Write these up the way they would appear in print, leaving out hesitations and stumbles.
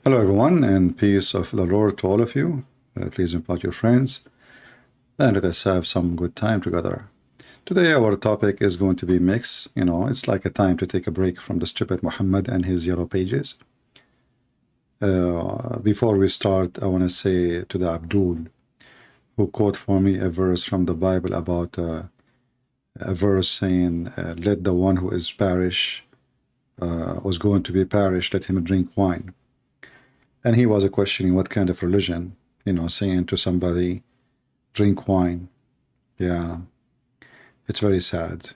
Hello everyone, and peace of the Lord to all of you. Please invite your friends and let us have some good time together. Today our topic is going to be mix. It's like a time to take a break from the stupid Muhammad and his yellow pages. Before we start, I want to say to the Abdul, who quote for me a verse from the Bible about a verse saying, let the one who is perish, was going to be perished, let him drink wine. And he was questioning what kind of religion, saying to somebody, drink wine. Yeah, it's very sad.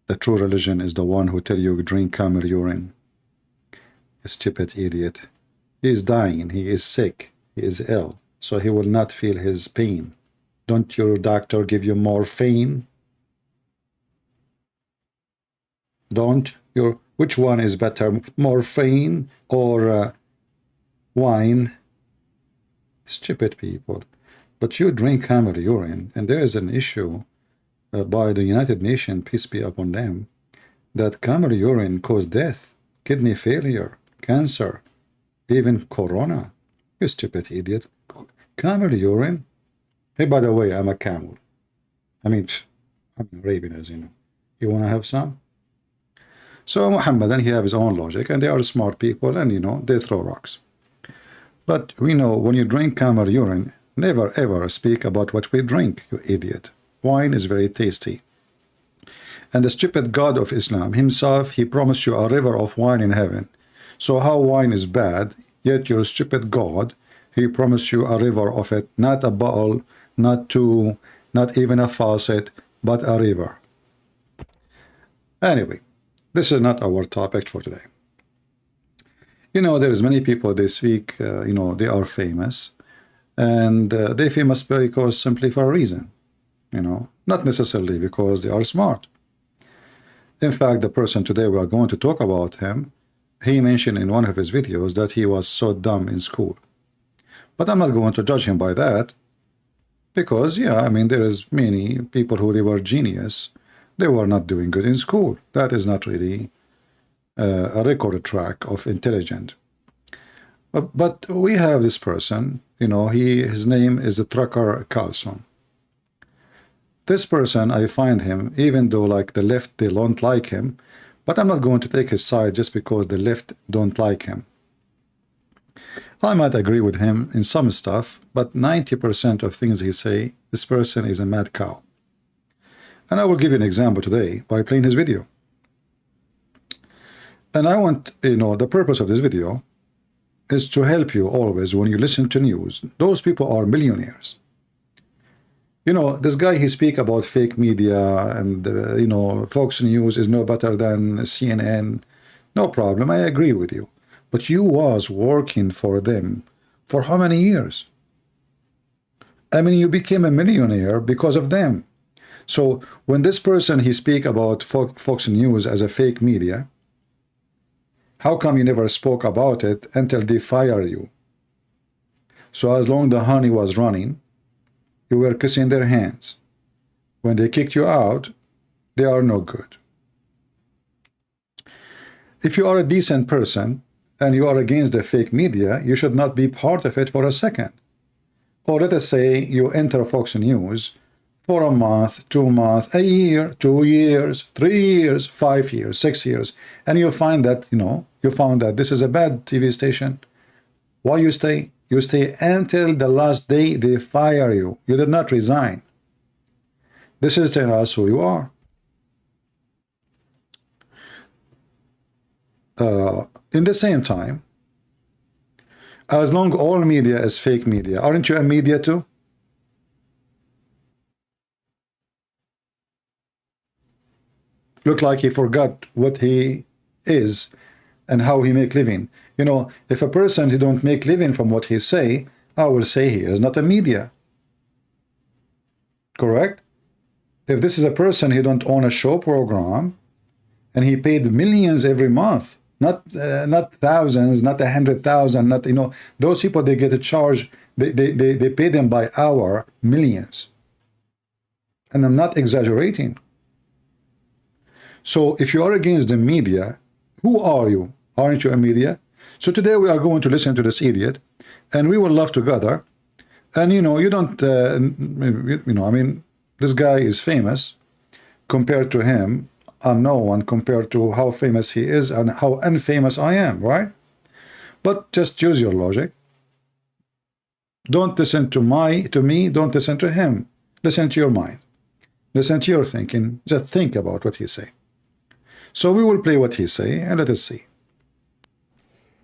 The true religion is the one who tell you drink camel urine. A stupid idiot. He is dying, he is sick, he is ill, so he will not feel his pain. Don't your doctor give you morphine? Which one is better, morphine or wine? Stupid people. But you drink camel urine, and there is an issue by the United Nations, peace be upon them, that camel urine causes death, kidney failure, cancer, even corona. You stupid idiot. Camel urine? Hey, by the way, I'm a camel. I'm Arabian, as you know. You want to have some? So Muhammad, and he have his own logic, and they are smart people, and they throw rocks. But we know when you drink camel urine, never ever speak about what we drink, you idiot. Wine is very tasty. And the stupid God of Islam himself, he promised you a river of wine in heaven. So how wine is bad, yet your stupid God, he promised you a river of it, not a bottle, not two, not even a faucet, but a river. Anyway, this is not our topic for today. There is many people, they speak, they are famous, and they famous because simply for a reason, not necessarily because they are smart. In fact, the person today we are going to talk about him, he mentioned in one of his videos that he was so dumb in school. But I'm not going to judge him by that, because, there is many people who they were genius, they were not doing good in school. That is not really a record track of intelligent. But we have this person, his name is the trucker Carlson. This person, I find him, even though like the left, they don't like him, but I'm not going to take his side just because the left don't like him. I might agree with him in some stuff, but 90% of things he say, this person is a mad cow. And I will give you an example today by playing his video. And I want, the purpose of this video is to help you always when you listen to news. Those people are millionaires. This guy, he speak about fake media and, Fox News is no better than CNN. No problem, I agree with you. But you was working for them for how many years? You became a millionaire because of them. So when this person, he speak about Fox News as a fake media, how come you never spoke about it until they fire you? So as long the honey was running, you were kissing their hands. When they kicked you out, they are no good. If you are a decent person and you are against the fake media, you should not be part of it for a second. Or let us say you enter Fox News for a month, 2 months, a year, 2 years, 3 years, 5 years, 6 years, and you find that, you found that this is a bad TV station. Why you stay? You stay until the last day they fire you. You did not resign. This is telling us who you are. In the same time, as long all media is fake media, aren't you a media too? Look like he forgot what he is and how he make living. If a person who don't make living from what he say, I will say he is not a media. Correct? If this is a person who don't own a show program and he paid millions every month, not thousands, not 100,000, not those people, they get a charge, they pay them by hour, millions. And I'm not exaggerating. So if you are against the media, who are you? Aren't you a media? So today we are going to listen to this idiot, and we will laugh together. And you know, you don't, I mean, this guy is famous. Compared to him, I'm no one compared to how famous he is and how unfamous I am, right? But just use your logic. Don't listen to me, don't listen to him. Listen to your mind. Listen to your thinking. Just think about what he say. So we will play what he say and let us see.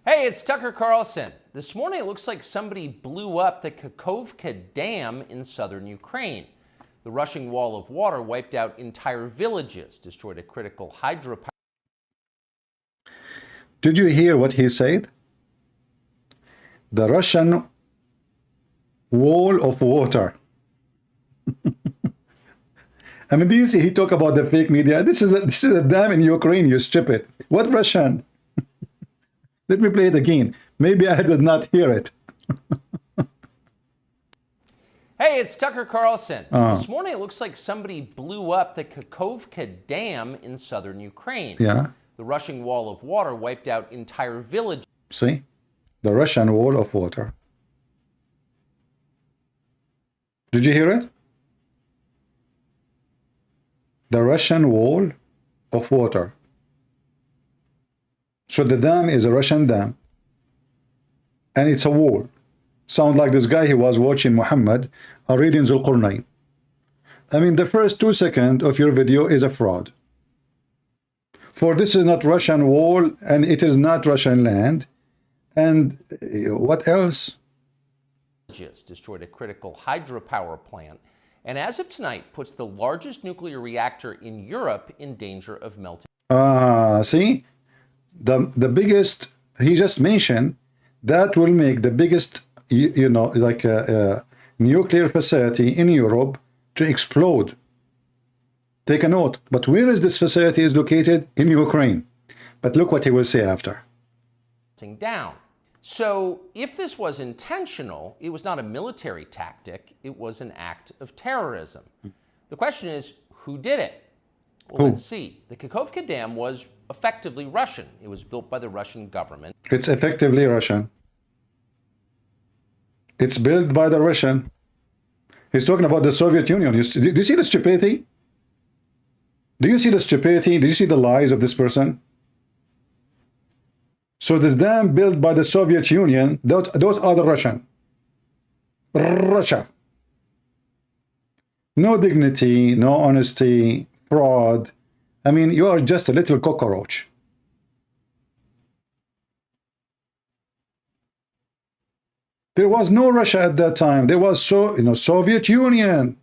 Hey, it's Tucker Carlson. This morning it looks like somebody blew up the Kakhovka Dam in southern Ukraine. The rushing wall of water wiped out entire villages, destroyed a critical hydropower. Did you hear what he said? The Russian wall of water. I mean, do you see he talk about the fake media? This is a dam in Ukraine, you stupid. What Russian? Let me play it again. Maybe I did not hear it. Hey, it's Tucker Carlson. This morning it looks like somebody blew up the Kakhovka Dam in southern Ukraine. Yeah. The rushing wall of water wiped out entire villages. See? The Russian wall of water. Did you hear it? The Russian wall of water. So the dam is a Russian dam. And it's a wall. Sound like this guy, he was watching Muhammad reading Zul Qurnayn. I mean, the first 2 seconds of your video is a fraud. For this is not Russian wall, and it is not Russian land. And what else? Destroyed a critical hydropower plant, and as of tonight, puts the largest nuclear reactor in Europe in danger of melting. See? The biggest, he just mentioned, that will make the biggest, you know, like a nuclear facility in Europe to explode. Take a note. But where is this facility is located? In Ukraine. But look what he will say after. Down. So if this was intentional, it was not a military tactic, it was an act of terrorism. The question is, who did it? Well, let's see. The Kakhovka Dam was effectively Russian. It was built by the Russian government. It's effectively Russian. It's built by the Russian. He's talking about the Soviet Union. Do you see the stupidity? Do you see the stupidity? Do you see the lies of this person? So this dam built by the Soviet Union, those are the Russian. Russia. No dignity, no honesty, fraud. I mean, you are just a little cockroach. There was no Russia at that time. There was Soviet Union.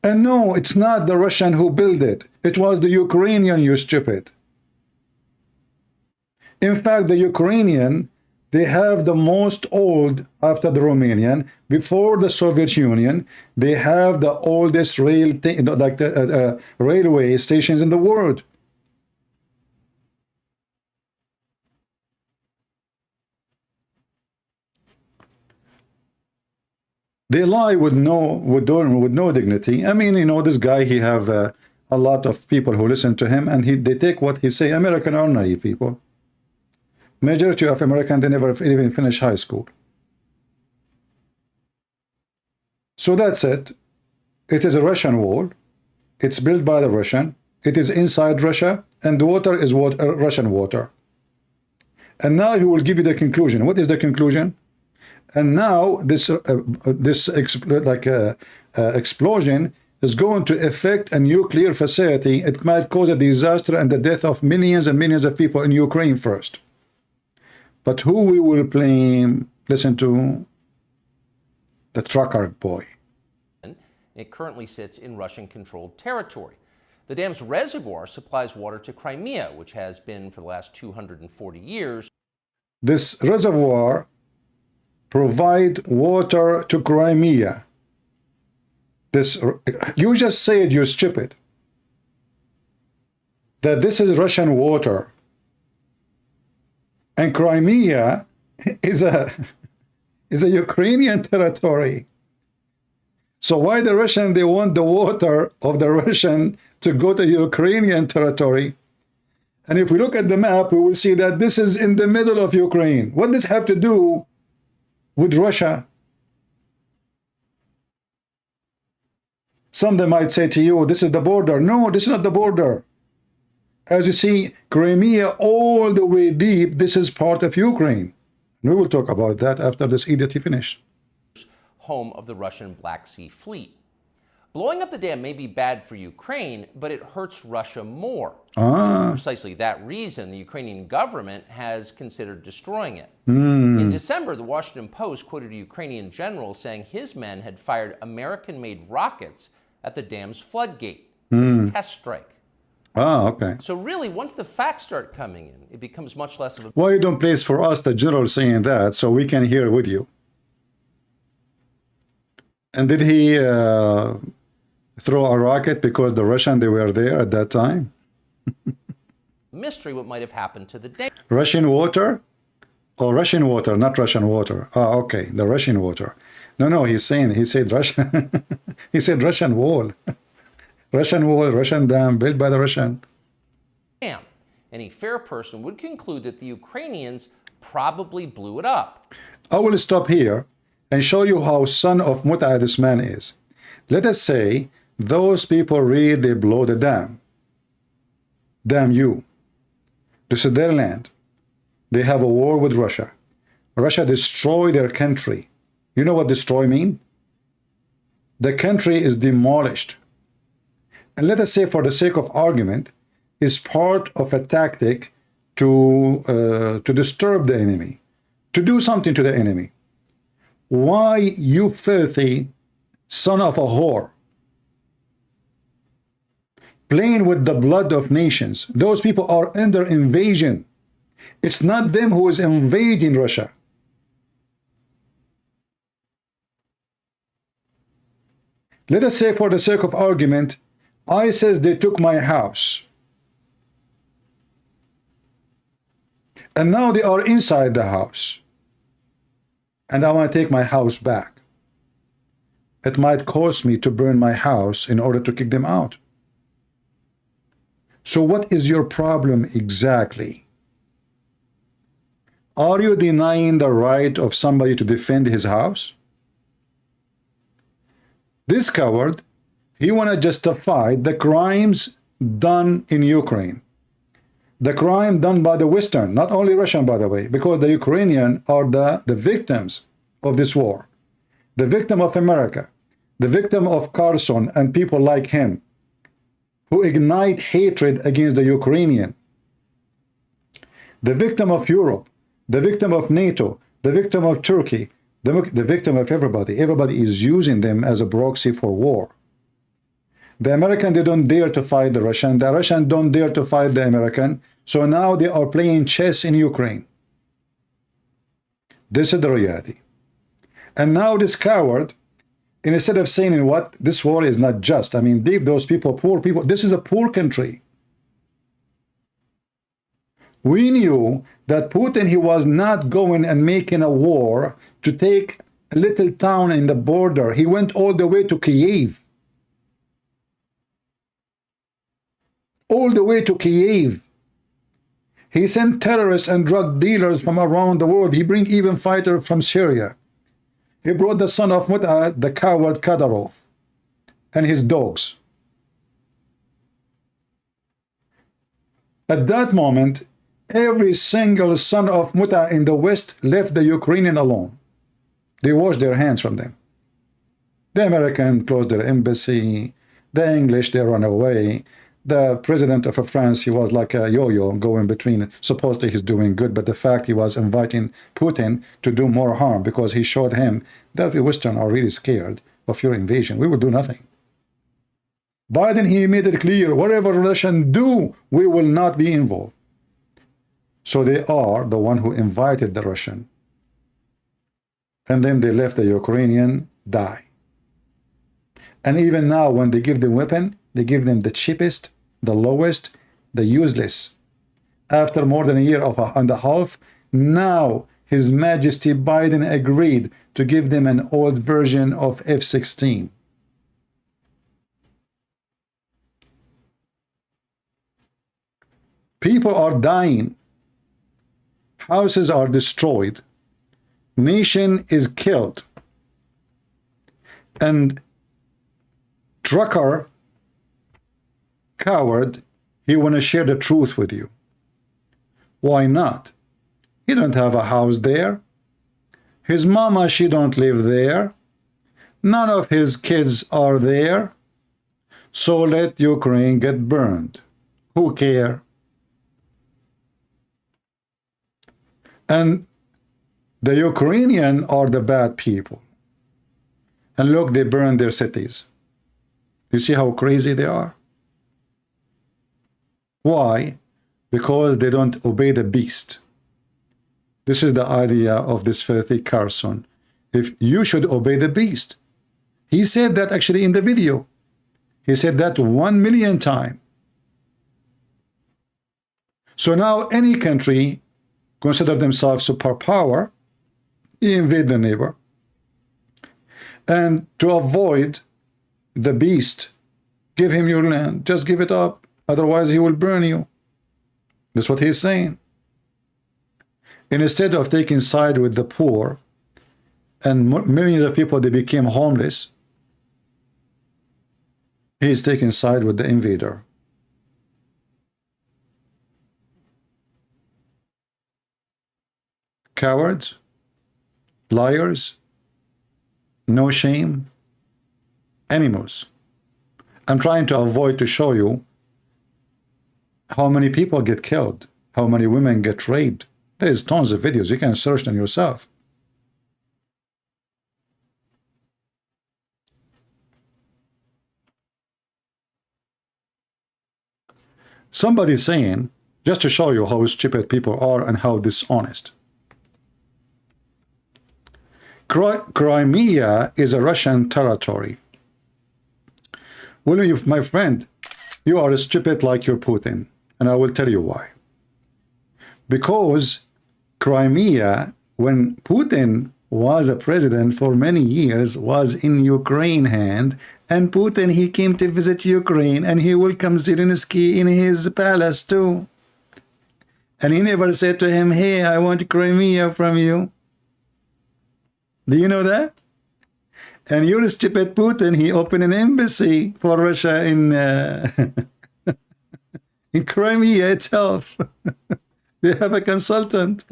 And no, it's not the Russian who built it. It was the Ukrainian, you stupid. In fact, the Ukrainian, they have the most old after the Romanian. Before the Soviet Union, they have the oldest railway stations in the world. They lie with no dignity. I mean, you know, this guy, he have a lot of people who listen to him, and they take what he say. American are naive people. Majority of Americans, they never even finish high school. So that's it. It is a Russian wall. It's built by the Russian. It is inside Russia, and the water is Russian water. And now he will give you the conclusion. What is the conclusion? And now this explosion is going to affect a nuclear facility. It might cause a disaster and the death of millions and millions of people in Ukraine first. But who we will blame? Listen to the trucker boy. It currently sits in Russian-controlled territory. The dam's reservoir supplies water to Crimea, which has been for the last 240 years. This reservoir provide water to Crimea. You just said, you stupid, that this is Russian water, and Crimea is a Ukrainian territory. So why the Russian, they want the water of the Russian to go to Ukrainian territory? And if we look at the map, we will see that this is in the middle of Ukraine. What does this have to do with Russia? Some of them might say to you, this is the border. No, this is not the border. As you see, Crimea all the way deep, this is part of Ukraine. And we will talk about that after this edict is finished. Home of the Russian Black Sea Fleet. Blowing up the dam may be bad for Ukraine, but it hurts Russia more. For precisely that reason, the Ukrainian government has considered destroying it. In December, the Washington Post quoted a Ukrainian general saying his men had fired American-made rockets at the dam's floodgate as a test strike. Okay. So really, once the facts start coming in, it becomes much less of a... Why you don't place for us the general saying that so we can hear with you? And did he throw a rocket because the Russian, they were there at that time? mystery what might have happened to the dam. Russian water? Oh, Russian water, not Russian water. Okay, the Russian water. No, he said Russian. He said Russian wall. Russian wall, Russian dam, built by the Russian. Any fair person would conclude that the Ukrainians probably blew it up. I will stop here and show you how son of Muta this man is. Let us say those people really they blow the dam. Damn you. This is their land. They have a war with Russia. Russia destroy their country. You know what destroy mean? The country is demolished. And let us say, for the sake of argument, is part of a tactic to disturb the enemy, to do something to the enemy. Why, you filthy son of a whore, playing with the blood of nations? Those people are under invasion. It's not them who is invading Russia. Let us say, for the sake of argument, ISIS, they took my house. And now they are inside the house. And I want to take my house back. It might cost me to burn my house in order to kick them out. So what is your problem exactly? Are you denying the right of somebody to defend his house? This coward, he want to justify the crimes done in Ukraine. The crime done by the Western, not only Russian, by the way, because the Ukrainian are the victims of this war. The victim of America, the victim of Carlson and people like him, who ignite hatred against the Ukrainian. The victim of Europe, the victim of NATO, the victim of Turkey, the victim of everybody. Everybody is using them as a proxy for war. The American, they don't dare to fight the Russian. The Russian don't dare to fight the American. So now they are playing chess in Ukraine. This is the reality. And now this coward, instead of saying what, this war is not just. I mean, those people, poor people, this is a poor country. We knew that Putin, he was not going and making a war to take a little town in the border. He went all the way to Kiev. All the way to Kiev. He sent terrorists and drug dealers from around the world. He bring even fighters from Syria. He brought the son of Muta, the coward Kadyrov, and his dogs. At that moment, every single son of Muta in the West left the Ukrainian alone. They washed their hands from them. The American closed their embassy. The English, they ran away. The president of France, he was like a yo-yo going between. Supposedly he's doing good, but the fact he was inviting Putin to do more harm because he showed him that we Western are really scared of your invasion. We will do nothing. Biden, he made it clear, whatever Russians do, we will not be involved. So they are the one who invited the Russian. And then they left the Ukrainian die. And even now, when they give them weapon, they give them the cheapest, the lowest, the useless. After more than a year and a half, now His Majesty Biden agreed to give them an old version of F-16. People are dying. Houses are destroyed. Nation is killed. And trucker, coward, he want to share the truth with you. Why not? He don't have a house there. His mama, she don't live there. None of his kids are there. So let Ukraine get burned. Who care? And the Ukrainian are the bad people. And look, they burn their cities. You see how crazy they are? Why? Because they don't obey the beast. This is the idea of this filthy Carlson. If you should obey the beast. He said that actually in the video. He said that 1 million times. So now any country consider themselves superpower, invade the neighbor. And to avoid the beast, give him your land. Just give it up. Otherwise he will burn you. That's what he's saying. And instead of taking side with the poor, and millions of people, they became homeless, he's taking side with the invader. Cowards, liars, no shame, animals. I'm trying to avoid to show you how many people get killed, how many women get raped. There's tons of videos. You can search them yourself. Somebody's saying, just to show you how stupid people are and how dishonest. Crimea is a Russian territory. Well, my friend, you are stupid like your Putin, and I will tell you why. Because Crimea, when Putin was a president for many years, was in Ukraine hand, and Putin, he came to visit Ukraine, and he welcomed Zelensky in his palace too. And he never said to him, hey, I want Crimea from you. Do you know that? And your stupid Putin, he opened an embassy for Russia in in Crimea itself. They have a consultant.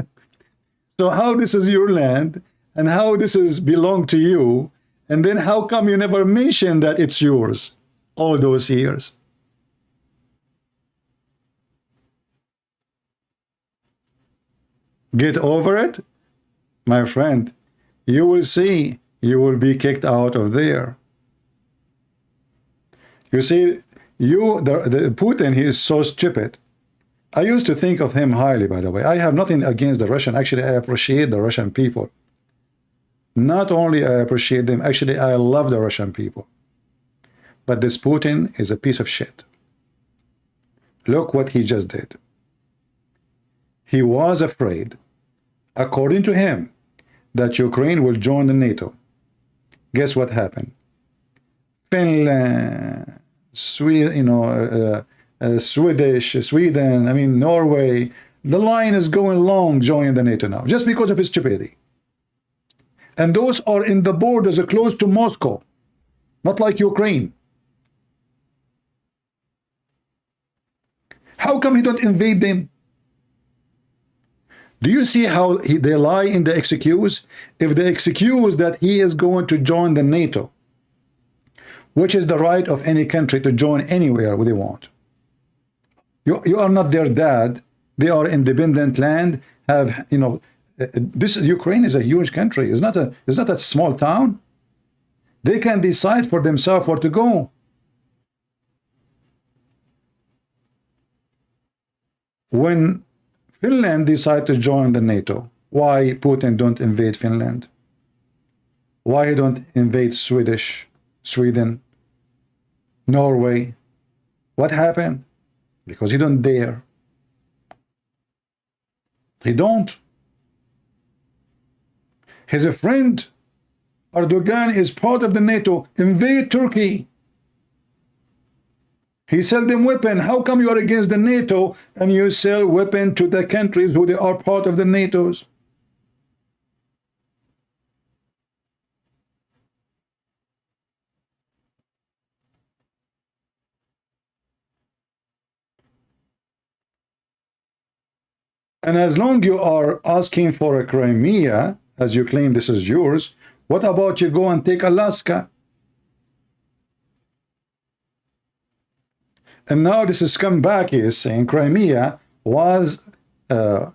So how this is your land, and how this is belong to you, and then how come you never mentioned that it's yours all those years? Get over it, my friend. You will see, you will be kicked out of there. You see, the Putin, he is so stupid. I used to think of him highly, by the way. I have nothing against the Russian. Actually, I appreciate the Russian people. Not only I appreciate them, actually, I love the Russian people. But this Putin is a piece of shit. Look what he just did. He was afraid, according to him, that Ukraine will join the NATO. Guess what happened? Finland, Sweden, Sweden, I mean, Norway. The line is going long joining the NATO now, just because of his stupidity. And those are in the borders close to Moscow, not like Ukraine. How come he don't invade them? Do you see how they lie in the excuse? If they excuse that he is going to join the NATO, which is the right of any country to join anywhere they want. You are not their dad. They are independent land. Have, you know, this Ukraine is a huge country. It's not a small town. They can decide for themselves where to go. When Finland decide to join the NATO, why Putin don't invade Finland? Why he don't invade Sweden, Norway? What happened? Because he don't dare. He don't. His friend Erdogan is part of the NATO. Invade Turkey. He sell them weapon. How come you are against the NATO and you sell weapon to the countries who they are part of the NATO's? And as long you are asking for a Crimea, as you claim this is yours, what about you go and take Alaska? And now this is come back, he is saying Crimea was the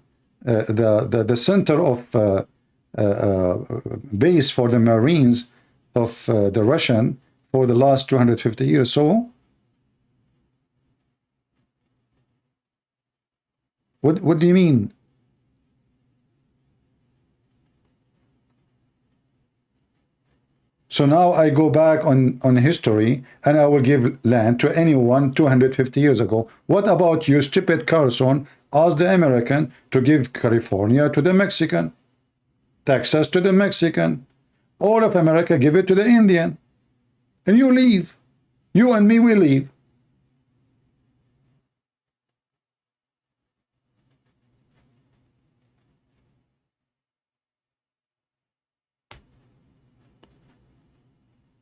center of base for the Marines of the Russian for the last 250 years. So what do you mean? So now I go back on history and I will give land to anyone 250 years ago. What about you, stupid Carlson, ask the American to give California to the Mexican, Texas to the Mexican, all of America give it to the Indian, and you leave. You and me, we leave.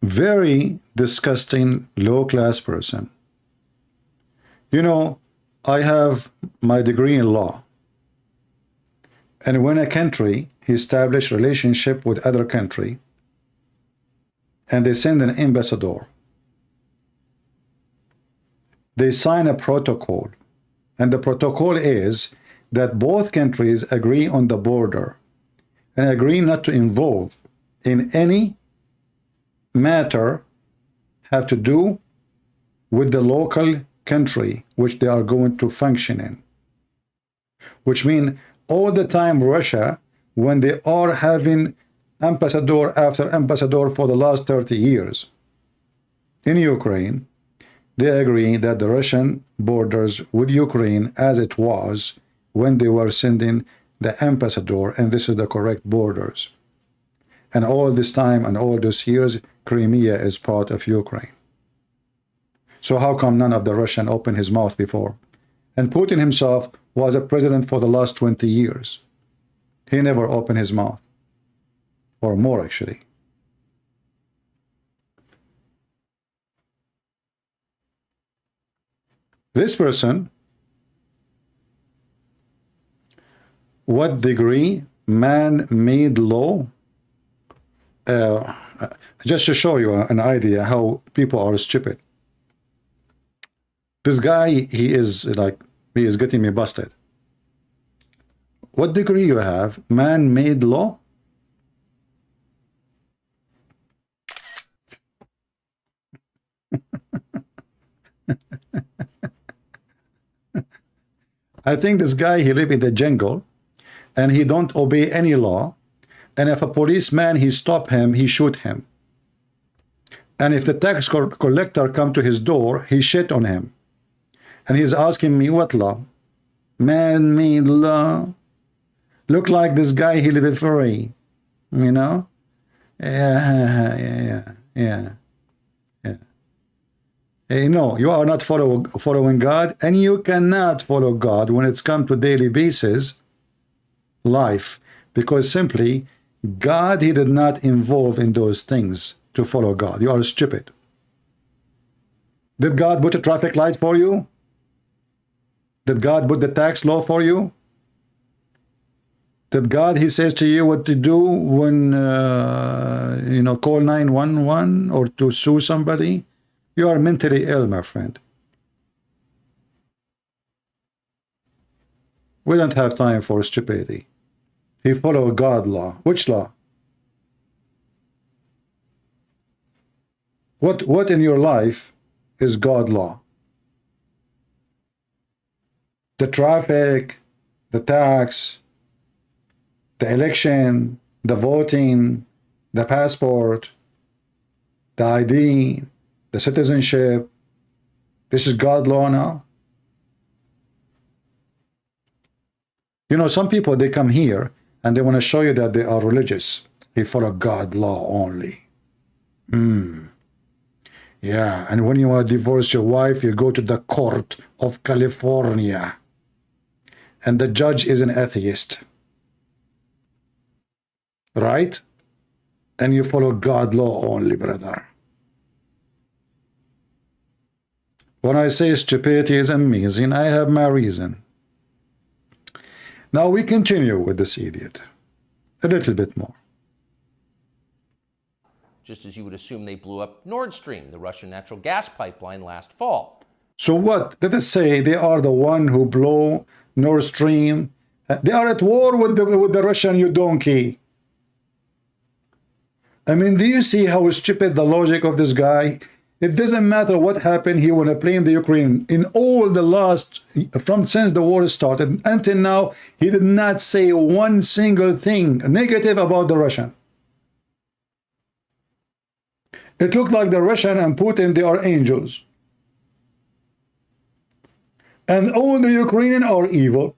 Very disgusting, low-class person. You know, I have my degree in law. And when a country establish relationship with other country, and they send an ambassador, they sign a protocol. And the protocol is that both countries agree on the border and agree not to involve in any matter have to do with the local country which they are going to function in. Which means all the time Russia, when they are having ambassador after ambassador for the last 30 years in Ukraine, they agree that the Russian borders with Ukraine as it was when they were sending the ambassador, and this is the correct borders. And all this time and all those years, Crimea is part of Ukraine. So how come none of the Russian opened his mouth before? And Putin himself was a president for the last 20 years. He never opened his mouth. Or more, actually. This person, what degree? Man-made law? Just to show you an idea how people are stupid. This guy, he is getting me busted. What degree you have? Man-made law? I think this guy, he live in the jungle and he don't obey any law. And if a policeman, he stop him, he shoot him. And if the tax collector come to his door, he shit on him. And he's asking me, what law? Man-made law. Look like this guy, he live free. You know? Yeah. No, you are not following God, and you cannot follow God when it's come to daily basis life, because simply God, he did not involve in those things to follow God. You are stupid. Did God put a traffic light for you? Did God put the tax law for you? Did God, he says to you what to do when, call 911 or to sue somebody? You are mentally ill, my friend. We don't have time for stupidity. He followed God law. Which law? What in your life is God law? The traffic, the tax, the election, the voting, the passport, the ID, the citizenship. This is God law now. You know, some people, they come here and they want to show you that they are religious. They follow God law only. Yeah, and when you want to divorce your wife, you go to the court of California. And the judge is an atheist. Right? And you follow God law only, brother. When I say stupidity is amazing, I have my reason. Now we continue with this idiot. A little bit more. Just as you would assume they blew up Nord Stream, the Russian natural gas pipeline, last fall. So what? Let us say they are the one who blow Nord Stream. They are at war with the Russian, you donkey. I mean, do you see how stupid the logic of this guy? It doesn't matter what happened. He wanna blame the Ukraine. In all the last, since the war started until now, he did not say one single thing negative about the Russian. It looked like the Russian and Putin, they are angels. And all the Ukrainians are evil.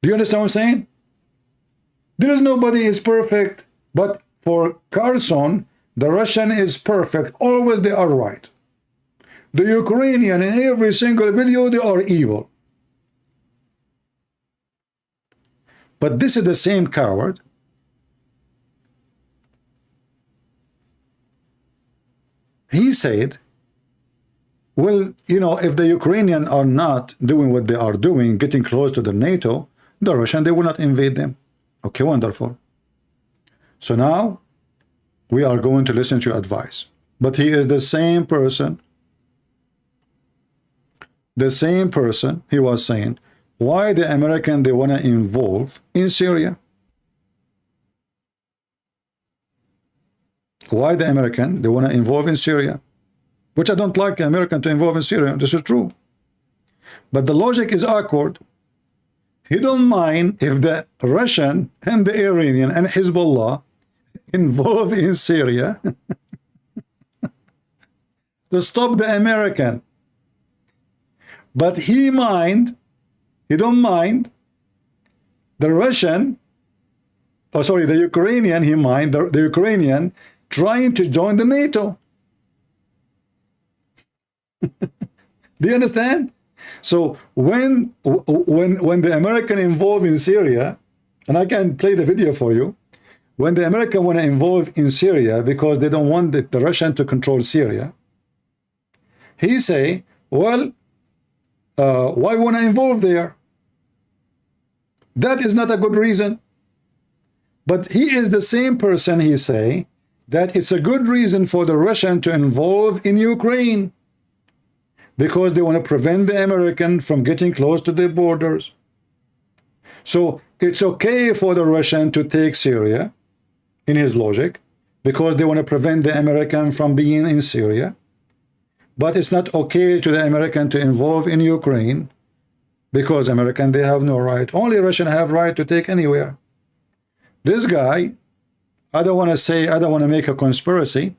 Do you understand what I'm saying? There is nobody is perfect, but for Carlson, the Russian is perfect. Always they are right. The Ukrainian in every single video, they are evil. But this is the same coward he said, well, you know, if the Ukrainians are not doing what they are doing, getting close to the NATO, the Russian, they will not invade them. Okay, wonderful. So now we are going to listen to your advice. But he is the same person. The same person, he was saying, why the American, they want to involve in Syria? Why the American, they want to involve in Syria? Which I don't like the American to involve in Syria. This is true. But the logic is awkward. He don't mind if the Russian and the Iranian and Hezbollah involved in Syria to stop the American. But he don't mind the Russian, oh sorry, the Ukrainian, he mind the Ukrainian trying to join the NATO. Do you understand? So when the American involved in Syria, and I can play the video for you, when the American want to involve in Syria because they don't want the Russian to control Syria, he say, well, why want to involve there? That is not a good reason. But he is the same person, he say, that it's a good reason for the Russian to involve in Ukraine because they want to prevent the American from getting close to their borders. So it's okay for the Russian to take Syria, in his logic, because they want to prevent the American from being in Syria. But it's not okay to the American to involve in Ukraine because American, they have no right. Only Russian have right to take anywhere. This guy, I don't want to make a conspiracy,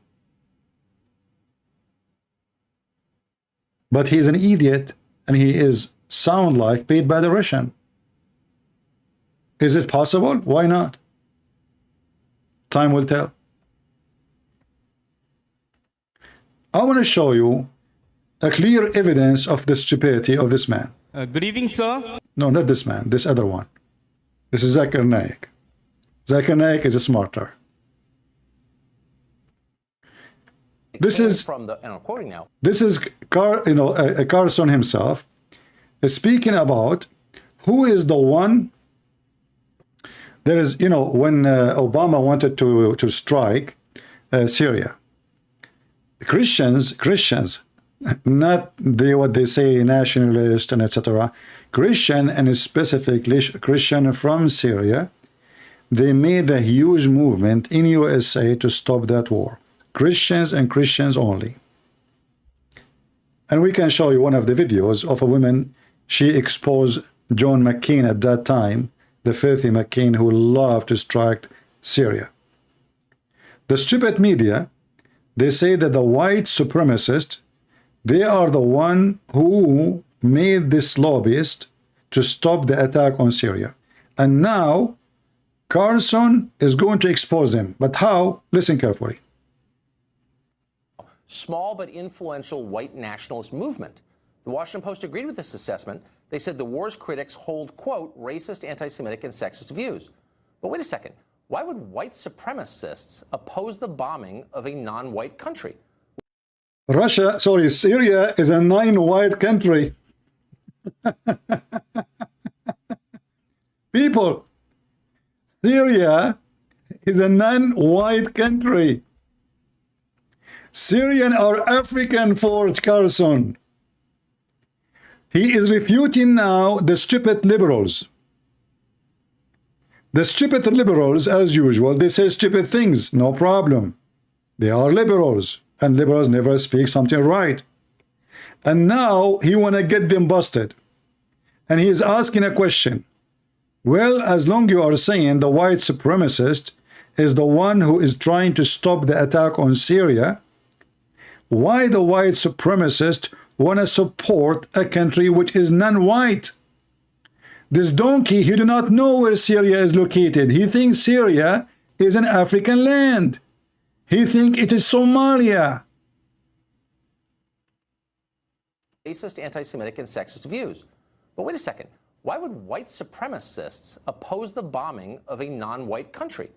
but he's an idiot and he is sound like paid by the Russian. Is it possible? Why not? Time will tell. I want to show you a clear evidence of the stupidity of this man. Good evening, sir. No, not this man, this other one. This is Zakir Naik. Zakir Naik is smarter. This is from the, and I'm quoting now. This is Carlson himself is speaking about who is the one. There is, when Obama wanted to strike Syria, Christians, not what they say nationalist and etc. Christian, and specifically Christian from Syria, they made a huge movement in USA to stop that war. Christians and Christians only. And we can show you one of the videos of a woman. She exposed John McCain at that time, the filthy McCain who loved to strike Syria. The stupid media, they say that the white supremacists, they are the one who made this lobbyist to stop the attack on Syria. And now Carlson is going to expose them. But how? Listen carefully. Small but influential white nationalist movement. The Washington Post agreed with this assessment. They said the war's critics hold, quote, racist, anti-Semitic, and sexist views. But wait a second. Why would white supremacists oppose the bombing of a non-white country? Syria is a non-white country. People, Syria is a non-white country. Syrian or African for Carlson. He is refuting now the stupid liberals. The stupid liberals, as usual, they say stupid things, no problem. They are liberals, and liberals never speak something right. And now he want to get them busted. And he is asking a question. Well, as long you are saying the white supremacist is the one who is trying to stop the attack on Syria, why the white supremacist want to support a country which is non-white? This donkey, he do not know where Syria is located. He thinks Syria is an African land. He thinks it is Somalia. Racist, anti-Semitic, and sexist views. But wait a second. Why would white supremacists oppose the bombing of a non-white country?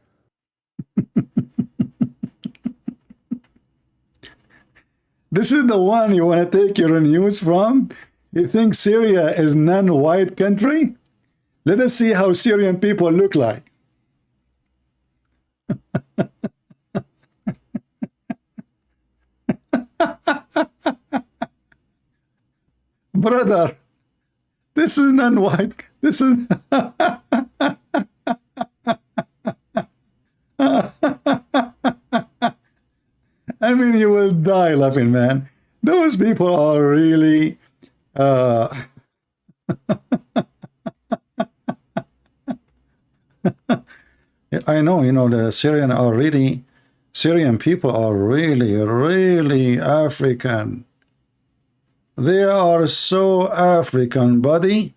This is the one you want to take your news from? You think Syria is non-white country? Let us see how Syrian people look like. Brother, this is non-white. This is... I mean, you will die laughing, man. Those people are really... I know, you know, the Syrian people are really African. They are so African, buddy.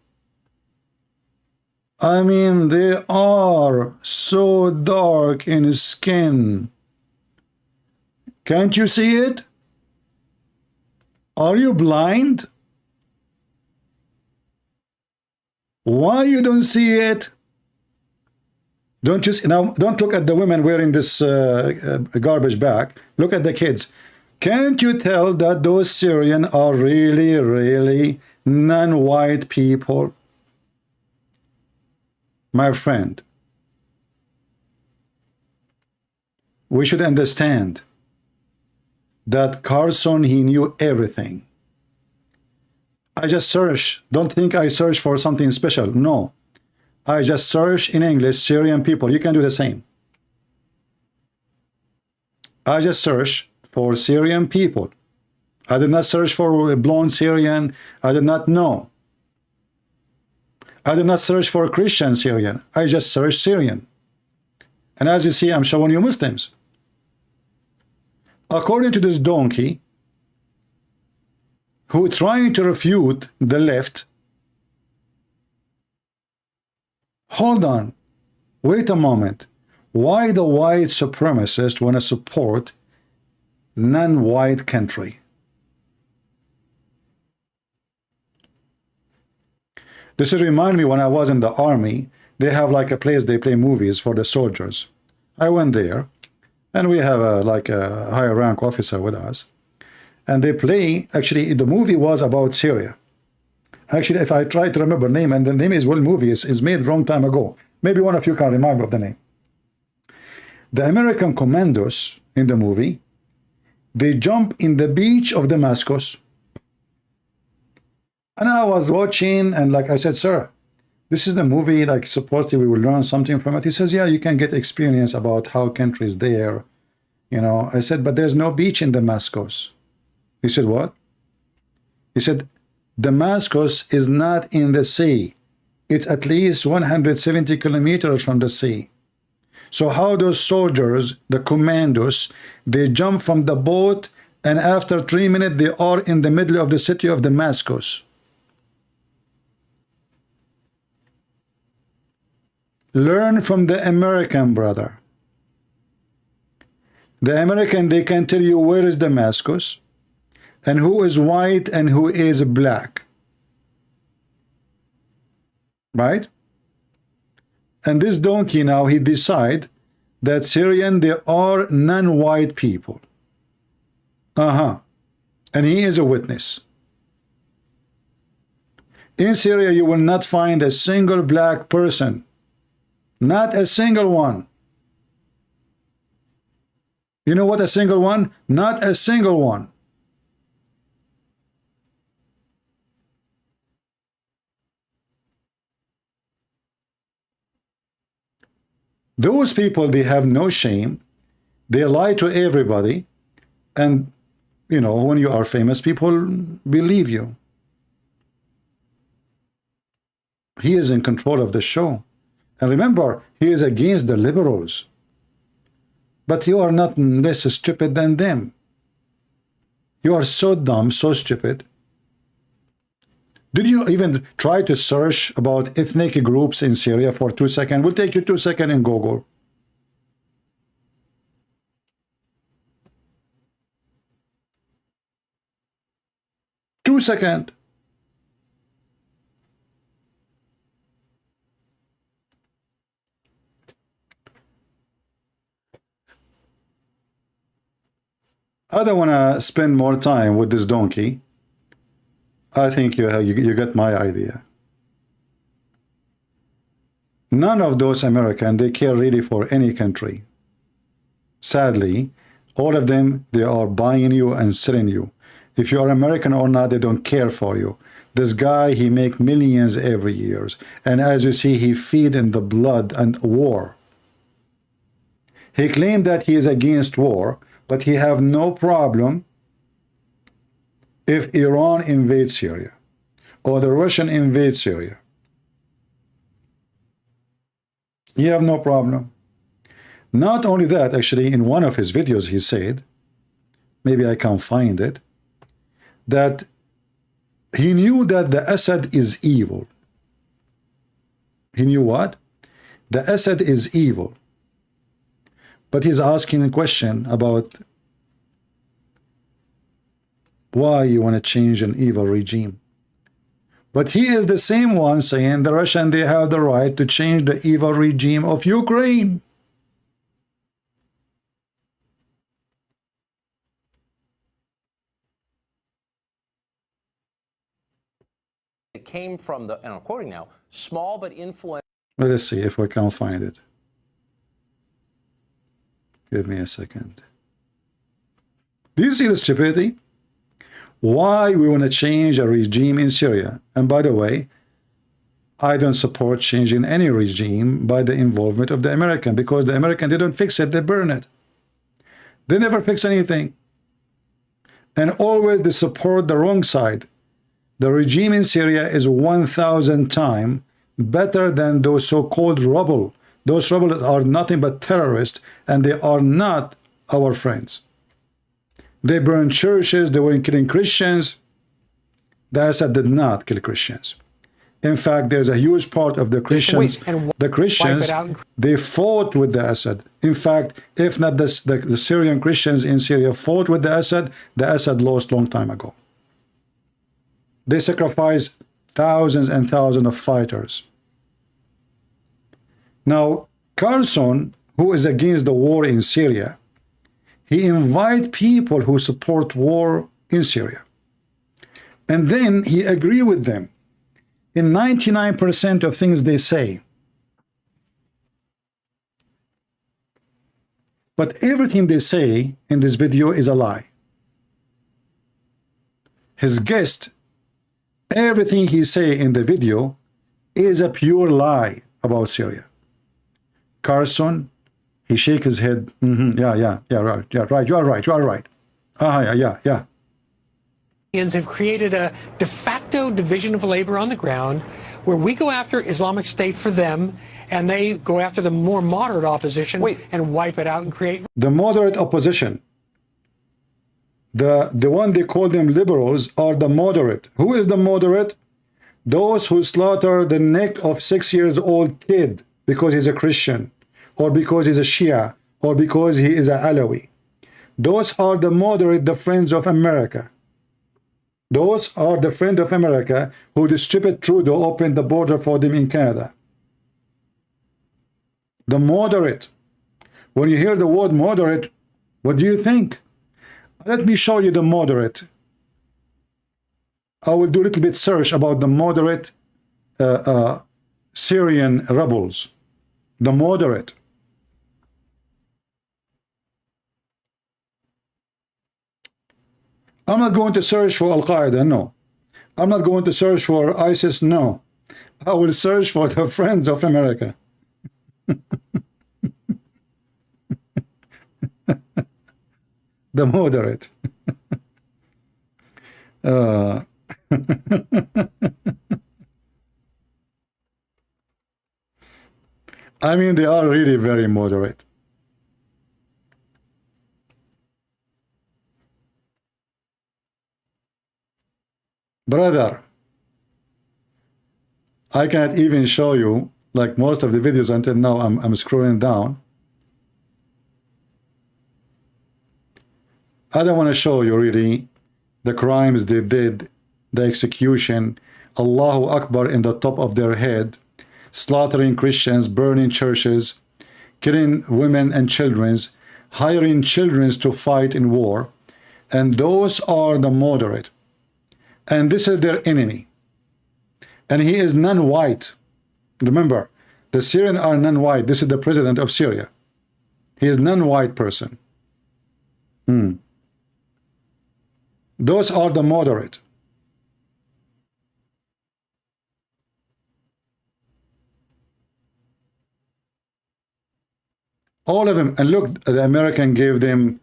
I mean, they are so dark in skin. Can't you see it? Are you blind? Why you don't see it? Don't you see? Now, don't look at the women wearing this garbage bag. Look at the kids. Can't you tell that those Syrians are really non-white people? My friend, we should understand that Carlson, he knew everything. I just search. Don't think I search for something special. No. I just search in English Syrian people. You can do the same. I just search for Syrian people. I did not search for a blonde Syrian. I did not know. I did not search for a Christian Syrian. I just searched Syrian. And as you see, I'm showing you Muslims. According to this donkey, who is trying to refute the left, hold on, wait a moment. Why the white supremacists want to support non-white country? This remind me when I was in the army, they have like a place they play movies for the soldiers. I went there, and we have a higher rank officer with us. And they play, actually, the movie was about Syria. Actually, if I try to remember the name, and the name is, well, movie is made a long time ago. Maybe one of you can remind me of the name. The American commandos in the movie, they jump in the beach of Damascus. And I was watching, and like I said, sir, this is the movie, like supposedly we will learn something from it. He says, yeah, you can get experience about how countries there, you know. I said, but there's no beach in Damascus. He said, what? He said, Damascus is not in the sea. It's at least 170 kilometers from the sea. So how those soldiers, the commandos, they jump from the boat, and after 3 minutes, they are in the middle of the city of Damascus. Learn from the American, brother. The American, they can tell you where is Damascus and who is white and who is black. Right? And this donkey now, he decide that Syrian, they are non-white people. And he is a witness. In Syria, you will not find a single black person. Not a single one. You know what a single one? Not a single one. Those people, they have no shame. They lie to everybody. And, you know, when you are famous, people believe you. He is in control of the show. And remember, he is against the liberals. But you are not less stupid than them. You are so dumb, so stupid. Did you even try to search about ethnic groups in Syria for 2 seconds? We'll take you 2 seconds in Google. Two seconds. I don't want to spend more time with this donkey. I think you get my idea. None of those Americans, they care really for any country. Sadly, all of them, they are buying you and selling you. If you are American or not, they don't care for you. This guy, he make millions every year. And as you see, he feed in the blood and war. He claimed that he is against war, but he have no problem if Iran invades Syria or the Russian invade Syria. You have no problem. Not only that, actually, in one of his videos, he said, maybe I can find it, that he knew that the Assad is evil. He knew what? The Assad is evil. But he's asking a question about why you want to change an evil regime. But he is the same one saying the Russians, they have the right to change the evil regime of Ukraine. It came from the, and I'm quoting now, small but influential. Let's see if we can find it. Give me a second. Do you see the stupidity? Why we want to change a regime in Syria? And by the way, I don't support changing any regime by the involvement of the American, because the American, they don't fix it, they burn it. They never fix anything. And always they support the wrong side. The regime in Syria is 1,000 times better than those so-called rebels. Those rebels are nothing but terrorists, and they are not our friends. They burned churches, they were killing Christians. The Assad did not kill Christians. In fact, there's a huge part of the Christians, they fought with the Assad. In fact, if not the Syrian Christians in Syria fought with the Assad lost long time ago. They sacrificed thousands and thousands of fighters. Now, Carlson, who is against the war in Syria, he invites people who support war in Syria. And then he agrees with them in 99% of things they say. But everything they say in this video is a lie. His guest, everything he say in the video is a pure lie about Syria. Carlson, he shake his head. Yeah, right. You are right. Yeah. Have created a de facto division of labor on the ground where we go after Islamic State for them and they go after the more moderate opposition and wipe it out and create the moderate opposition. The one they call them liberals are the moderate. Who is the moderate? Those who slaughter the neck of 6-year-old kid because he's a Christian, or because he's a Shia, or because he is a Alawi. Those are the moderate, the friends of America. Those are the friends of America who the stupid Trudeau opened the border for them in Canada. The moderate. When you hear the word moderate, what do you think? Let me show you the moderate. I will do a little bit search about the moderate Syrian rebels. The moderate. I'm not going to search for Al-Qaeda, no. I'm not going to search for ISIS, no. I will search for the friends of America. The moderate. I mean, they are really very moderate. Brother, I cannot even show you, like most of the videos until now, I'm scrolling down. I don't want to show you really the crimes they did, the execution, Allahu Akbar in the top of their head, slaughtering Christians, burning churches, killing women and children, hiring children to fight in war. And those are the moderate. And this is their enemy. And he is non-white. Remember, the Syrians are non-white. This is the president of Syria. He is non-white person. Those are the moderate. All of them. And look, the American gave them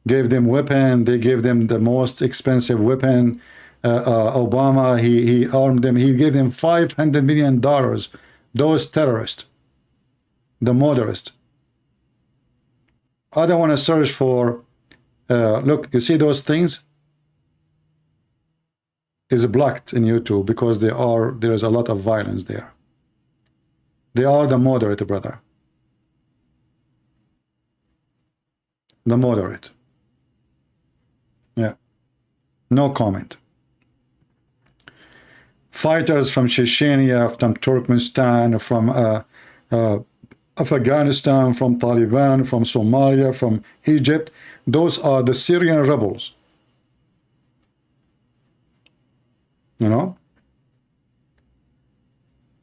weapon. They gave them the most expensive weapon. Obama, he armed them. He gave them $500 million. Those terrorists, the moderates. I don't want to search for. Look, you see those things? Is blocked in YouTube because there is a lot of violence there. They are the moderate, brother. The moderate. Yeah. No comment. Fighters from Chechnya, from Turkmenistan, from Afghanistan, from Taliban, from Somalia, from Egypt. Those are the Syrian rebels. You know,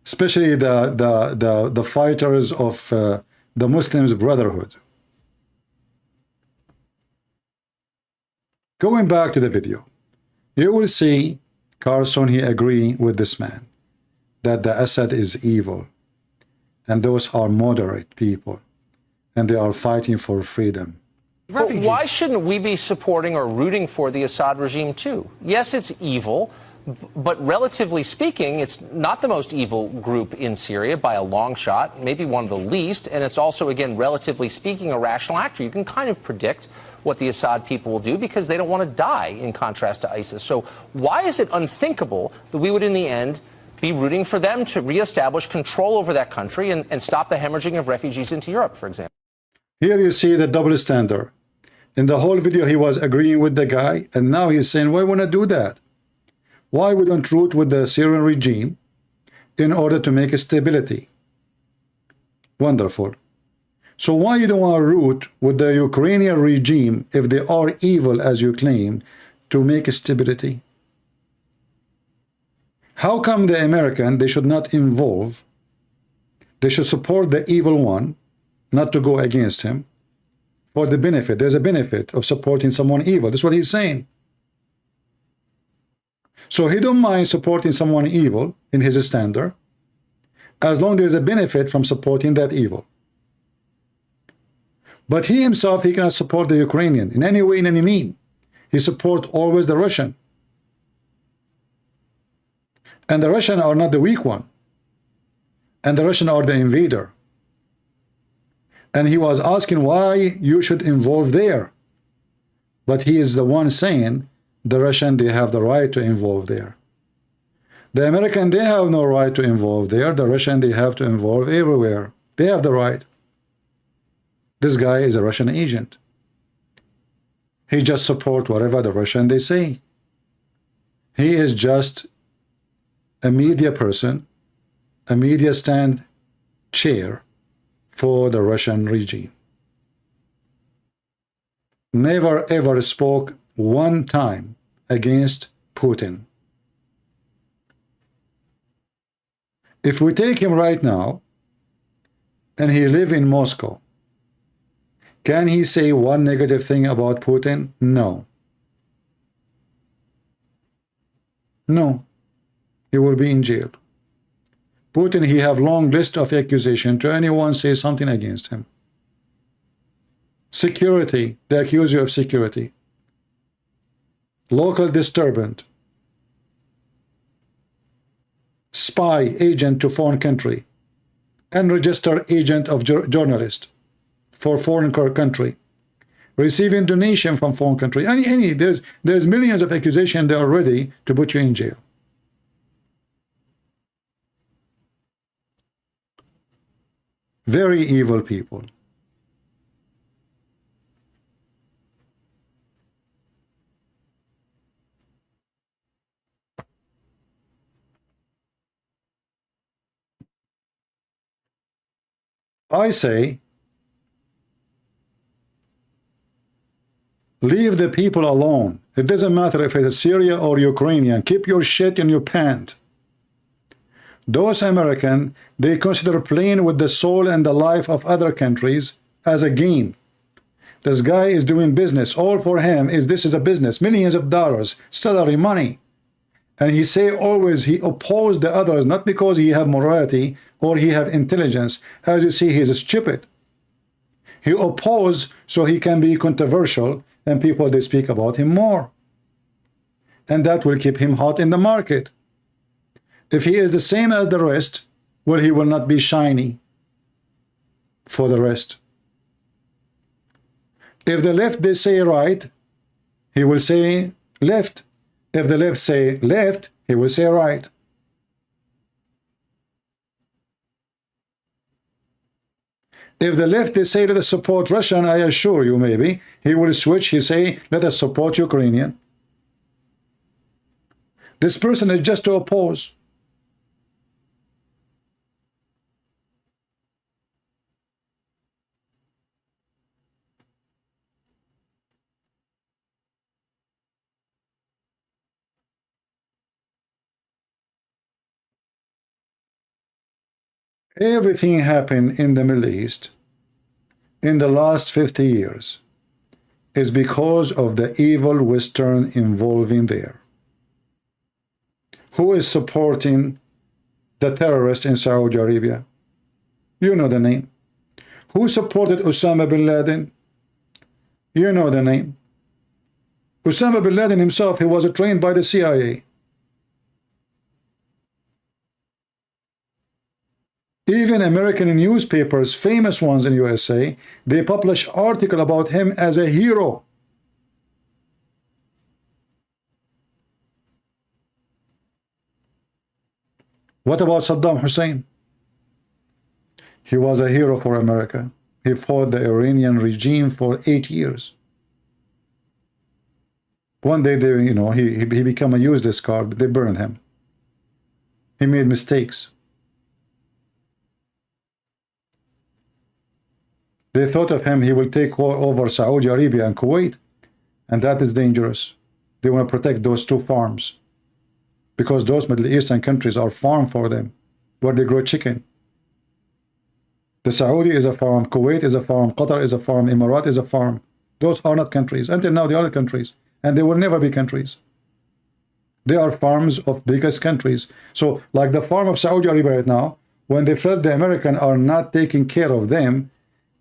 especially the fighters of the Muslims Brotherhood. Going back to the video, you will see Carlson, he agree with this man that the Assad is evil, and those are moderate people, and they are fighting for freedom. But why shouldn't we be supporting or rooting for the Assad regime too? Yes, it's evil. But relatively speaking, it's not the most evil group in Syria by a long shot, maybe one of the least. And it's also, again, relatively speaking, a rational actor. You can kind of predict what the Assad people will do because they don't want to die, in contrast to ISIS. So why is it unthinkable that we would, in the end, be rooting for them to reestablish control over that country and stop the hemorrhaging of refugees into Europe, for example? Here you see the double standard. In the whole video, he was agreeing with the guy, and now he's saying, why want to do that? Why we don't root with the Syrian regime in order to make a stability? Wonderful. So why you don't want to root with the Ukrainian regime if they are evil as you claim to make a stability? How come the American, they should not involve, they should support the evil one, not to go against him for the benefit? There's a benefit of supporting someone evil. That's what he's saying. So he don't mind supporting someone evil in his standard, as long as there's a benefit from supporting that evil. But he himself, he cannot support the Ukrainian in any way, in any mean. He supports always the Russian. And the Russian are not the weak one. And the Russian are the invader. And he was asking why you should involve there. But he is the one saying, the Russian, they have the right to involve there. The American, they have no right to involve there. The Russian, they have to involve everywhere They have the right. This guy is a Russian agent. He just supports whatever the Russian they say. He is just a media person, a media stand chair for the Russian regime. Never ever spoke one time against Putin. If we take him right now and he live in Moscow, can he say one negative thing about Putin? No. No. He will be in jail. Putin, he have long list of accusation to anyone say something against him. Security, they accuse you of security. Local disturbance. Spy agent to foreign country. Unregistered agent of journalist for foreign country. Receiving donation from foreign country. There's millions of accusations they are ready to put you in jail. Very evil people. I say, leave the people alone. It doesn't matter if it's Syria or Ukrainian. Keep your shit in your pants. Those Americans, they consider playing with the soul and the life of other countries as a game. This guy is doing business. All for him is this is a business. Millions of dollars, salary, money. And he say always he oppose the others, not because he have morality or he have intelligence. As you see, he's stupid. He oppose so he can be controversial and people they speak about him more. And that will keep him hot in the market. If he is the same as the rest, well, he will not be shiny for the rest. If the left they say right, he will say left. If the left say left, he will say right. If the left they say let us support Russian, I assure you maybe, he will switch, he say let us support Ukrainian. This person is just to oppose. Everything happened in the Middle East in the last 50 years is because of the evil Western involving there. Who is supporting the terrorists in Saudi Arabia? You know the name. Who supported Osama bin Laden? You know the name. Osama bin Laden himself, he was trained by the CIA. Even American newspapers, famous ones in USA, they publish article about him as a hero. What about Saddam Hussein? He was a hero for America. He fought the Iranian regime for 8 years. One day, they, he became a useless card. They burned him. He made mistakes. They thought of him, he will take over Saudi Arabia and Kuwait, and that is dangerous. They want to protect those two farms because those Middle Eastern countries are farm for them, where they grow chicken. The Saudi is a farm, Kuwait is a farm, Qatar is a farm, Emirat is a farm. Those are not countries. Until now, they are countries, and they will never be countries. They are farms of biggest countries. So, like the farm of Saudi Arabia right now, when they felt the Americans are not taking care of them,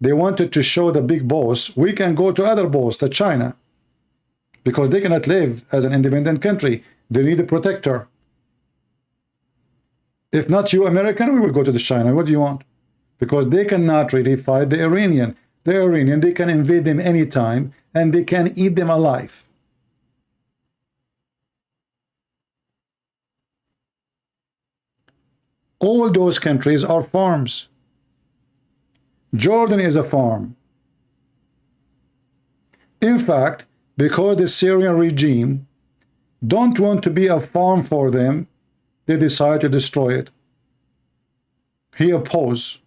they wanted to show the big boss, we can go to other boss, to China. Because they cannot live as an independent country. They need a protector. If not you, American, we will go to the China. What do you want? Because they cannot really fight the Iranian. The Iranian, they can invade them anytime, and they can eat them alive. All those countries are farms. Jordan is a farm. In fact, because the Syrian regime don't want to be a farm for them, they decide to destroy it. He oppose.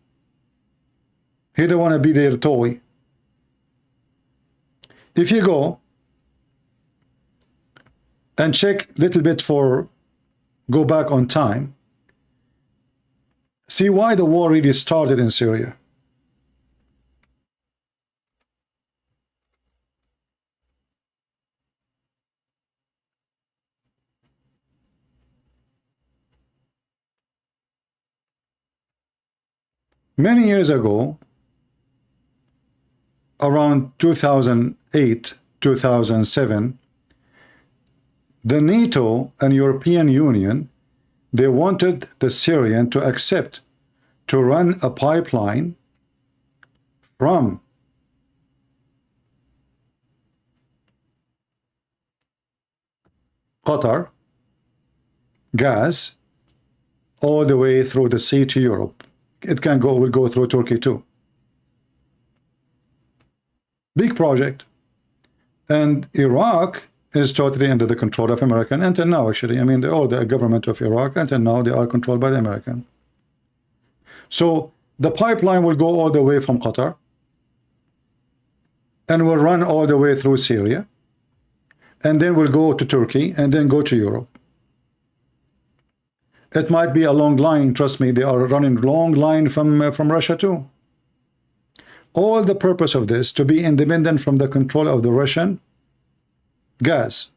He don't want to be their toy. If you go and check a little bit go back on time, see why the war really started in Syria. Many years ago, around 2008, 2007, the NATO and European Union, they wanted the Syrian to accept to run a pipeline from Qatar, gas, all the way through the sea to Europe. It will go through Turkey too. Big project. And Iraq is totally under the control of American until now, actually. I mean, all the government of Iraq until now, they are controlled by the American. So the pipeline will go all the way from Qatar and will run all the way through Syria, and then will go to Turkey and then go to Europe. It might be a long line. Trust me, they are running long line from Russia too. All the purpose of this to be independent from the control of the Russian gas,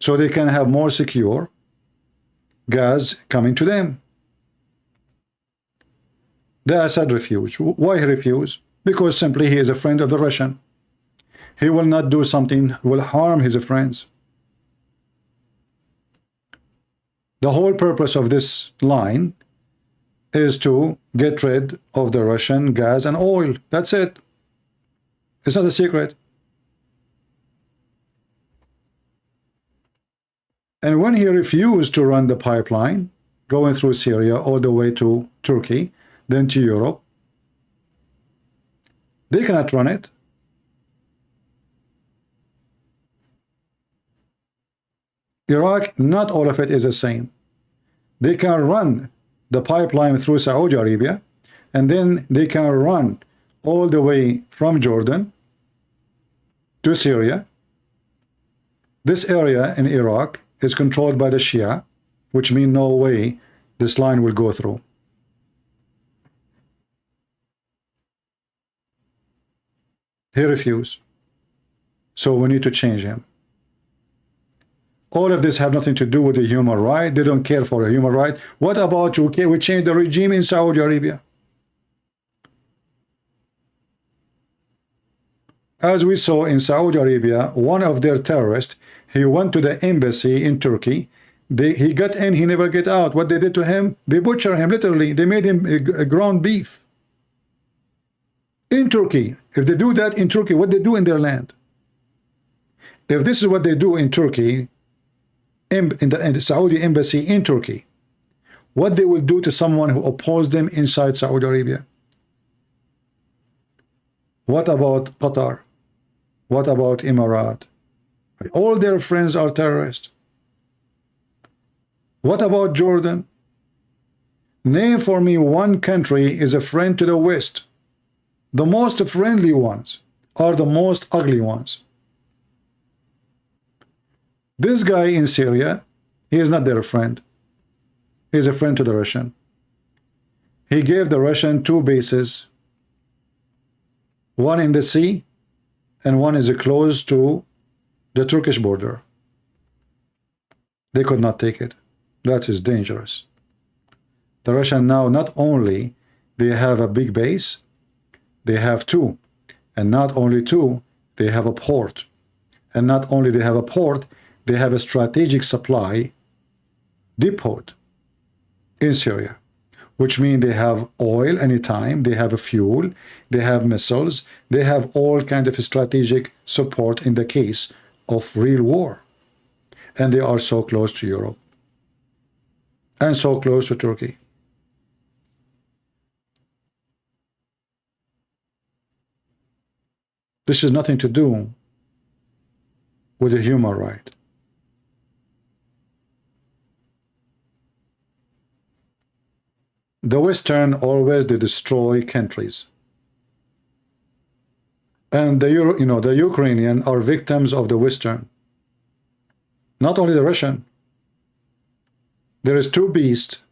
so they can have more secure gas coming to them. The Assad refused. Why he refused? Because simply he is a friend of the Russian. He will not do something will harm his friends. The whole purpose of this line is to get rid of the Russian gas and oil. That's it. It's not a secret. And when he refused to run the pipeline going through Syria all the way to Turkey, then to Europe, they cannot run it. Iraq, not all of it is the same. They can run the pipeline through Saudi Arabia, and then they can run all the way from Jordan to Syria. This area in Iraq is controlled by the Shia, which means no way this line will go through. He refused. So we need to change him. All of this have nothing to do with the human right. They don't care for a human right. What about, okay, we change the regime in Saudi Arabia? As we saw in Saudi Arabia, one of their terrorists, he went to the embassy in Turkey. He got in, he never get out. What they did to him? They butchered him, literally. They made him a ground beef. In Turkey. If they do that in Turkey, what they do in their land? If this is what they do in Turkey, in the Saudi embassy in Turkey, what they will do to someone who opposed them inside Saudi Arabia? What about Qatar? What about Emirat? All their friends are terrorists. What about Jordan? Name for me one country is a friend to the West. The most friendly ones are the most ugly ones. This guy in Syria, he is not their friend. He is a friend to the Russian. He gave the Russian 2 bases. One in the sea, and one is close to the Turkish border. They could not take it. That is dangerous. The Russian now, not only they have a big base, they have 2. And not only 2, they have a port. And not only they have a port, they have a strategic supply depot in Syria, which means they have oil anytime, they have a fuel, they have missiles, they have all kind of strategic support in the case of real war. And they are so close to Europe and so close to Turkey. This has nothing to do with a human right. The Western always they destroy countries, and the the Ukrainian are victims of the Western. Not only the Russian. There is two beasts.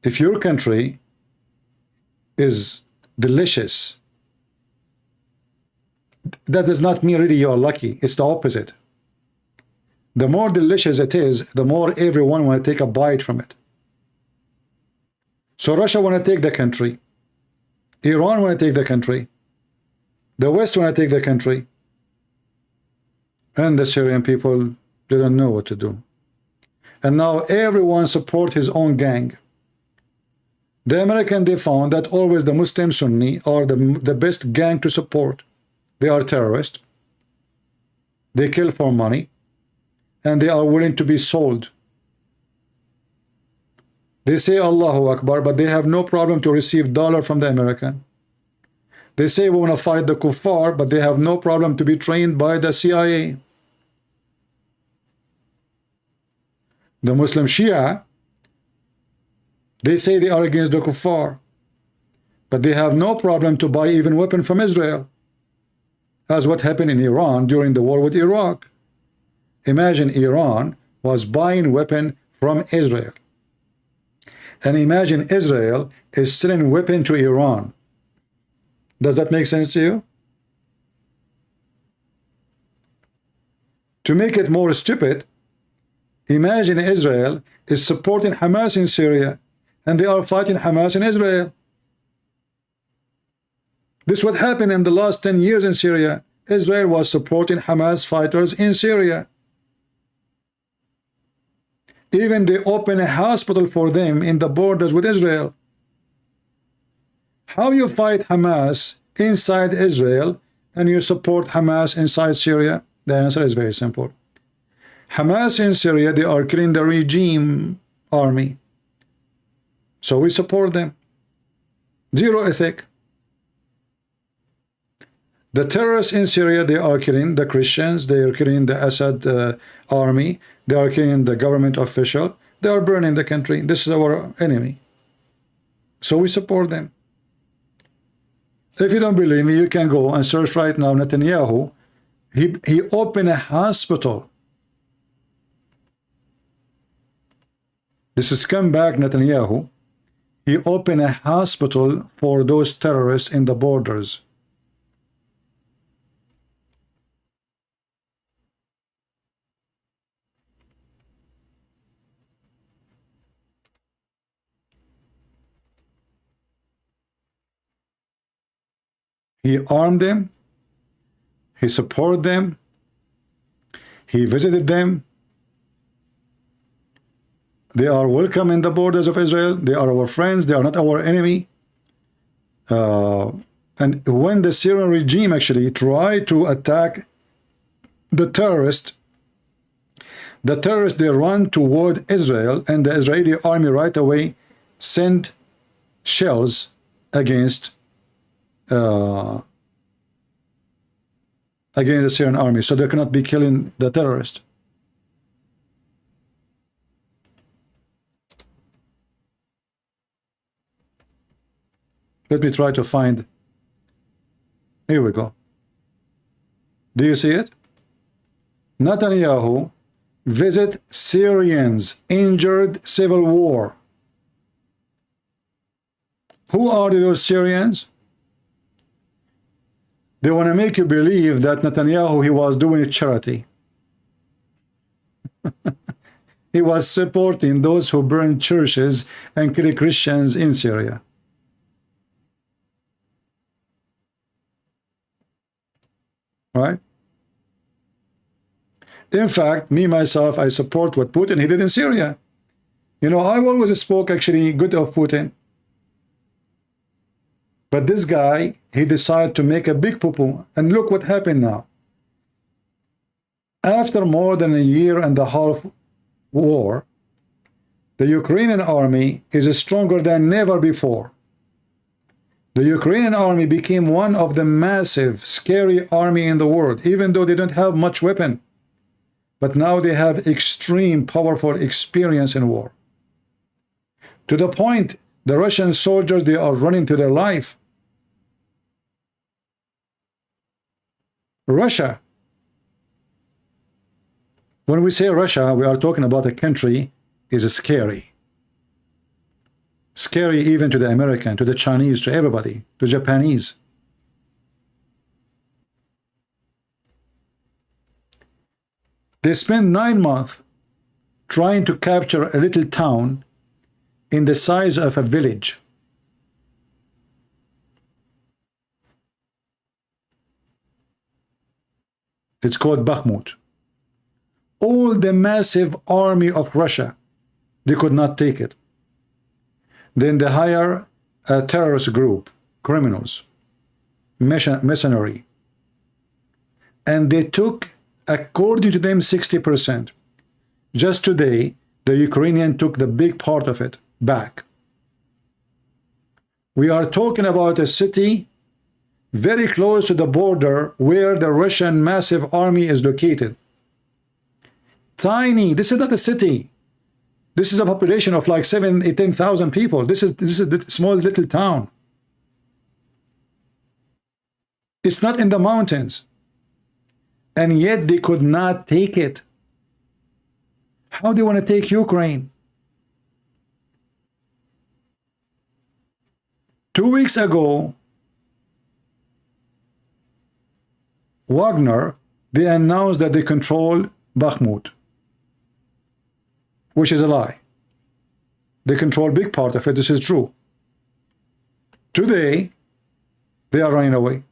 If your country is delicious, that does not mean really you are lucky. It's the opposite. The more delicious it is, the more everyone want to take a bite from it. So Russia want to take the country. Iran want to take the country. The West want to take the country. And the Syrian people didn't know what to do. And now everyone support his own gang. The American, they found that always the Muslim Sunni are the best gang to support. They are terrorists. They kill for money. And they are willing to be sold. They say Allahu Akbar, but they have no problem to receive dollar from the American. They say we want to fight the kuffar, but they have no problem to be trained by the CIA. The Muslim Shia, they say they are against the kuffar, but they have no problem to buy even weapon from Israel, as what happened in Iran during the war with Iraq. Imagine Iran was buying weapon from Israel. And imagine Israel is selling weapon to Iran. Does that make sense to you? To make it more stupid, imagine Israel is supporting Hamas in Syria, and they are fighting Hamas in Israel. This is what happened in the last 10 years in Syria. Israel was supporting Hamas fighters in Syria. Even they opened a hospital for them in the borders with Israel. How you fight Hamas inside Israel and you support Hamas inside Syria? The answer is very simple. Hamas in Syria, they are killing the regime army. So we support them. Zero ethic. The terrorists in Syria, they are killing the Christians, they are killing the Assad army, they are killing the government official, they are burning the country. This is our enemy. So we support them. If you don't believe me, you can go and search right now Netanyahu. He opened a hospital. This is scumbag Netanyahu. He opened a hospital for those terrorists in the borders. He armed them, he supported them, he visited them. They are welcome in the borders of Israel. They are our friends, they are not our enemy. And when the Syrian regime actually tried to attack the terrorists, they run toward Israel, and the Israeli army right away sent shells against the Syrian army, so they cannot be killing the terrorists. Let me try to find. Here we go. Do you see it? Netanyahu visit Syrians injured civil war. Who are those Syrians? They want to make you believe that Netanyahu, he was doing charity. He was supporting those who burn churches and kill Christians in Syria. Right? In fact, me, myself, I support what Putin, he did in Syria. You know, I always spoke actually good of Putin. But this guy, he decided to make a big poo-poo. And look what happened now. After more than a year and a half war, the Ukrainian army is stronger than never before. The Ukrainian army became one of the massive, scary army in the world, even though they don't have much weapon. But now they have extreme, powerful experience in war. To the point, the Russian soldiers, they are running to their life. Russia. When we say Russia, we are talking about a country is scary. Scary even to the American, to the Chinese, to everybody, to Japanese. They spent 9 months trying to capture a little town in the size of a village. It's called Bakhmut. All the massive army of Russia, they could not take it. Then they hire a terrorist group, criminals, mercenary, and they took, according to them, 60%. Just today, the Ukrainian took the big part of it back. We are talking about a city very close to the border where the Russian massive army is located. Tiny. This is not a city. This is a population of like 7,000 to 10,000 people. This is a small little town. It's not in the mountains. And yet they could not take it. How do you want to take Ukraine? 2 weeks ago, Wagner, they announced that they control Bakhmut, which is a lie. They control a big part of it. This is true. Today, they are running away.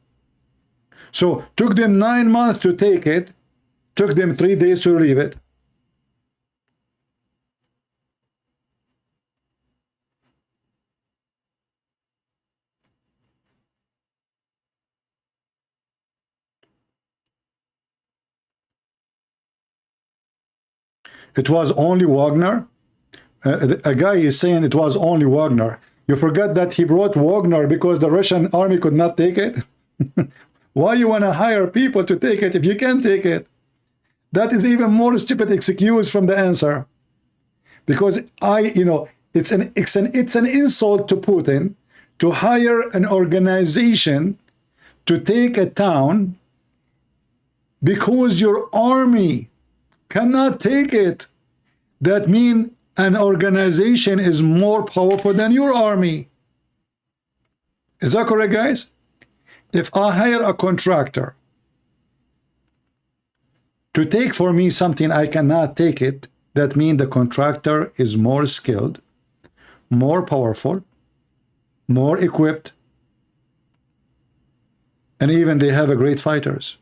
So, took them 9 months to take it, took them 3 days to leave it. It was only Wagner. A guy is saying it was only Wagner. You forget that he brought Wagner because the Russian army could not take it. Why you want to hire people to take it if you can't take it? That is even more stupid excuse from the answer. Because it's an insult to Putin to hire an organization to take a town because your army cannot take it. That means an organization is more powerful than your army. Is that correct, guys? If I hire a contractor to take for me something I cannot take it, that means the contractor is more skilled, more powerful, more equipped, and even they have a great fighters.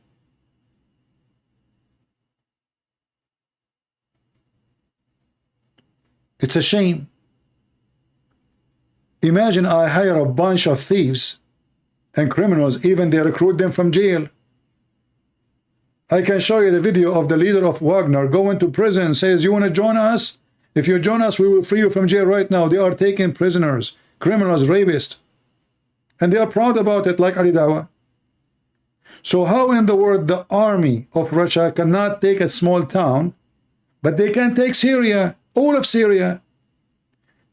It's a shame. Imagine I hire a bunch of thieves and criminals, even they recruit them from jail. I can show you the video of the leader of Wagner going to prison and says, you want to join us? If you join us, we will free you from jail right now. They are taking prisoners, criminals, rapists. And they are proud about it, like Ali Dawa. So how in the world the army of Russia cannot take a small town, but they can take Syria, all of Syria?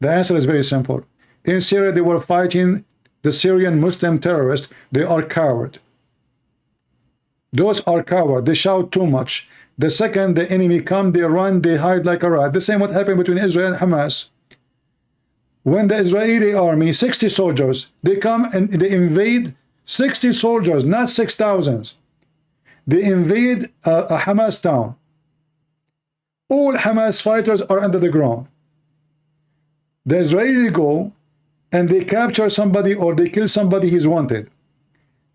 The answer is very simple. In Syria, they were fighting the Syrian Muslim terrorists. They are coward. Those are coward. They shout too much. The second the enemy come, they run, they hide like a rat. The same what happened between Israel and Hamas. When the Israeli army, 60 soldiers, they come and they invade 60 soldiers, not 6,000. They invade a Hamas town. All Hamas fighters are under the ground. The Israelis go and they capture somebody or they kill somebody he's wanted.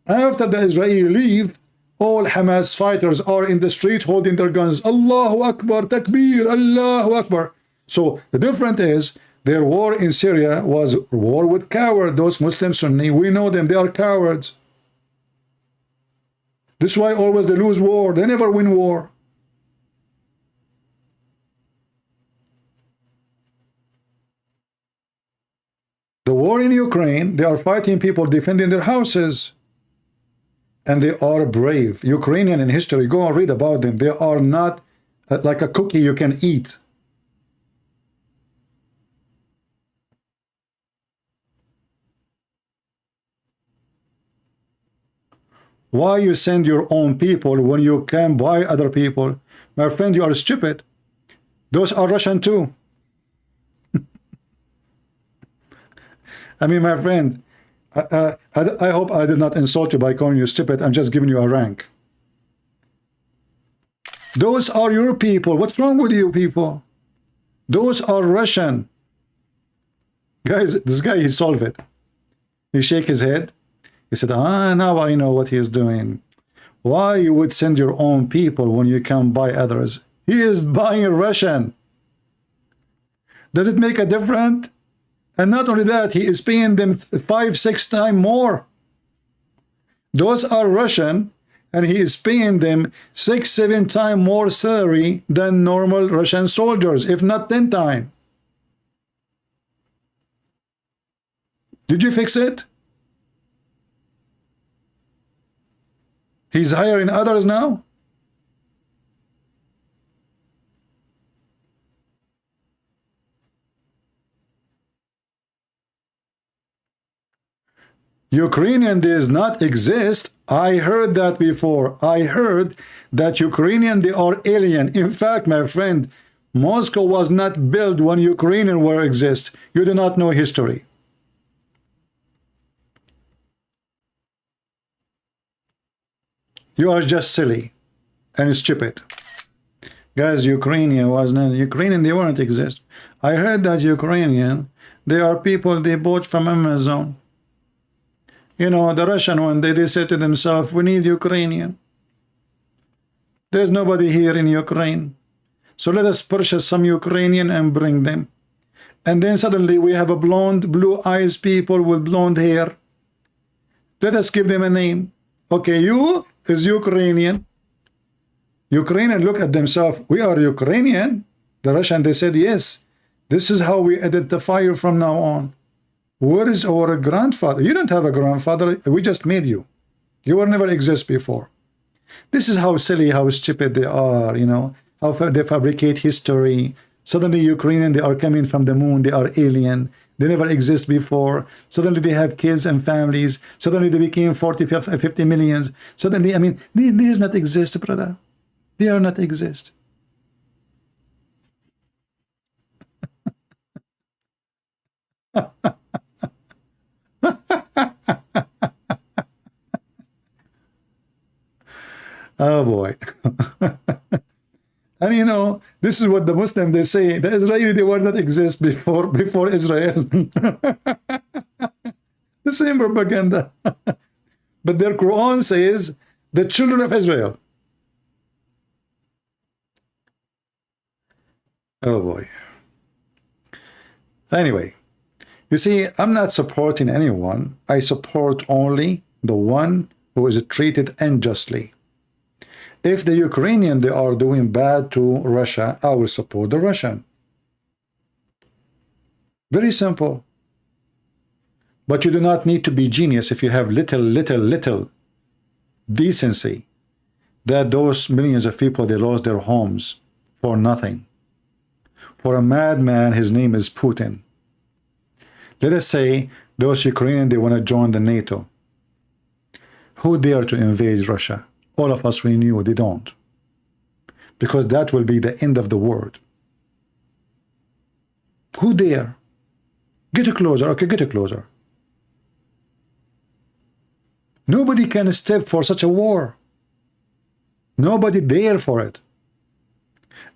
After the Israelis leave, all Hamas fighters are in the street holding their guns. Allahu Akbar, Takbir, Allahu Akbar. So the difference is their war in Syria was war with cowards. Those Muslim Sunni, we know them, they are cowards. This is why always they lose war. They never win war. The war in Ukraine, they are fighting people defending their houses. And they are brave. Ukrainian in history, go and read about them. They are not like a cookie you can eat. Why you send your own people when you can buy other people? My friend, you are stupid. Those are Russian too. I mean, my friend, I hope I did not insult you by calling you stupid. I'm just giving you a rank. Those are your people. What's wrong with you people? Those are Russian. Guys, this guy, he solved it. He shake his head. He said, now I know what he is doing. Why you would send your own people when you can buy others? He is buying Russian. Does it make a difference? And not only that, he is paying them 5-6 times more. Those are Russian, and he is paying them 6-7 times more salary than normal Russian soldiers, if not 10 times. Did you fix it? He's hiring others now? Ukrainian does not exist. I heard that before. I heard that Ukrainian, they are alien. In fact, my friend, Moscow was not built when Ukrainian were exist. You do not know history. You are just silly and stupid. Guys, Ukrainian was not Ukrainian, they weren't exist. I heard that Ukrainian, they are people they bought from Amazon. You know, the Russian one, they said to themselves, we need Ukrainian. There's nobody here in Ukraine. So let us purchase some Ukrainian and bring them. And then suddenly we have a blonde, blue eyes people with blonde hair. Let us give them a name. Okay, you is Ukrainian. Ukrainian look at themselves. We are Ukrainian. The Russian, they said, yes. This is how we identify you from now on. Where is our grandfather? You don't have a grandfather. We just made you. You were never exist before. This is how silly, how stupid they are, you know, how they fabricate history. Suddenly Ukrainian, they are coming from the moon. They are alien. They never exist before. Suddenly they have kids and families. Suddenly they became 40, 50 millions. Suddenly, I mean, they does not exist, brother. They are not exist. Oh boy. And you know, this is what the Muslim they say, the Israeli they were not exist before Israel. The same propaganda. But their Quran says the children of Israel. Oh boy. Anyway, you see, I'm not supporting anyone. I support only the one who is treated unjustly. If the Ukrainian, they are doing bad to Russia, I will support the Russian. Very simple. But you do not need to be genius if you have little decency that those millions of people, they lost their homes for nothing. For a madman, his name is Putin. Let us say those Ukrainians, they want to join the NATO. Who dare to invade Russia? All of us, we knew they don't. Because that will be the end of the world. Who dare? Get closer. Okay, get closer. Nobody can step for such a war. Nobody dare for it.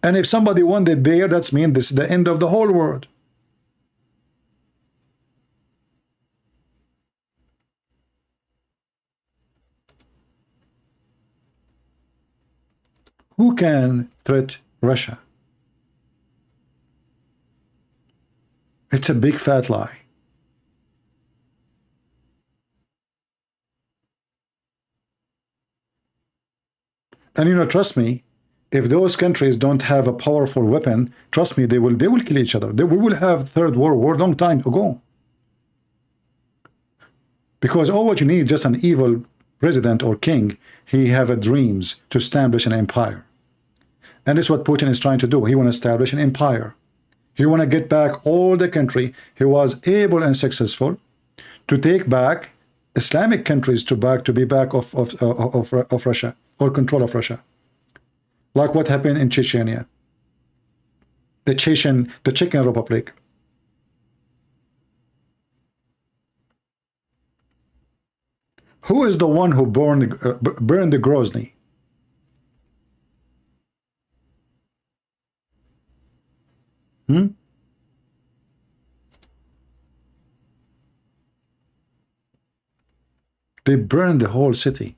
And if somebody wanted dare, that's mean this is the end of the whole world. Who can threat Russia? It's a big fat lie. And you know, trust me, if those countries don't have a powerful weapon, trust me, they will kill each other. We will have Third World War long time ago. Because all what you need, just an evil president or king, he have a dreams to establish an empire. And this is what Putin is trying to do. He want to establish an empire. He want to get back all the country. He was able and successful to take back Islamic countries to be back of Russia, or control of Russia. Like what happened in Chechnya, the Chechen Republic. Who is the one who burned the Grozny? They burned the whole city.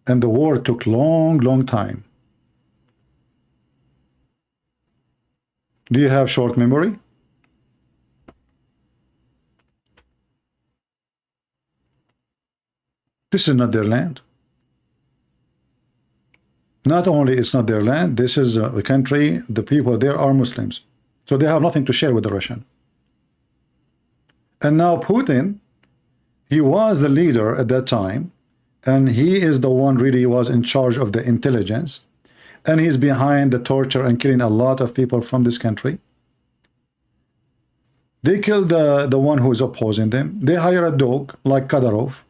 And the war took long time. Do you have short memory? This is not their land. Not only it's not their land, this is a country, the people there are Muslims. So they have nothing to share with the Russian. And now Putin, he was the leader at that time, and he is the one really was in charge of the intelligence, and he's behind the torture and killing a lot of people from this country. They killed the one who is opposing them. They hire a dog like Kadyrov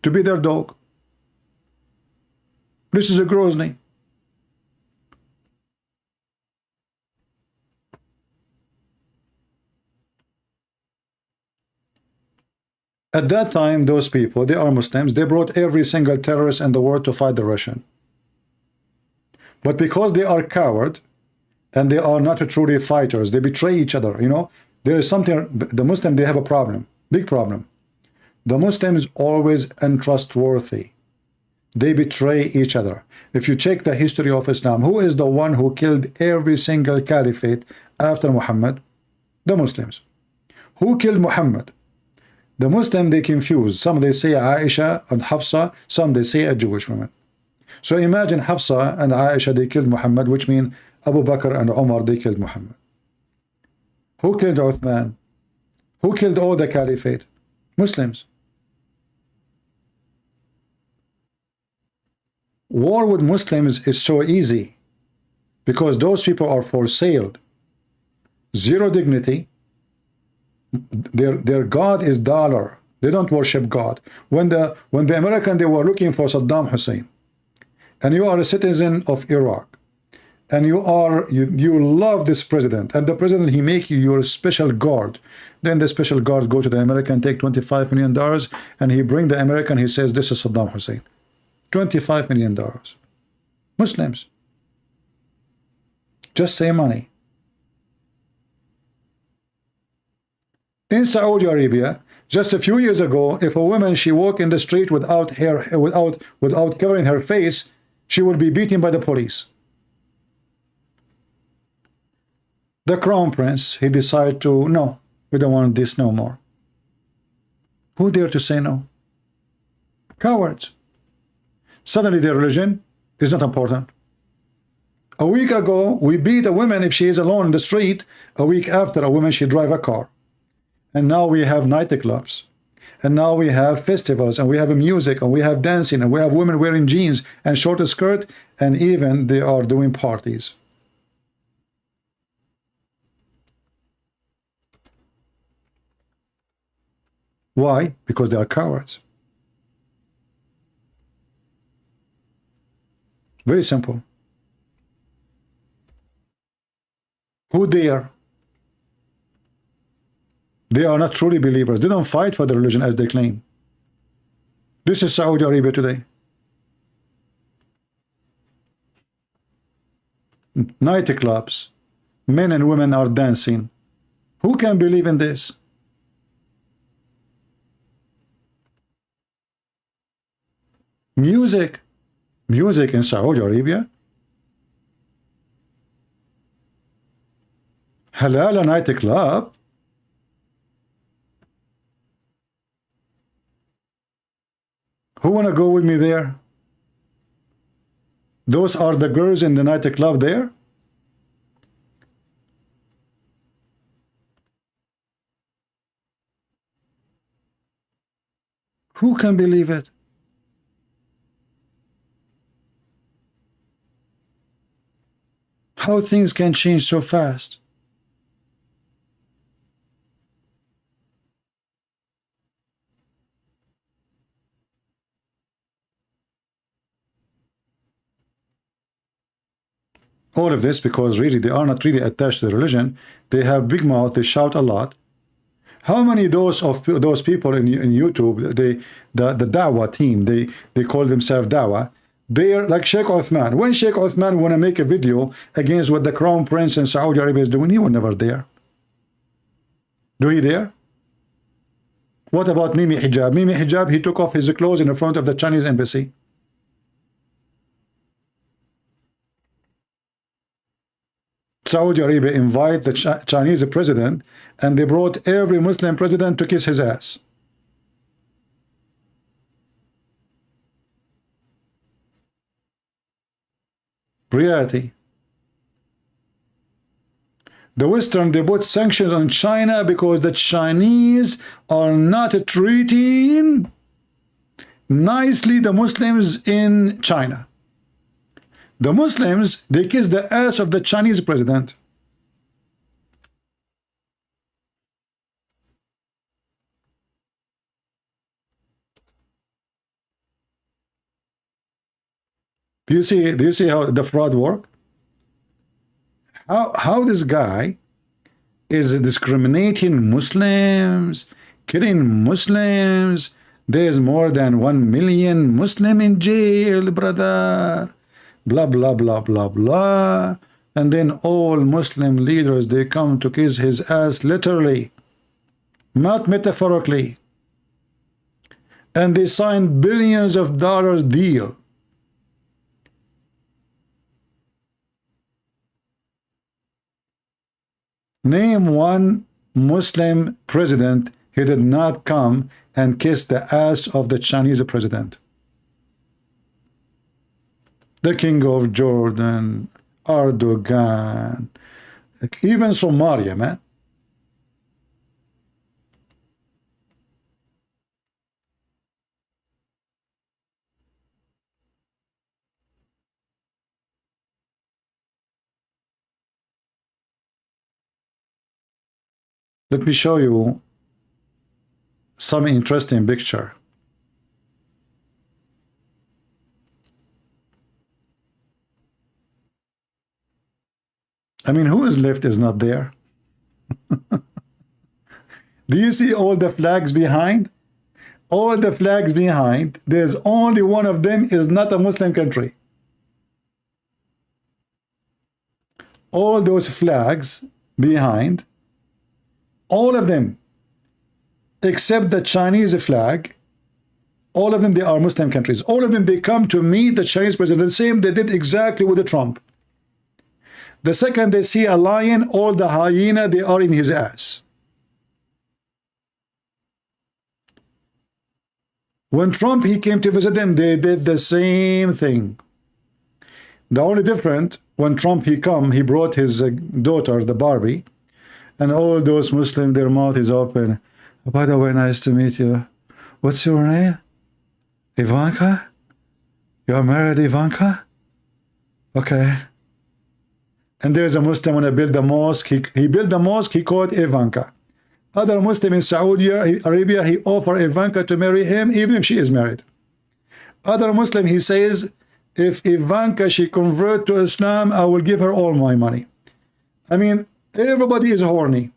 to be their dog. This is a Grozny. At that time, those people, they are Muslims, they brought every single terrorist in the world to fight the Russian. But because they are coward, and they are not truly fighters, they betray each other, you know. There is something, the Muslim, they have a problem, big problem. The Muslims always untrustworthy. They betray each other. If you check the history of Islam, who is the one who killed every single caliphate after Muhammad? The Muslims. Who killed Muhammad? The Muslim, they confuse. Some they say Aisha and Hafsa, some they say a Jewish woman. So imagine Hafsa and Aisha, they killed Muhammad, which means Abu Bakr and Umar, they killed Muhammad. Who killed Uthman? Who killed all the caliphate? Muslims. War with Muslims is so easy because those people are for sale. Zero dignity. Their God is dollar. They don't worship God. When the American, they were looking for Saddam Hussein, and you are a citizen of Iraq, and you love this president, and the president, he make you your special guard. Then the special guard go to the American, take $25 million, and he bring the American, he says, this is Saddam Hussein. $25 million. Muslims. Just say money. In Saudi Arabia, just a few years ago, if a woman, she walk in the street without covering her face, she would be beaten by the police. The crown prince, he decided to, no, we don't want this no more. Who dare to say no? Cowards. Suddenly their religion is not important. A week ago, we beat a woman if she is alone in the street. A week after, a woman, she drive a car. And now we have nightclubs. And now we have festivals, and we have music, and we have dancing, and we have women wearing jeans and short skirt, and even they are doing parties. Why? Because they are cowards. Very simple. Who dare? They are not truly believers. They don't fight for the religion as they claim. This is Saudi Arabia today. Nightclubs. Men and women are dancing. Who can believe in this? Music. Music in Saudi Arabia. Halal nightclub. Who wanna go with me there? Those are the girls in the nightclub there. Who can believe it? How things can change so fast. All of this because really they are not really attached to the religion. They have big mouth, they shout a lot. How many those people in YouTube, the Dawah team, they call themselves Dawah. They're like Sheikh Othman. When Sheikh Othman want to make a video against what the Crown Prince in Saudi Arabia is doing, he was never there. Do he there? What about Mimi Hijab? Mimi Hijab, he took off his clothes in front of the Chinese embassy. Saudi Arabia invite the Chinese president, and they brought every Muslim president to kiss his ass. Reality. The Western, they put sanctions on China because the Chinese are not treating nicely the Muslims in China. The Muslims, they kiss the ass of the Chinese president. Do you see how the fraud work? How this guy is discriminating Muslims, killing Muslims. There's more than 1 million Muslim in jail, brother. Blah blah blah blah blah. And then all Muslim leaders, they come to kiss his ass literally, not metaphorically. And they sign billions of dollars deal. Name one Muslim president he did not come and kiss the ass of the Chinese president. The King of Jordan, Erdogan, even Somalia, man. Let me show you some interesting picture. I mean, who is left is not there. Do you see all the flags behind? All the flags behind, there's only one of them is not a Muslim country. All those flags behind, all of them, except the Chinese flag, all of them, they are Muslim countries. All of them, they come to meet the Chinese president. The same they did exactly with the Trump. The second they see a lion, all the hyena, they are in his ass. When Trump, he came to visit them, they did the same thing. The only different, when Trump, he come, he brought his daughter, the Barbie, and all those Muslims, their mouth is open. By the way, nice to meet you. What's your name? Ivanka? You are married, Ivanka? Okay. And there's a Muslim when he built the mosque. He built the mosque, he called Ivanka. Other Muslim in Saudi Arabia, he offered Ivanka to marry him, even if she is married. Other Muslim, he says, if Ivanka, she convert to Islam, I will give her all my money. I mean, everybody is horny.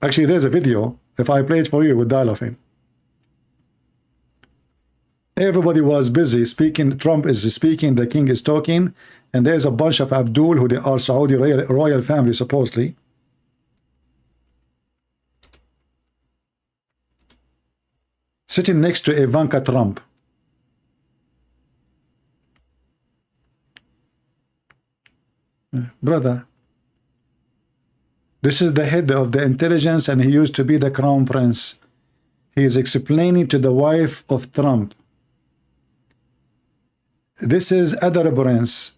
Actually, there's a video, if I play it for you, with dial-off-in. Everybody was busy speaking. Trump is speaking, the king is talking, and there's a bunch of Abdul, who they are Saudi royal family, supposedly. Sitting next to Ivanka Trump. Brother, this is the head of the intelligence, and he used to be the crown prince. He is explaining to the wife of Trump. This is other prince.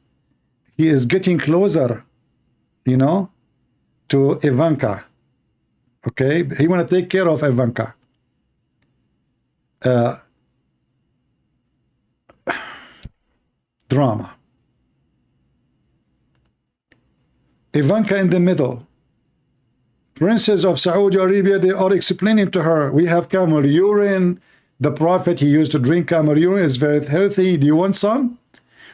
He is getting closer, you know, to Ivanka. Okay, he want to take care of Ivanka. Drama. Ivanka in the middle. Princes of Saudi Arabia, they are explaining to her, we have camel urine. The Prophet, he used to drink camel urine, is very healthy. Do you want some?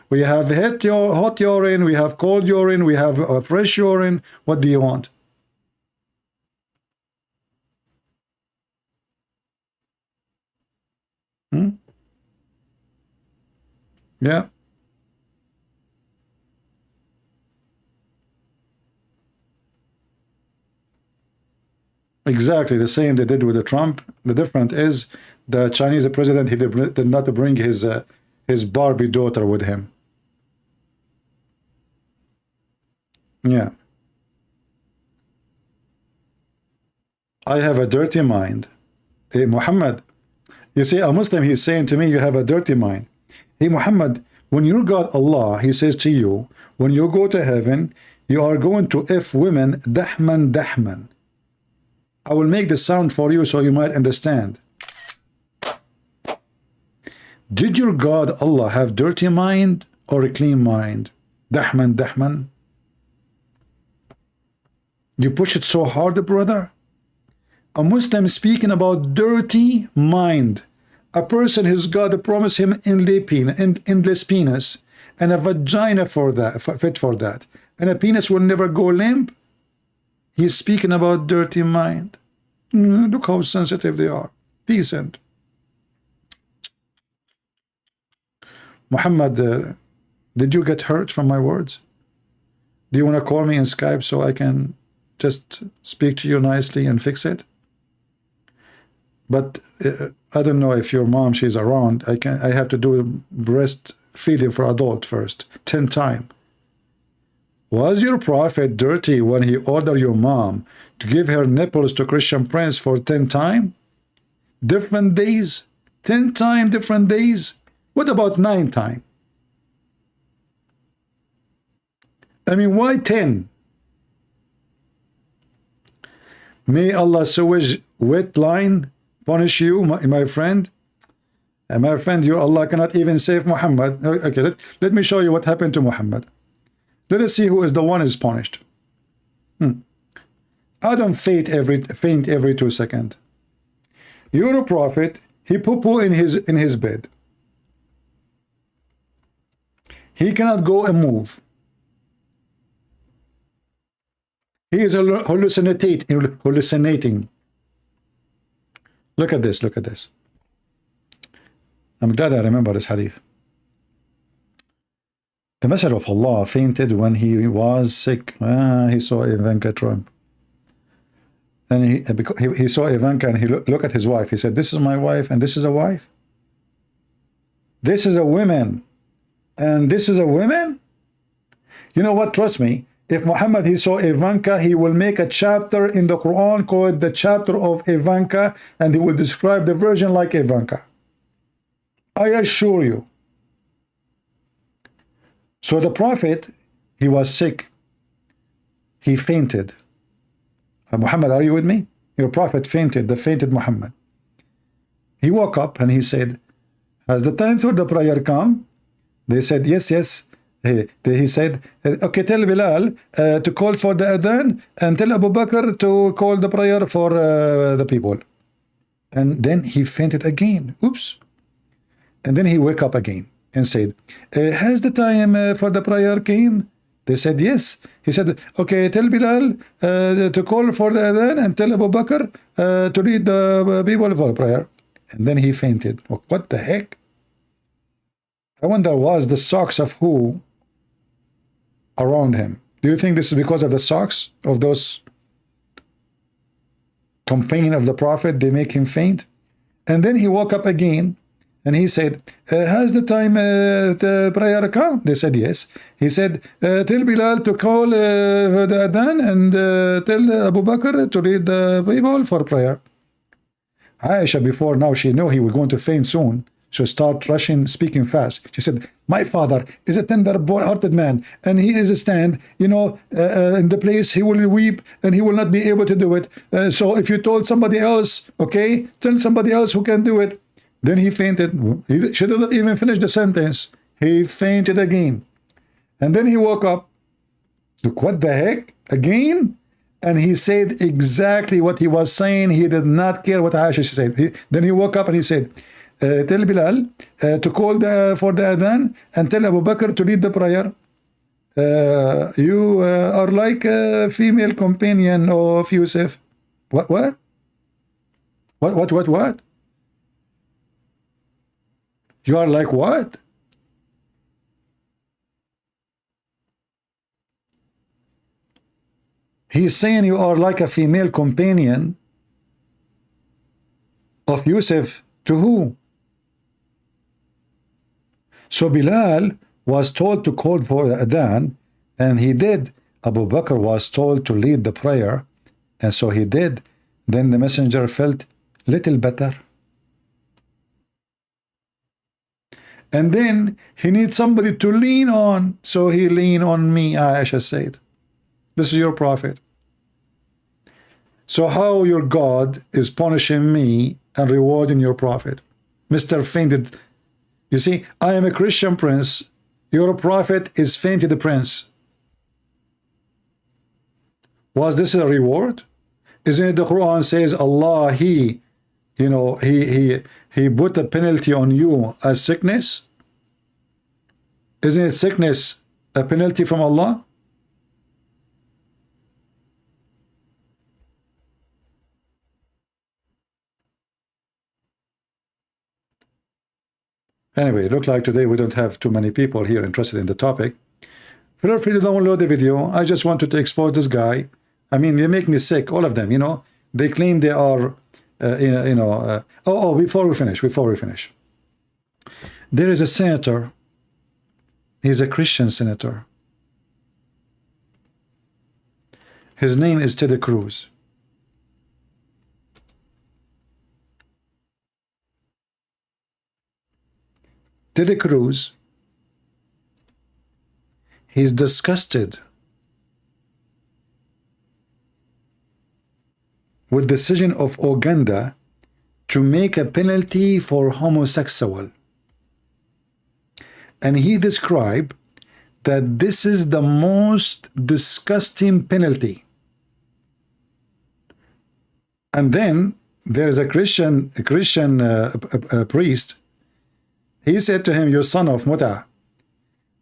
We have hot urine, we have cold urine, we have fresh urine. What do you want? Yeah. Exactly the same they did with the Trump. The difference is the Chinese president, he did not bring his Barbie daughter with him. Yeah. I have a dirty mind. Hey, Muhammad, you see, a Muslim, he's saying to me, you have a dirty mind. Hey, Muhammad, when your God Allah, he says to you, when you go to heaven, you are going to F women, dahman, dahman. I will make the sound for you so you might understand. Did your God Allah have dirty mind or a clean mind? Dahman, dahman. You push it so hard, brother. A Muslim speaking about dirty mind. A person whose God promised him endless penis and a vagina for that, fit for that, and a penis will never go limp. He's speaking about dirty mind. Look how sensitive they are. Decent. Muhammad, did you get hurt from my words? Do you want to call me in Skype so I can just speak to you nicely and fix it? But I don't know if your mom, she's around. I have to do breastfeeding for adult first, 10 times. Was your prophet dirty when he ordered your mom to give her nipples to Christian Prince for 10 times? Different days? 10 times different days? What about 9 times? I mean, why 10? May Allah sewage wet line punish you, my friend. And my friend, your Allah cannot even save Muhammad. Okay, let me show you what happened to Muhammad. Let us see who is the one is punished. I don't faint every 2 seconds. Your prophet, he poo-poo in his bed. He cannot go and move. He is hallucinating. Look at this, look at this. I'm glad I remember this hadith. The Messenger of Allah fainted when he was sick. He saw Ivanka Trump. And he saw Ivanka and he looked at his wife. He said, this is my wife and this is a wife. This is a woman. And this is a woman? You know what? Trust me. If Muhammad, he saw Ivanka, he will make a chapter in the Quran called the chapter of Ivanka, and he will describe the virgin like Ivanka. I assure you. So the Prophet, he was sick. He fainted. Muhammad, are you with me? Your Prophet fainted, the fainted Muhammad. He woke up and he said, has the time for the prayer come? They said, yes, yes. He said, okay, tell Bilal to call for the adhan and tell Abu Bakr to call the prayer for the people. And then he fainted again. Oops. And then he woke up again and said, has the time for the prayer came? They said, yes. He said, okay, tell Bilal to call for the adhan and tell Abu Bakr to lead the people for prayer. And then he fainted. What the heck? I wonder, was the socks of who around him? Do you think this is because of the socks of those companion of the Prophet? They make him faint. And then he woke up again and he said, has the time the prayer come? They said yes. He said, tell Bilal to call the adhan and tell Abu Bakr to lead the people for prayer. Aisha, before now, she knew he was going to faint soon, So start rushing, speaking fast. She said, my father is a tender-hearted man, and he is a stand, you know, in the place he will weep, and he will not be able to do it. So if you told somebody else, okay, tell somebody else who can do it. Then he fainted. She did not even finish the sentence. He fainted again. And then he woke up. Look, what the heck? Again? And he said exactly what he was saying. He did not care what Aisha said. Then he woke up and he said, tell Bilal to call for the adhan and tell Abu Bakr to lead the prayer. You are like a female companion of Yusuf. What? What? You are like what? He's saying you are like a female companion of Yusuf. To who? So Bilal was told to call for the adhan, and he did. Abu Bakr was told to lead the prayer, and so he did. Then the messenger felt little better. And then he needs somebody to lean on, so he leaned on me, Aisha said. This is your prophet. So how your God is punishing me and rewarding your prophet? Mr. Fainted. You see, I am a Christian prince. Your prophet is fainted prince. Was this a reward? Isn't it the Quran says Allah, he put a penalty on you as sickness? Isn't it sickness a penalty from Allah? Anyway, it looks like today we don't have too many people here interested in the topic. Feel free to download the video. I just wanted to expose this guy. I mean, they make me sick, all of them, you know. They claim they are, before we finish. There is a senator. He's a Christian senator. His name is Ted Cruz. Ted Cruz, he's disgusted with the decision of Uganda to make a penalty for homosexual. And he described that this is the most disgusting penalty. And then there's a Christian priest. He said to him, "You son of Muta,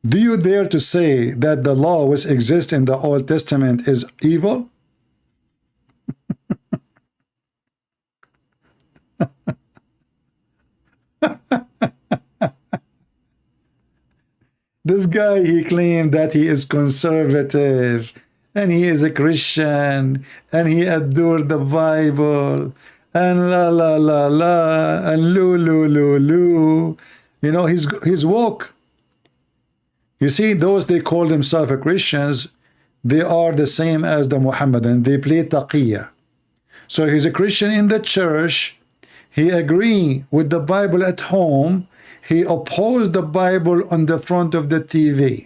do you dare to say that the law which exists in the Old Testament is evil?" This guy, he claimed that he is conservative and he is a Christian and he adored the Bible and la la la la and lu lu lu lu. You know, he's woke. You see, those they call themselves Christians, they are the same as the Muhammadan. They play taqiyya. So he's a Christian in the church. He agree with the Bible at home. He opposed the Bible on the front of the TV.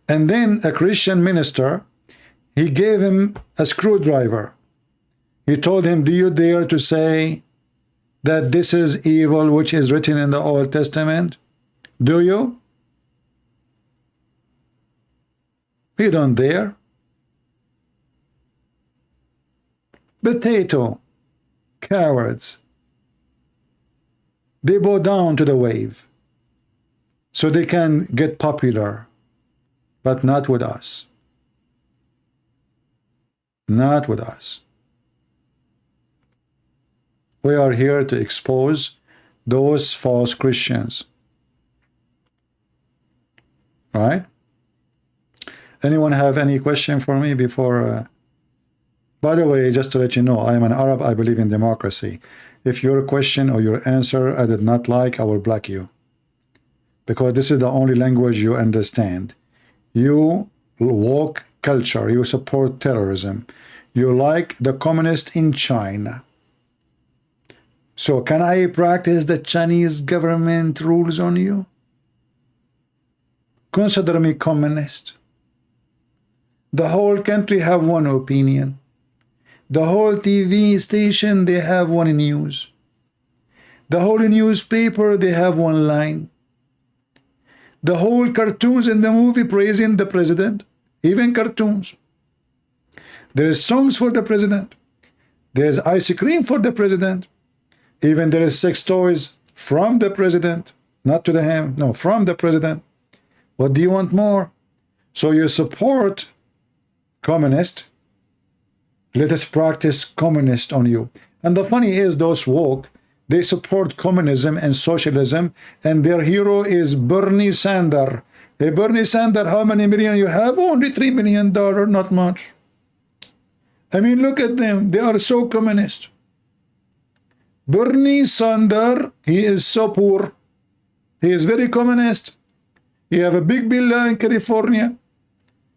And then a Christian minister, he gave him a screwdriver. He told him, "Do you dare to say that this is evil which is written in the Old Testament? Do you?" You don't dare. Potato. Cowards. They bow down to the wave so they can get popular, but not with us. Not with us. We are here to expose those false Christians. Right? Anyone have any question for me before? By the way, just to let you know, I am an Arab. I believe in democracy. If your question or your answer I did not like, I will block you. Because this is the only language you understand. You woke culture. You support terrorism. You like the communist in China. So can I practice the Chinese government rules on you? Consider me communist. The whole country have one opinion. The whole TV station, they have one news. The whole newspaper, they have one line. The whole cartoons in the movie praising the president, even cartoons. There is songs for the president. There's ice cream for the president. Even there is sex toys from the president, not to the ham, no, from the president. What do you want more? So you support communist. Let us practice communist on you. And the funny is, those woke, they support communism and socialism, and their hero is Bernie Sanders. Hey, Bernie Sanders, how many million you have? Only $3 million, not much. I mean, look at them. They are so communist. Bernie Sanders, he is so poor. He is very communist. He have a big villa in California.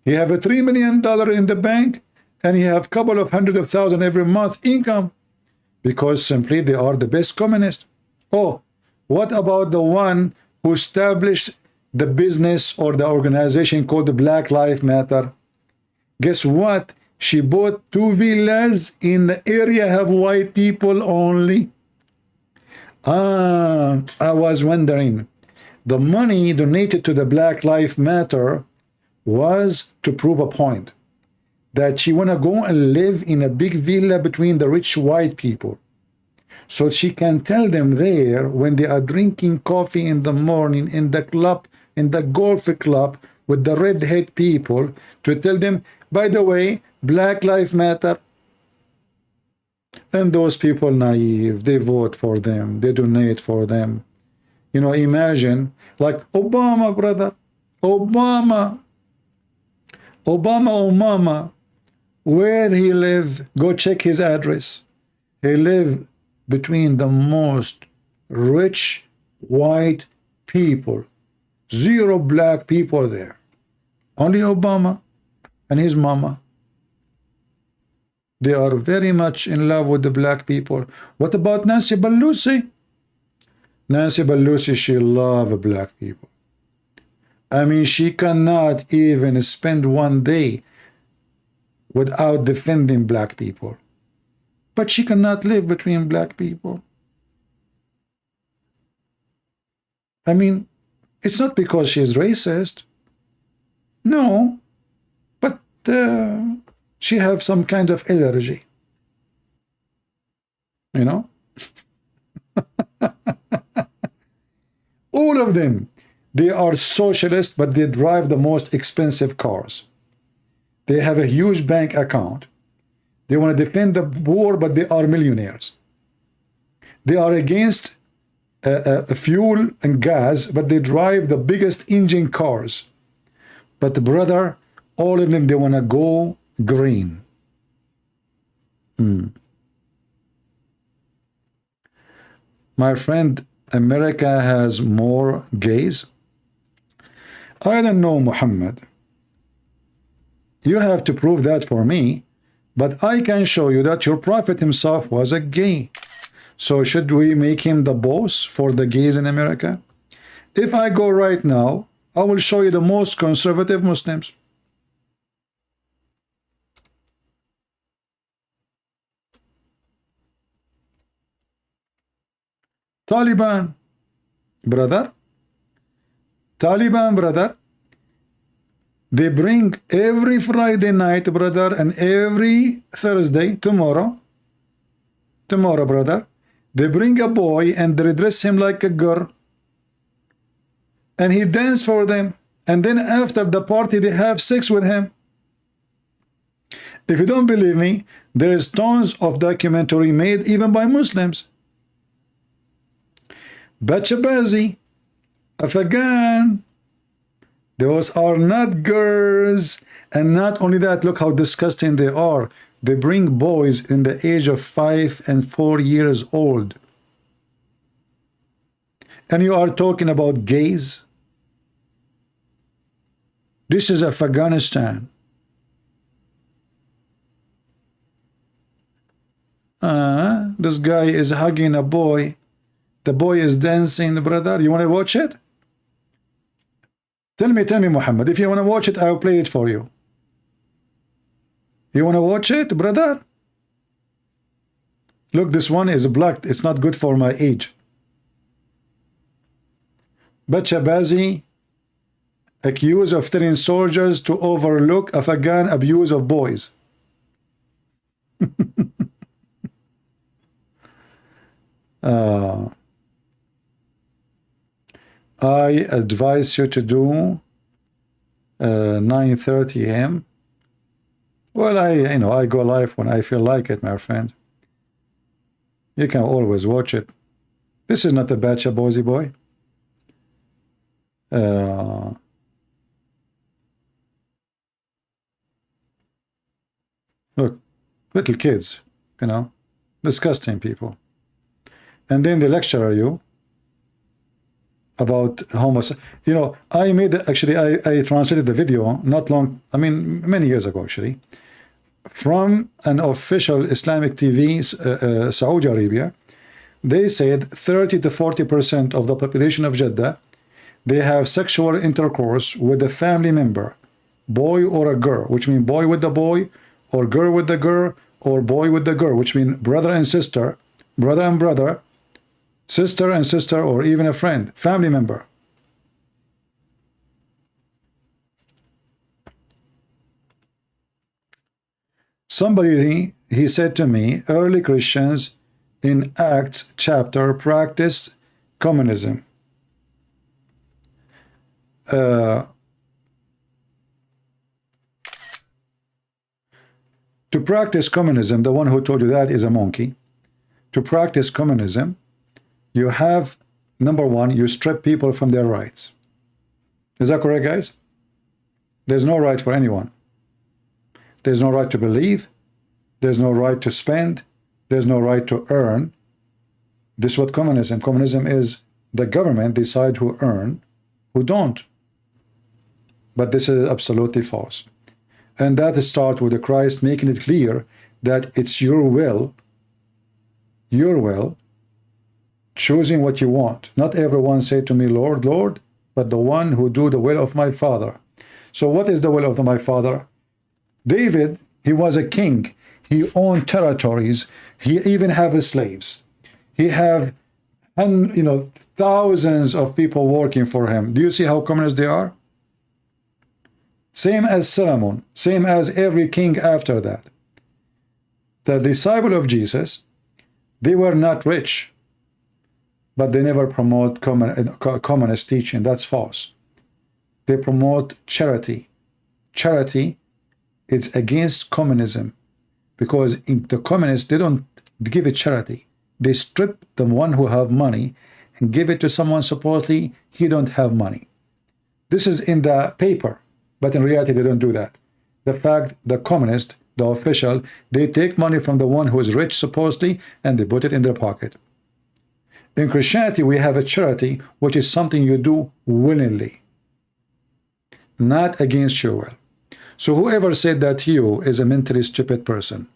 He have a $3 million in the bank, and he have a couple of hundred of thousand every month income, because simply they are the best communist. Oh, what about the one who established the business or the organization called the Black Lives Matter? Guess what? She bought 2 villas in the area have white people only. I was wondering, the money donated to the Black Lives Matter was to prove a point, that she want to go and live in a big villa between the rich white people, so she can tell them there when they are drinking coffee in the morning in the club, in the golf club with the redhead people, to tell them, by the way, Black Lives Matter. And those people naive, they vote for them, they donate for them. You know, imagine like Obama, brother, Obama, where he live, go check his address. He live between the most rich white people, 0 black people there, only Obama and his mama. They are very much in love with the black people. What about Nancy Pelosi? Nancy Pelosi, she loves black people. I mean, she cannot even spend one day without defending black people. But she cannot live between black people. I mean, it's not because she is racist. No, but she have some kind of allergy. You know? All of them, they are socialists, but they drive the most expensive cars. They have a huge bank account. They want to defend the poor, but they are millionaires. They are against fuel and gas, but they drive the biggest engine cars. But brother, all of them, they want to go green. My friend, America has more gays. I don't know, Muhammad. You have to prove that for me, but I can show you that your prophet himself was a gay. So should we make him the boss for the gays in America? If I go right now, I will show you the most conservative Muslims. Taliban, brother. Taliban, brother. They bring every Friday night, brother, and every Thursday, tomorrow, brother, they bring a boy and they dress him like a girl. And he dance for them. And then after the party, they have sex with him. If you don't believe me, there is tons of documentary made even by Muslims. Bachabazi, Afghan, those are not girls. And not only that, look how disgusting they are. They bring boys in the age of 5 and 4 years old. And you are talking about gays? This is Afghanistan. This guy is hugging a boy. The boy is dancing, brother. You want to watch it? Tell me, Muhammad. If you want to watch it, I'll play it for you. You want to watch it, brother? Look, this one is blocked. It's not good for my age. Bachabazi accused of telling soldiers to overlook Afghan abuse of boys. I advise you to do 9:30 a.m. Well, I go live when I feel like it, my friend. You can always watch it. This is not a Bachabazi boy. Look, little kids, disgusting people. And then they lecture you about homosexuality. I made, actually, I translated the video not long, many years ago, actually, from an official Islamic TV, Saudi Arabia. They said 30 to 40% of the population of Jeddah, they have sexual intercourse with a family member, boy or a girl, which means boy with the boy, or girl with the girl, or boy with the girl, which means brother and sister, brother and brother, sister and sister, or even a friend, family member. Somebody, he said to me, early Christians in Acts chapter practiced communism. To practice communism, the one who told you that is a monkey. To practice communism, you have, number one, you strip people from their rights. Is that correct, guys? There's no right for anyone. There's no right to believe. There's no right to spend. There's no right to earn. This is what communism. Communism is the government decide who earn, who don't. But this is absolutely false. And that starts with the Christ making it clear that it's your will, choosing what you want. Not everyone say to me, Lord, Lord, but the one who do the will of my Father. So what is the will of my Father? David, he was a king. He owned territories. He even have slaves. He have, thousands of people working for him. Do you see how communist they are? Same as Solomon, same as every king after that. The disciple of Jesus, they were not rich, but they never promote communist teaching. That's false. They promote charity. Charity is against communism, because in the communists, they don't give it charity. They strip the one who have money and give it to someone supposedly he don't have money. This is in the paper. But in reality, they don't do that. The fact, the communist, the official, they take money from the one who is rich, supposedly, and they put it in their pocket. In Christianity, we have a charity, which is something you do willingly, not against your will. So whoever said that to you is a mentally stupid person.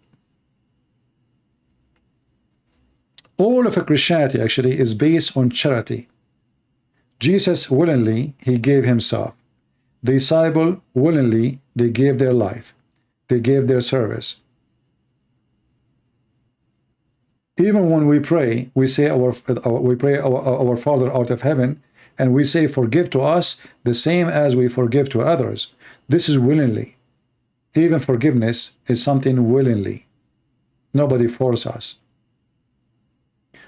All of Christianity, actually, is based on charity. Jesus willingly, he gave himself. The disciple willingly, they gave their life. They gave their service. Even when we pray, we say our Father out of heaven, and we say forgive to us the same as we forgive to others. This is willingly. Even forgiveness is something willingly. Nobody forces us.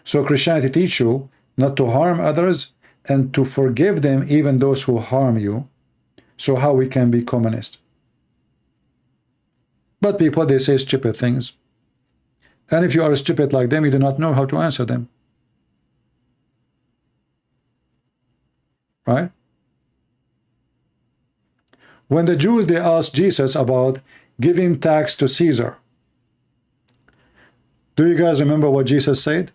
So Christianity teaches you not to harm others and to forgive them, even those who harm you. So how we can be communist? But people, they say stupid things. And if you are stupid like them, you do not know how to answer them. Right? When the Jews, they asked Jesus about giving tax to Caesar. Do you guys remember what Jesus said?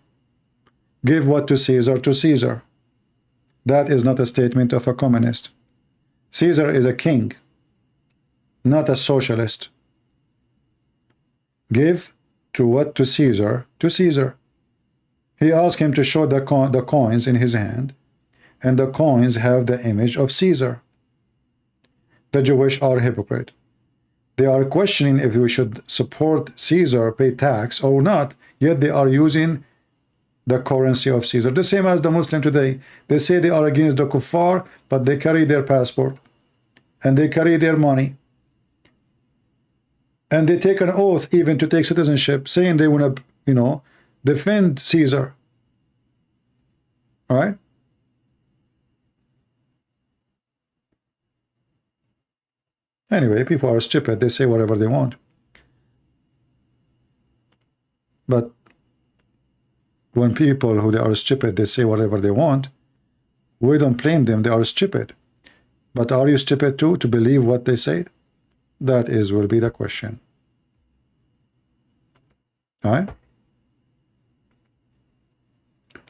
Give what to Caesar to Caesar. That is not a statement of a communist. Caesar is a king, not a socialist. Give to what to Caesar, He asked him to show the coins in his hand, and the coins have the image of Caesar. The Jewish are hypocrite. They are questioning if we should support Caesar, pay tax or not, yet they are using the currency of Caesar. The same as the Muslim today. They say they are against the kuffar, but they carry their passport and they carry their money. And they take an oath even to take citizenship, saying they want to, defend Caesar. All right? Anyway, people are stupid. They say whatever they want. But when people who they are stupid, they say whatever they want, we don't blame them. They are stupid. But are you stupid too to believe what they say? That will be the question. All right?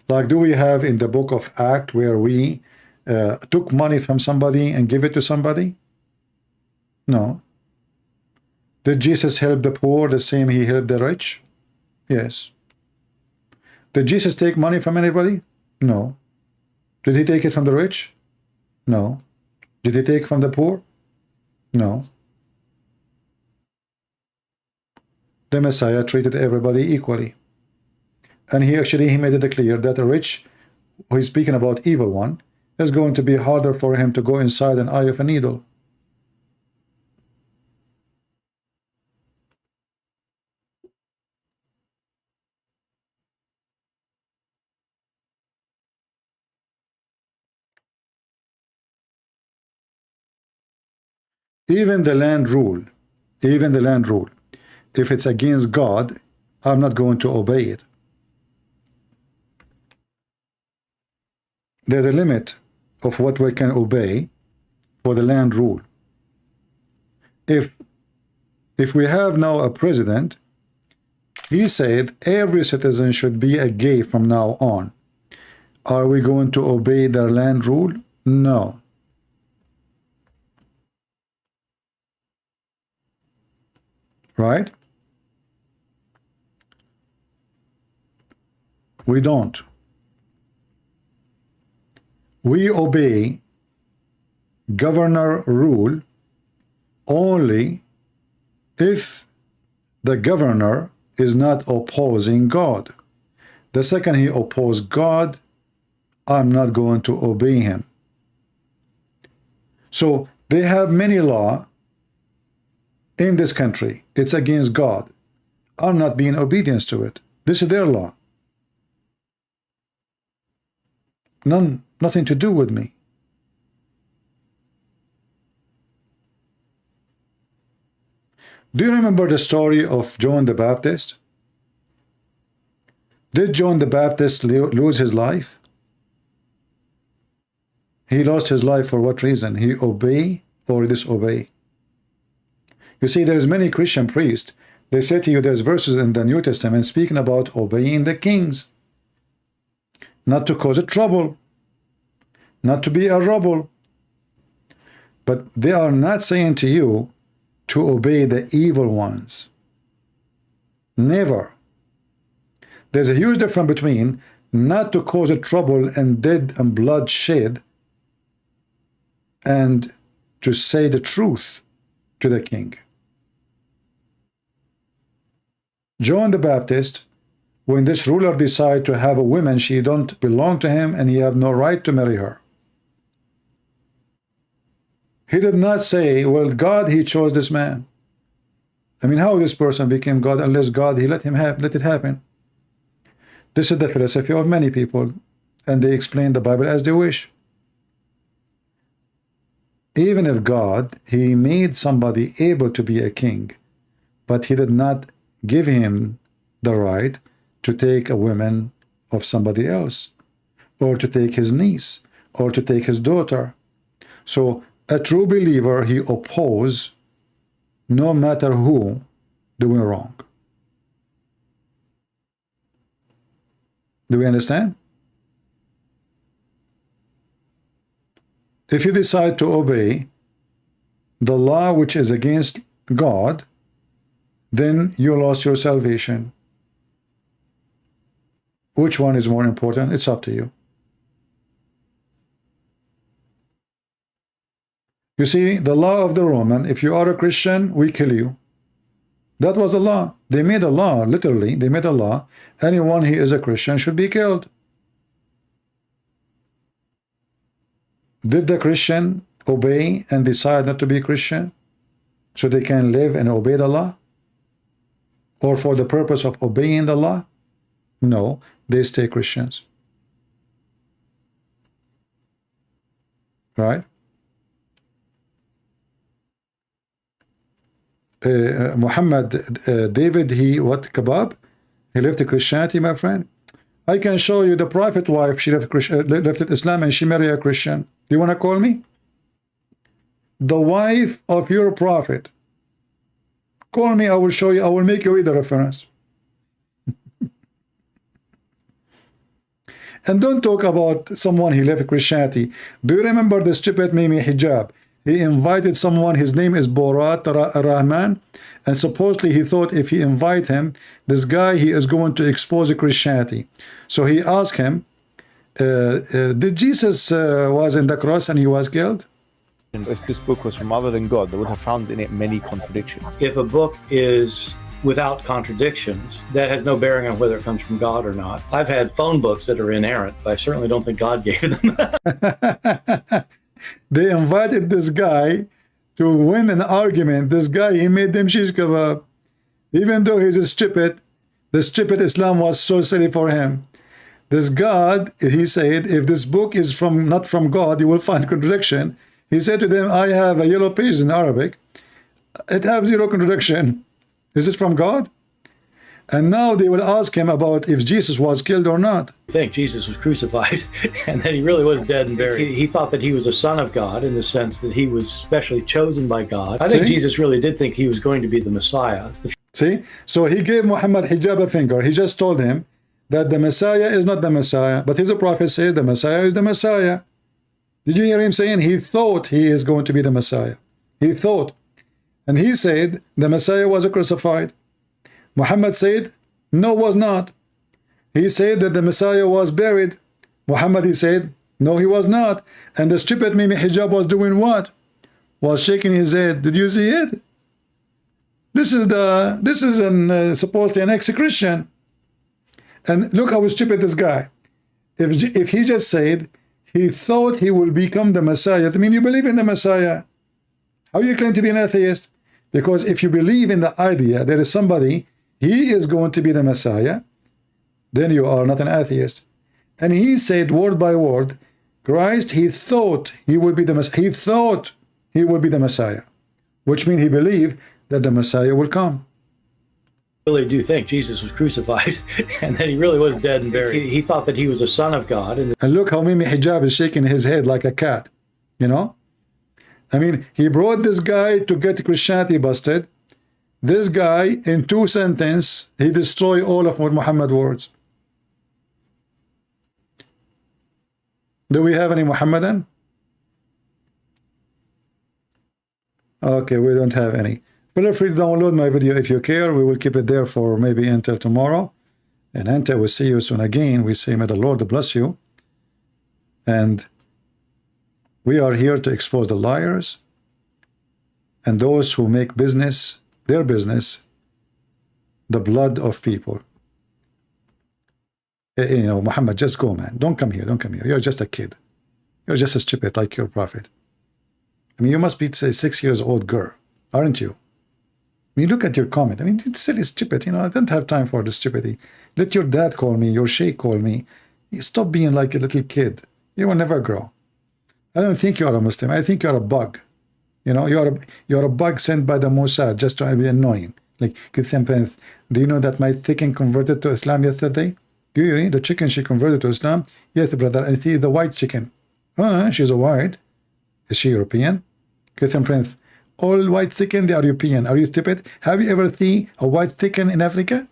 Like, do we have in the book of Acts where we took money from somebody and give it to somebody? No. Did Jesus help the poor the same he helped the rich? Yes. Did Jesus take money from anybody? No. Did he take it from the rich? No. Did he take from the poor? No. The Messiah treated everybody equally. And he made it clear that the rich, who is speaking about evil one, is going to be harder for him to go inside an eye of a needle. Even the land rule, if it's against God, I'm not going to obey it. There's a limit of what we can obey for the land rule. If we have now a president, he said every citizen should be a gay from now on. Are we going to obey their land rule? No. Right? We don't. We obey governor rule only if the governor is not opposing God. The second he opposes God, I'm not going to obey him. So they have many laws in this country. It's against God. I'm not being obedient to it. This is their law. Nothing to do with me. Do you remember the story of John the Baptist? Did John the Baptist lose his life? He lost his life for what reason? He obey or disobey? You see, there's many Christian priests. They say to you there's verses in the New Testament speaking about obeying the kings. Not to cause a trouble. Not to be a rebel. But they are not saying to you to obey the evil ones. Never. There's a huge difference between not to cause a trouble and dead and bloodshed and to say the truth to the king. John the Baptist, when this ruler decide to have a woman, she don't belong to him and he have no right to marry her. He did not say, well, God, he chose this man. I mean, how this person became God unless God, he let it happen. This is the philosophy of many people, and they explain the Bible as they wish. Even if God, he made somebody able to be a king, but he did not give him the right to take a woman of somebody else, or to take his niece, or to take his daughter. So a true believer, he opposes no matter who doing wrong. Do we understand? If you decide to obey the law which is against God, then you lost your salvation. Which one is more important? It's up to you. You see, the law of the Roman, if you are a Christian, we kill you. That was a law. They made a law, literally, they made a law. Anyone who is a Christian should be killed. Did the Christian obey and decide not to be Christian so they can live and obey the law? Or for the purpose of obeying the law? No, they stay Christians. Right? Muhammad, David, he what, kebab? He left Christianity, my friend. I can show you the prophet wife, she left Islam and she married a Christian. Do you want to call me? The wife of your prophet. Call me, I will show you, I will make you read the reference. And don't talk about someone he left Christianity. Do you remember the stupid Mimi Hijab? He invited someone, his name is Borat Rahman, and supposedly he thought if he invite him, this guy, he is going to expose Christianity. So he asked him, did Jesus was in the cross and he was killed? If this book was from other than God, they would have found in it many contradictions. If a book is without contradictions, that has no bearing on whether it comes from God or not. I've had phone books that are inerrant, but I certainly don't think God gave them. They invited this guy to win an argument. This guy, he made them shish kebab. Even though he's a stupid, the stupid Islam was so silly for him. This God, he said, if this book is not from God, you will find contradiction. He said to them, I have a yellow page in Arabic. It has zero contradiction. Is it from God? And now they will ask him about if Jesus was killed or not. I think Jesus was crucified and that he really was dead and buried. He thought that he was a son of God in the sense that he was specially chosen by God. I think Jesus really did think he was going to be the Messiah. See? So he gave Muhammad hijab a finger. He just told him that the Messiah is not the Messiah. But his prophet says the Messiah is the Messiah. Did you hear him saying he thought he is going to be the Messiah? He thought. And he said the Messiah was crucified. Muhammad said, no, was not. He said that the Messiah was buried. Muhammad, he said, no, he was not. And the stupid Mimi Hijab was doing what? Was shaking his head. Did you see it? This is supposedly an ex-Christian. And look how stupid this guy. If he just said he thought he will become the Messiah, that means you believe in the Messiah. How you claim to be an atheist? Because if you believe in the idea there is somebody, he is going to be the Messiah, then you are not an atheist. And he said word by word, Christ, he thought he would be the Messiah. He thought he would be the Messiah, which means he believed that the Messiah will come. I really do think Jesus was crucified and that he really was dead and buried. He thought that he was a son of God. And look how Mimi Hijab is shaking his head like a cat, you know? I mean, he brought this guy to get Christianity busted. This guy, in 2 sentences, he destroyed all of Muhammad's words. Do we have any Muhammadan? Okay, we don't have any. Feel free to download my video if you care. We will keep it there for maybe until tomorrow. And until we see you soon again, we say, may the Lord bless you. And we are here to expose the liars and those who make business, their business, the blood of people. You know, Muhammad, just go, man. Don't come here. Don't come here. You're just a kid. You're just as stupid like your prophet. I mean, you must be, say, 6 years old girl, aren't you? I mean, look at your comment. I mean, it's silly, stupid. You know, I don't have time for this stupidity. Let your dad call me, your sheikh call me. You stop being like a little kid. You will never grow. I don't think you are a Muslim. I think you are a bug. You know, you're a bug sent by the Mossad just to be annoying. Like, do you know that my chicken converted to Islam yesterday? Do you hear? The chicken, she converted to Islam? Yes, brother. I see the white chicken. Oh, she's a white. Is she European? Christian Prince. All white chicken, they are European. Are you stupid? Have you ever seen a white chicken in Africa?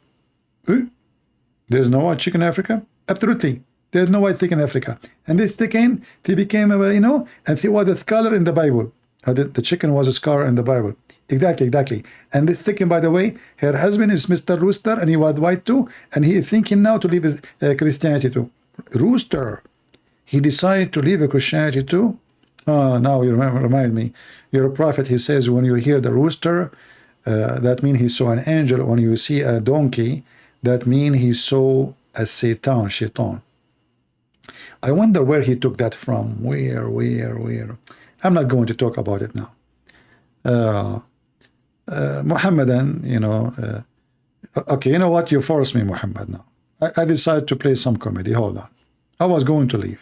There's no white chicken in Africa? Absolutely. There's no white chicken in Africa. And this chicken, they became, you know, and see what the scholar in the Bible. The chicken was a scar in the Bible. Exactly. And this thinking, by the way, her husband is Mr. Rooster, and he was white too, and he is thinking now to leave Christianity too. Rooster, he decided to leave Christianity too. Oh, now you remind me. You're a prophet. He says when you hear the rooster, that means he saw an angel. When you see a donkey, that means he saw a shaitan. I wonder where he took that from. Where? I'm not going to talk about it now. Muhammadan, okay, you know what? You forced me, Muhammad, now. I decided to play some comedy. Hold on. I was going to leave.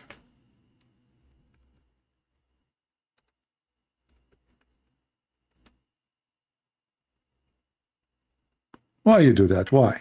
Why you do that? Why?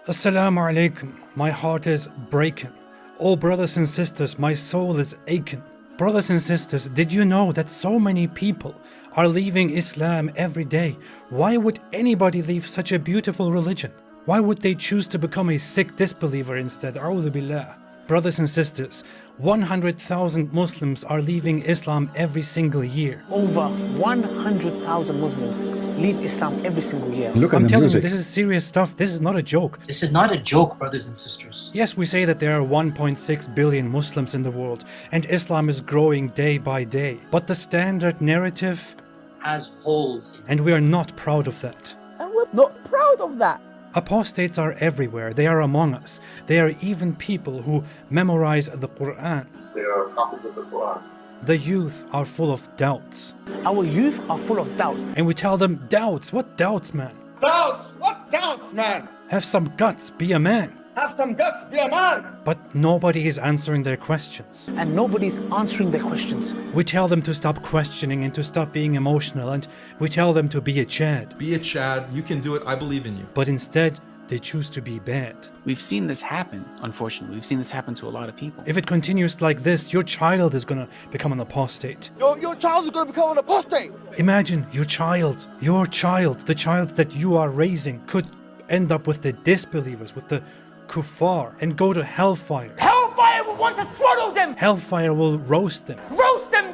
Assalamu alaikum. My heart is breaking. Oh, brothers and sisters, my soul is aching. Brothers and sisters, did you know that so many people are leaving Islam every day? Why would anybody leave such a beautiful religion? Why would they choose to become a sick disbeliever instead? A'udhu billah. Brothers and sisters, 100,000 Muslims are leaving Islam every single year. Over 100,000 Muslims leave Islam every single year. Look at I'm the telling music. you, this is serious stuff. This is not a joke. This is not a joke, brothers and sisters. Yes, we say that there are 1.6 billion Muslims in the world, and Islam is growing day by day. But the standard narrative Has holes in it. and we are not proud of that. And we're not proud of that. Apostates are everywhere. They are among us. There are even people who memorize the Quran. They are prophets of the Quran. The youth are full of doubts. Our youth are full of doubts. And we tell them, doubts? What doubts, man? Doubts? What doubts, man? Have some guts, be a man. Have some guts, be a man. But nobody is answering their questions. And nobody's answering their questions. We tell them to stop questioning and to stop being emotional, and we tell them to be a Chad. Be a Chad, you can do it, I believe in you. But instead, they choose to be bad. We've seen this happen, unfortunately. We've seen this happen to a lot of people. If it continues like this, your child is gonna become an apostate. Your child is going to become an apostate. Imagine your child, the child that you are raising, could end up with the disbelievers, with the kuffar, and go to hellfire. Hellfire will want to swallow them! Hellfire will roast them,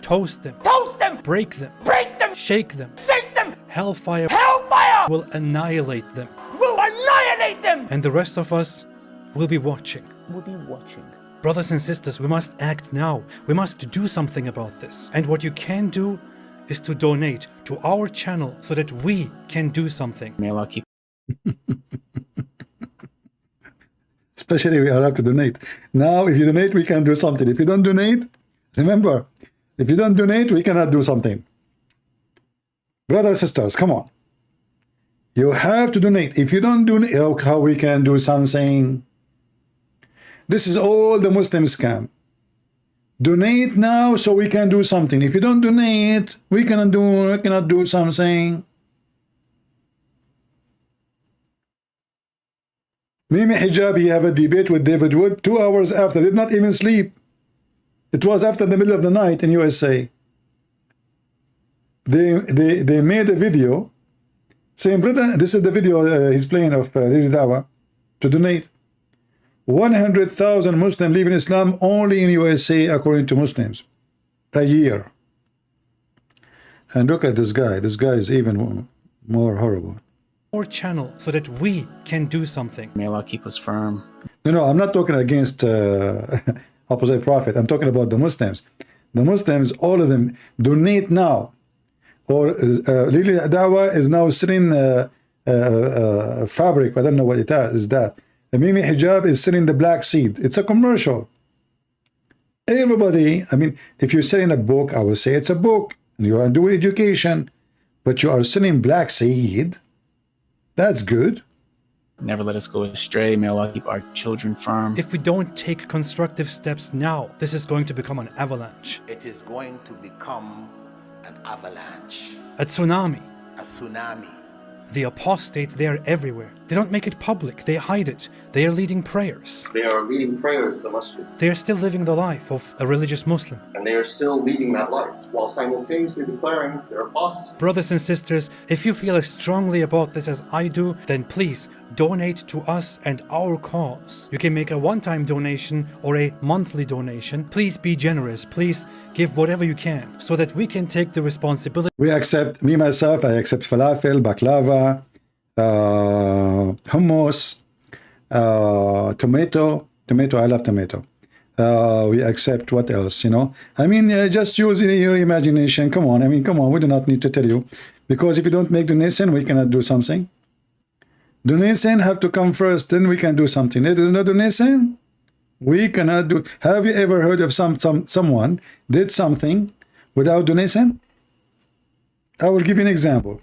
toast them, break them, shake them. Hellfire will annihilate them. And the rest of us will be watching. Brothers and sisters, we must act now. We must do something about this. And what you can do is to donate to our channel so that we can do something. May Allah keep. Especially we have to donate. Now, if you donate, we can do something. If you don't donate, remember, if you don't donate, we cannot do something. Brothers and sisters, come on. You have to donate. If you don't donate, how we can do something? This is all the Muslim scam. Donate now so we can do something. If you don't donate, we cannot do something. Mimi Hijabi have a debate with David Wood 2 hours after. Did not even sleep. It was after the middle of the night in USA. They made a video saying, brother, this is the video he's playing of Radio Dawa to donate. 100,000 Muslims leaving Islam only in USA according to Muslims a year. And look at this guy. This guy is even more horrible. Our channel so that we can do something. May Allah keep us firm. No, I'm not talking against opposite prophet. I'm talking about the Muslims. The Muslims, all of them, donate now. Or really, Dawa is now selling fabric. I don't know what it is. That Mimi Hijab is selling the black seed. It's a commercial. Everybody, I mean, if you're selling a book, I would say it's a book. And you are doing education, but you are selling black seed. That's good. Never let us go astray. May Allah keep our children firm. If we don't take constructive steps now, this is going to become an avalanche. It is going to become an avalanche. A tsunami. A tsunami. The apostates, they are everywhere. They don't make it public. They hide it. They are leading prayers. They are leading prayers to the masjid. They are still living the life of a religious Muslim. And they are still leading that life while simultaneously declaring they're apostasy. Brothers and sisters, if you feel as strongly about this as I do, then please donate to us and our cause. You can make a one-time donation or a monthly donation. Please be generous. Please give whatever you can so that we can take the responsibility. We accept, me myself, I accept falafel, baklava, hummus, tomato, I love tomato. We accept what else, you know? I mean, just use your imagination. Come on, I mean, come on, we do not need to tell you. Because if you don't make donation, we cannot do something. Donation have to come first, then we can do something. If there is no donation, we cannot do. Have you ever heard of someone did something without donation? I will give you an example.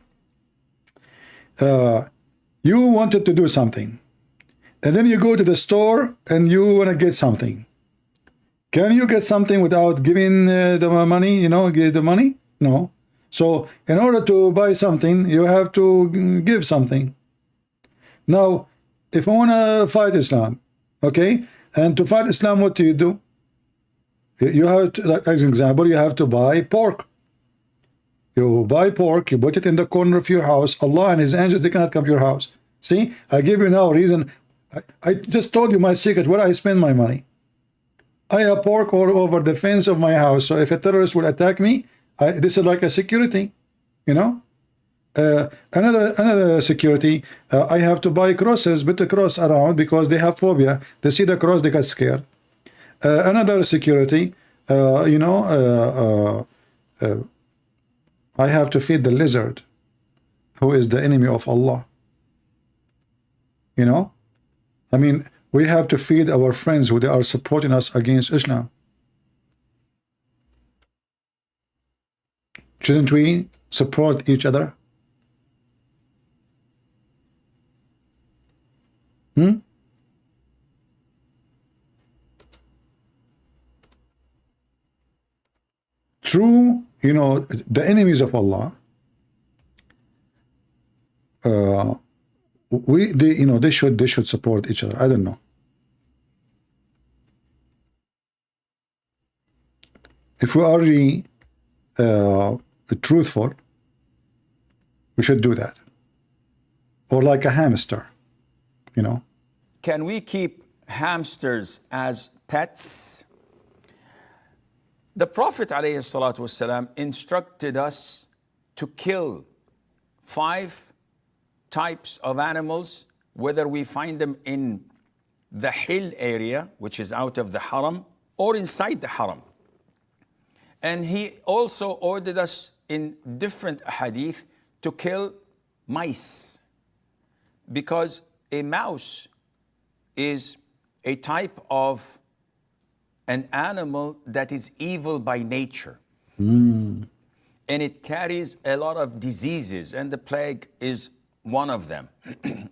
You wanted to do something, and then you go to the store and you want to get something. Can you get something without giving the money? You know, give the money? No. So in order to buy something, you have to give something. Now, if I want to fight Islam, okay, and to fight Islam, what do? You have to, like as an example, you have to buy pork. You buy pork, you put it in the corner of your house. Allah and His angels, they cannot come to your house. See, I give you now a reason. I just told you my secret, where I spend my money. I have pork all over the fence of my house. So if a terrorist will attack me, this is like a security, you know. Another security, I have to buy crosses, put the cross around because they have phobia. They see the cross, they get scared. Another security, you know, I have to feed the lizard, who is the enemy of Allah. You know, I mean, we have to feed our friends who they are supporting us against Islam. Shouldn't we support each other? True, you know, the enemies of Allah, they should support each other. I don't know. If we are really truthful, we should do that. Or like a hamster, you know. Can we keep hamsters as pets? The Prophet ﷺ instructed us to kill 5 types of animals, whether we find them in the hill area, which is out of the haram, or inside the haram. And he also ordered us in different hadith to kill mice, because a mouse is a type of an animal that is evil by nature. And it carries a lot of diseases, and the plague is one of them,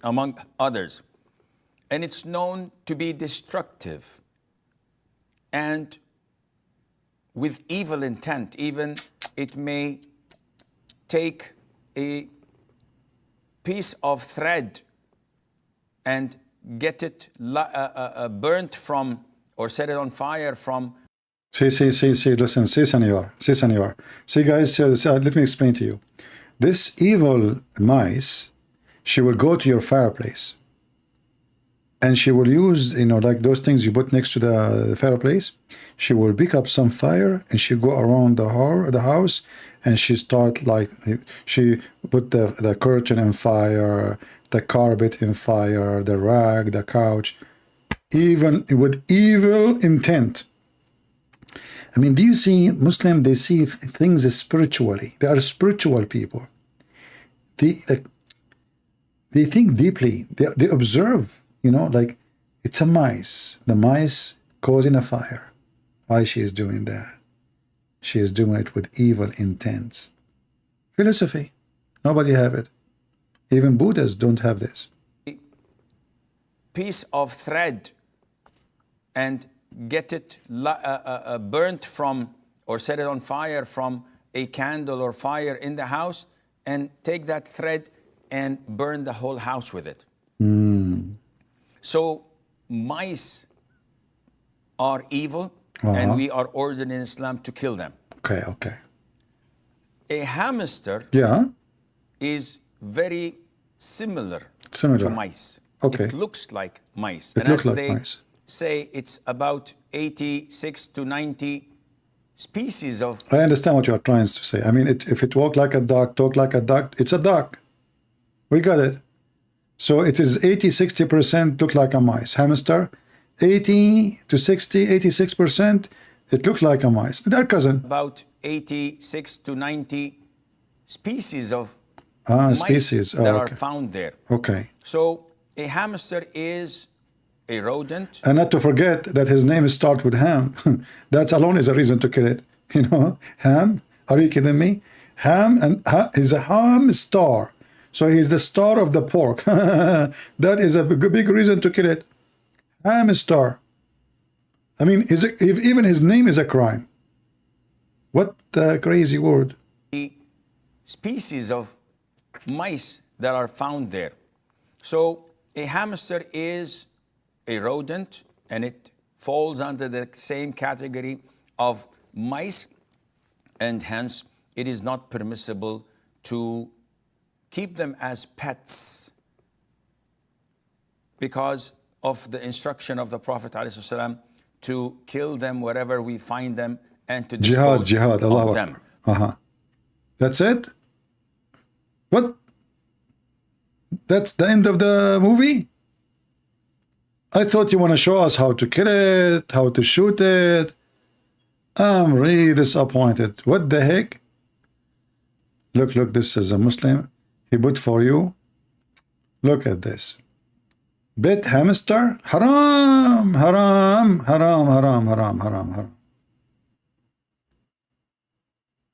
among others. And it's known to be destructive and with evil intent. Even it may take a piece of thread and get it burnt from, or set it on fire from. See, listen, senor. See, guys, let me explain to you. This evil mice, she will go to your fireplace, and she will use, you know, like those things you put next to the fireplace. She will pick up some fire, and she go around the house, and she start like, she put the curtain on fire, the carpet in fire, the rag, the couch, even with evil intent. I mean, do you see Muslim? They see things spiritually. They are spiritual people. They think deeply. They observe. You know, like it's a mice. The mice causing a fire. Why she is doing that? She is doing it with evil intents. Philosophy. Nobody have it. Even Buddhists don't have this. Piece of thread and get it burnt from, or set it on fire from a candle or fire in the house, and take that thread and burn the whole house with it. So mice are evil, and we are ordered in Islam to kill them. Okay. A hamster is very similar to mice. Okay. It looks like mice. It and looks as like they mice. say, it's about 86 to 90 species of... I understand what you are trying to say. I mean, if it walked like a duck, talk like a duck, it's a duck. We got it. So it is 80-60% look like a mice. Hamster, 80 to 60, 86%, it looks like a mice. They're cousin. About 86 to 90 species of mice species. that are Okay. found there. Okay. So a hamster is a rodent. And not to forget that his name starts with ham. That alone is a reason to kill it. You know, ham. Are you kidding me? Ham and is a ham star. So he's the star of the pork. That is a big reason to kill it. Ham star. I mean, even his name is a crime. What a crazy word. The species of mice that are found there. So a hamster is a rodent, and it falls under the same category of mice, and hence it is not permissible to keep them as pets because of the instruction of the Prophet ﷺ to kill them wherever we find them and to dispose Jihad, of Allah them. That's it? What? That's the end of the movie? I thought you want to show us how to kill it, how to shoot it. I'm really disappointed. What the heck? Look, this is a Muslim. He put for you. Look at this. Bit hamster? Haram, haram, haram, haram, haram, haram, haram.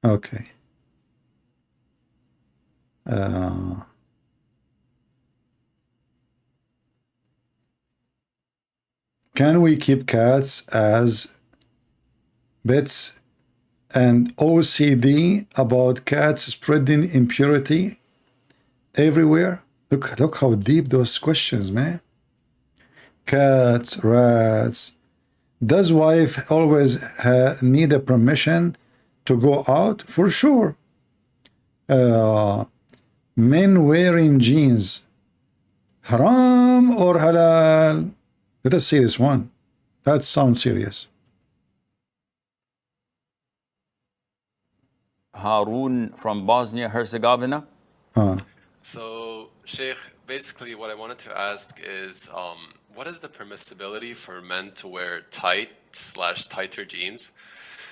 Okay. Can we keep cats as pets? And OCD about cats spreading impurity everywhere? Look how deep those questions, man. Cats, rats. Does wife always need a permission to go out? For sure. Men wearing jeans. Haram or halal? Let us see this one. That sounds serious. Harun from Bosnia-Herzegovina. So, Sheikh, basically what I wanted to ask is, what is the permissibility for men to wear tight/tighter jeans?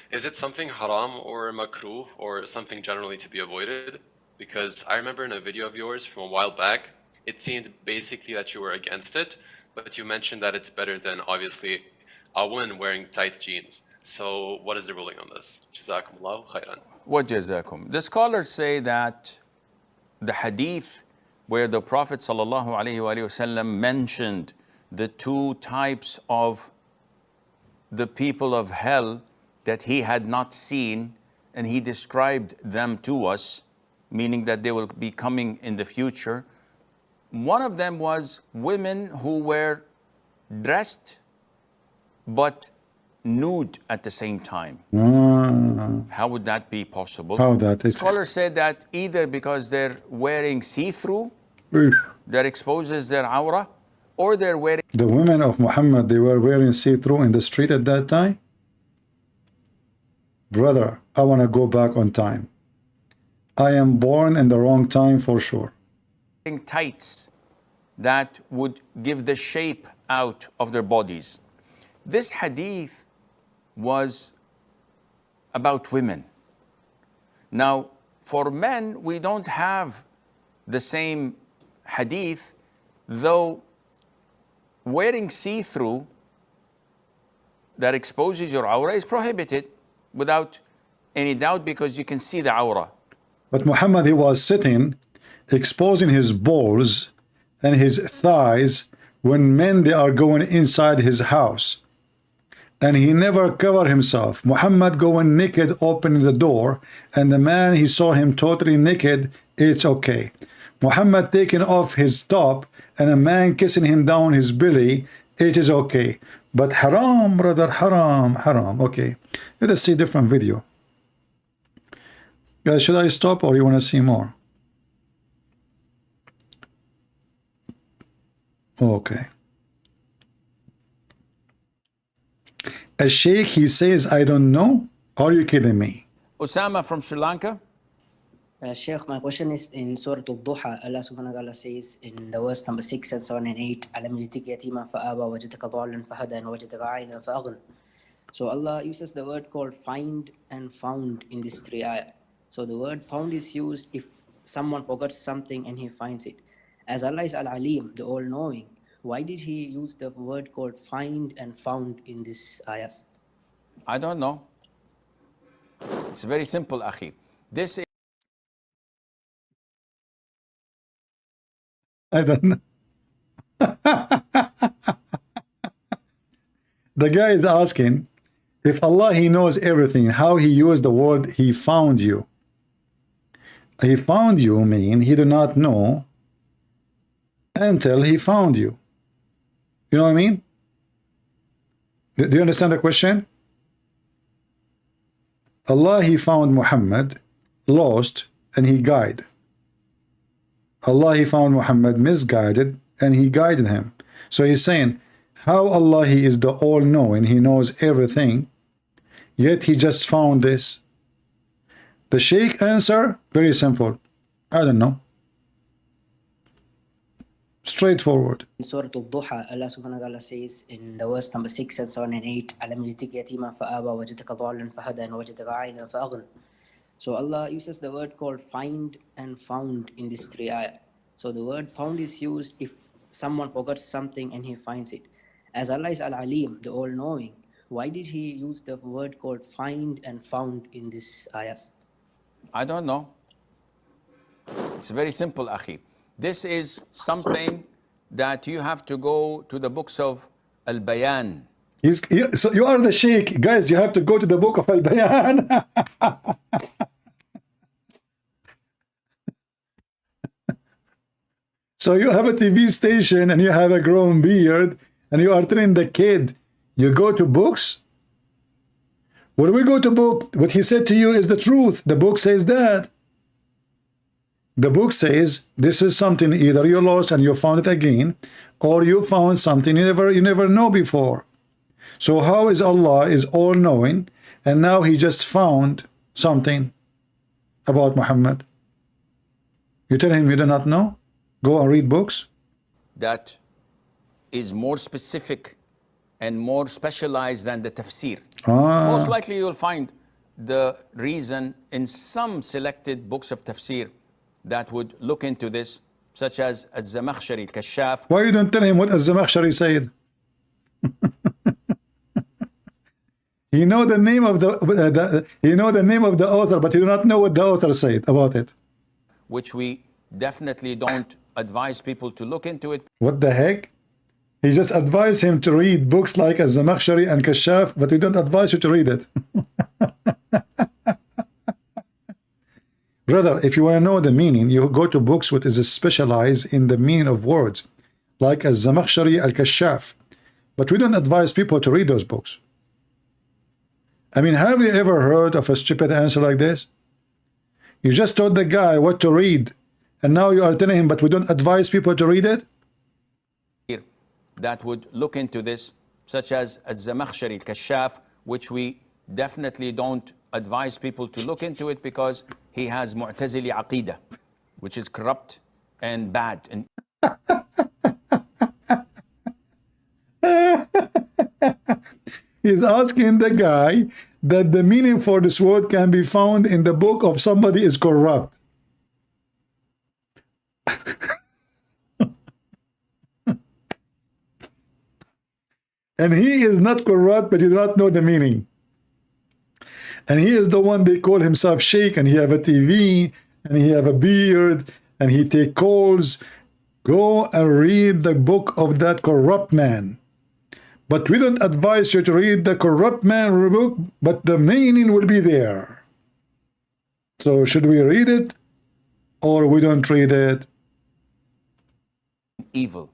Is it something haram or makruh or something generally to be avoided? Because I remember in a video of yours from a while back, it seemed basically that you were against it, but you mentioned that it's better than, obviously, a woman wearing tight jeans. So what is the ruling on this? Jazakumullahu khairan. وَجَزَاكُمْ. The scholars say that the hadith where the Prophet ﷺ mentioned the two types of the people of hell that he had not seen, and he described them to us, meaning that they will be coming in the future. One of them was women who were dressed but nude at the same time. How would that be possible? How that is? Scholars said that either because they're wearing see-through that exposes their aura, or they're wearing... The women of Muhammad, they were wearing see-through in the street at that time? Brother, I want to go back on time. I am born in the wrong time for sure. Tights that would give the shape out of their bodies. This hadith was about women. Now, for men, we don't have the same hadith, though wearing see-through that exposes your aura is prohibited without any doubt, because you can see the aura. But Muhammad, he was sitting, exposing his balls and his thighs when men, they are going inside his house. And he never covered himself. Muhammad going naked, opening the door, and the man, he saw him totally naked, it's okay. Muhammad taking off his top and a man kissing him down his belly, it is okay. But haram, brother, haram, haram. Okay, let us see a different video. Guys, should I stop or you want to see more? Okay. A sheikh, he says, I don't know. Are you kidding me? Osama from Sri Lanka. Sheikh, my question is in Surah Al-Duha, Allah subhanahu wa ta'ala says in the verse number 6 and 7 and 8, أَلَمْ يَجِدْكَ يَتِيمًا فَآوَى وَجَدَكَ ضَالًّا فَهَدَى وَجَدَكَ عَائِلًا فَأَغْنَى. So Allah uses the word called find and found in this 3 ayah. So the word found is used if someone forgets something and he finds it. As Allah is Al-Alim, the all-knowing, why did he use the word called find and found in this ayahs? I don't know. It's very simple, Akhi. This is... I don't know. The guy is asking, if Allah, he knows everything, how he used the word, he found you. He found you mean he did not know until he found you. You know what I mean? Do you understand the question? Allah, he found Muhammad lost and he guided. Allah, he found Muhammad misguided and he guided him. So he's saying, how Allah, he is the all-knowing, he knows everything, yet he just found this. The Sheikh answer, very simple. I don't know. Straightforward. In Surah Al-Duha, Allah subhanahu wa ta'ala says in the verse number 6 and 7 and 8, أَلَمْ يَجِدْكَ يَتِيمًا فَآوَى وَجَدَكَ ضَالًّا فَهَدَى وَجَدَكَ عَائِلًا فَأَغْنَى. So Allah uses the word called find and found in this 3 ayah. So the word found is used if someone forgets something and he finds it. As Allah is Al-Alim, the all-knowing, why did he use the word called find and found in this ayahs? I don't know. It's very simple, Akhi. This is something that you have to go to the books of Al-Bayan. So you are the Sheikh. Guys, you have to go to the book of Al-Bayan. So you have a TV station and you have a grown beard and you are telling the kid, you go to books? When we go to book, what he said to you is the truth. The book says that. The book says this is something either you lost and you found it again, or you found something you never know before. So how is Allah is all-knowing and now he just found something about Muhammad? You tell him you do not know? Go and read books. That is more specific and more specialized than the tafsir. Most likely you'll find the reason in some selected books of tafsir that would look into this, such as Az-Zamakhshari, Kashaf. Why you don't tell him what Az-Zamakhshari said? He know the name of the name of the author, but he do not know what the author said about it. Which we definitely don't advise people to look into it. What the heck? He just advised him to read books like Az-Zamakhshari and Kashaf, but we don't advise you to read it. Brother, if you want to know the meaning, you go to books which is specialized in the meaning of words, like Az-Zamakhshari, Al-Kashaf. But we don't advise people to read those books. I mean, have you ever heard of a stupid answer like this? You just told the guy what to read, and now you are telling him, but we don't advise people to read it? That would look into this, such as Az-Zamakhshari, Al-Kashaf, which we definitely don't advise people to look into it because he has Mu'tazili Aqidah, which is corrupt and bad. And he's asking the guy that the meaning for this word can be found in the book of somebody is corrupt. And he is not corrupt, but he does not know the meaning. And he is the one they call himself Sheikh, and he have a TV, and he have a beard, and he take calls. Go and read the book of that corrupt man. But we don't advise you to read the corrupt man book, but the meaning will be there. So should we read it, or we don't read it? Evil.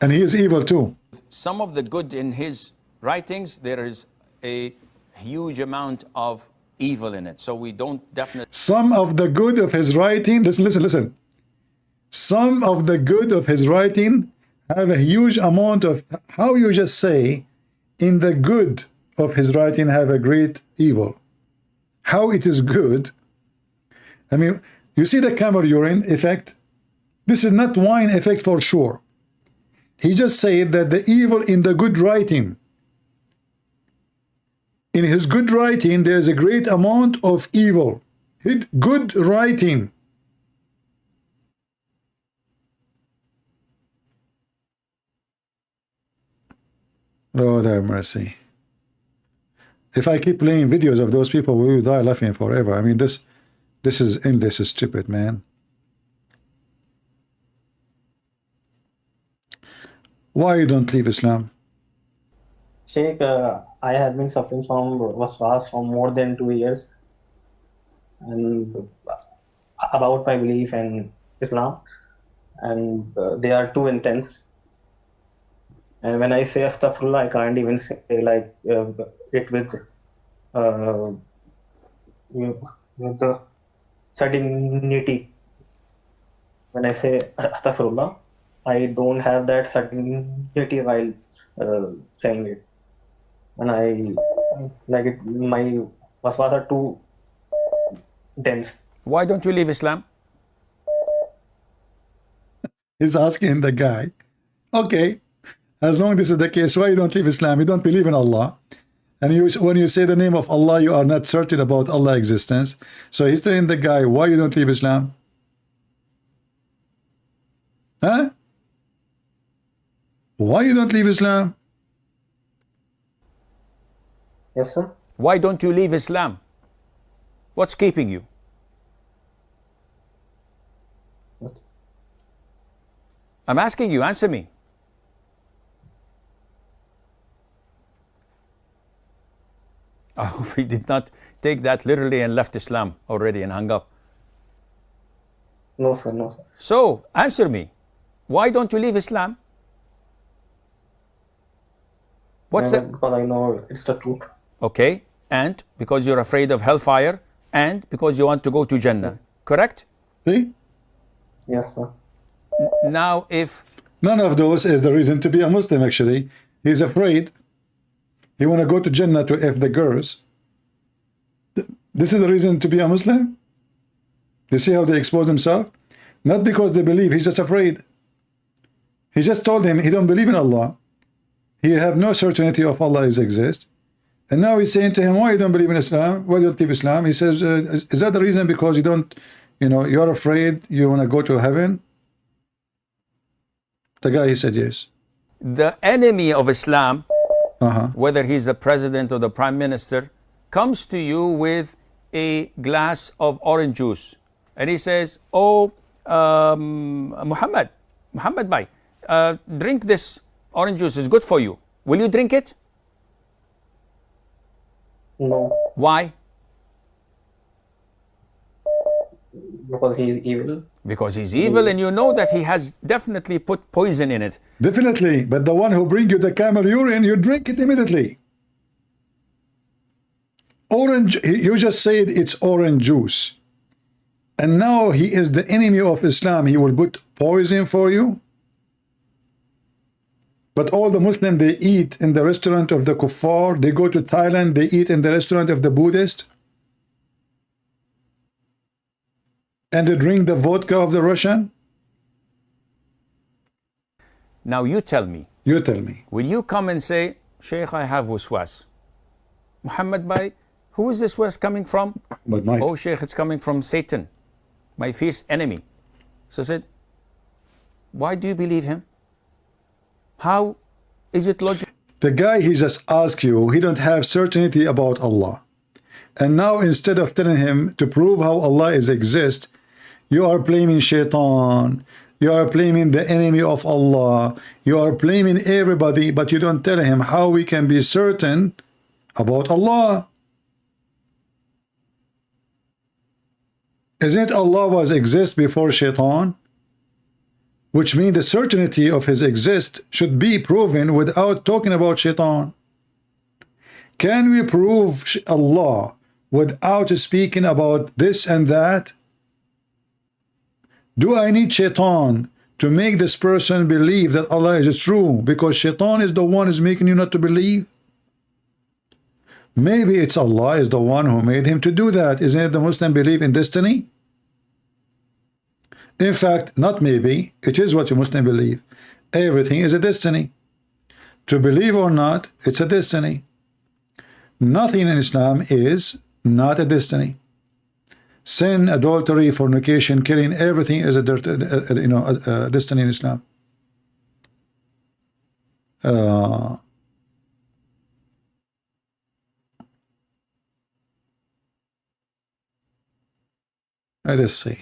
And he is evil too. Some of the good in his writings, there is a huge amount of evil in it. So we don't definitely... Some of the good of his writing, listen. Some of the good of his writing, have a huge amount of, how you just say, in the good of his writing have a great evil. How it is good? I mean, you see the camel urine effect? This is not wine effect for sure. He just said that the evil in the good writing. In his good writing, there is a great amount of evil. Good writing. Lord have mercy. If I keep playing videos of those people, we will die laughing forever. I mean, this is endless stupid, man. Why you don't leave Islam? Sheikh, I have been suffering from waswas for more than 2 years, and about my belief in Islam, and they are too intense. And when I say astaghfirullah, I can't even say like it with the certainty. When I say astaghfirullah, I don't have that certainty while saying it. And I like it, my waswas are too dense. Why don't you leave Islam? He's asking the guy, okay, as long as this is the case, why you don't leave Islam? You don't believe in Allah. And when you say the name of Allah, you are not certain about Allah's existence. So he's telling the guy, why you don't leave Islam? Huh? Why you don't leave Islam? Yes, sir. Why don't you leave Islam? What's keeping you? What? I'm asking you, answer me. Oh, we did not take that literally and left Islam already and hung up. No, sir, no, sir. So, answer me. Why don't you leave Islam? What's that? Because I know it's the truth. Okay, and because you're afraid of hellfire, and because you want to go to Jannah, yes. Correct? See? Yes, sir. Now, if... None of those is the reason to be a Muslim, actually. He's afraid. He want to go to Jannah to F the girls. This is the reason to be a Muslim? You see how they expose themselves? Not because they believe, he's just afraid. He just told him he don't believe in Allah. He have no certainty of Allah exists. And now he's saying to him, why you don't believe in Islam? Why don't you leave Islam? He says, is that the reason because you don't, you're afraid you want to go to heaven? The guy, he said yes. The enemy of Islam, whether he's the president or the prime minister, comes to you with a glass of orange juice. And he says, oh, Muhammad bhai, drink this orange juice, it's good for you. Will you drink it? No. Why? Because he's evil. Because he's evil, and you know that he has definitely put poison in it. Definitely, but the one who bring you the camel urine, you drink it immediately. Orange, you just said it's orange juice. And now he is the enemy of Islam. He will put poison for you. But all the Muslims, they eat in the restaurant of the kuffar. They go to Thailand, they eat in the restaurant of the Buddhist. And they drink the vodka of the Russian. Now you tell me. You tell me. Will you come and say, Sheikh, I have waswas. Muhammad bhai, who is this waswas coming from? But Mike. Oh, Sheikh, it's coming from Satan, my fierce enemy. So I said, why do you believe him? How is it logical? The guy, he just asked you, he don't have certainty about Allah. And now instead of telling him to prove how Allah exists, you are blaming Shaitan. You are blaming the enemy of Allah. You are blaming everybody, but you don't tell him how we can be certain about Allah. Isn't Allah was exist before Shaitan? Which means the certainty of his exist should be proven without talking about Shaitan. Can we prove Allah without speaking about this and that? Do I need Shaitan to make this person believe that Allah is true, because shaitan is the one who's making you not to believe? Maybe it's Allah is the one who made him to do that. Isn't it the Muslim belief in destiny? In fact, not maybe, it is what you Muslim believe. Everything is a destiny. To believe or not, it's a destiny. Nothing in Islam is not a destiny. Sin, adultery, fornication, killing, everything is a destiny in Islam. Let us see.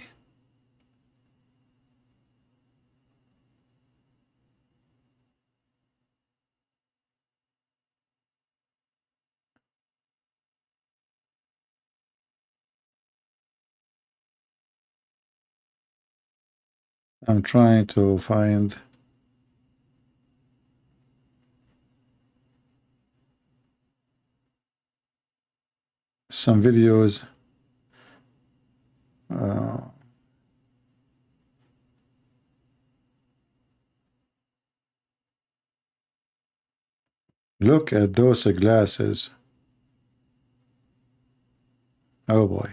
I'm trying to find some videos. Look at those glasses. Oh boy.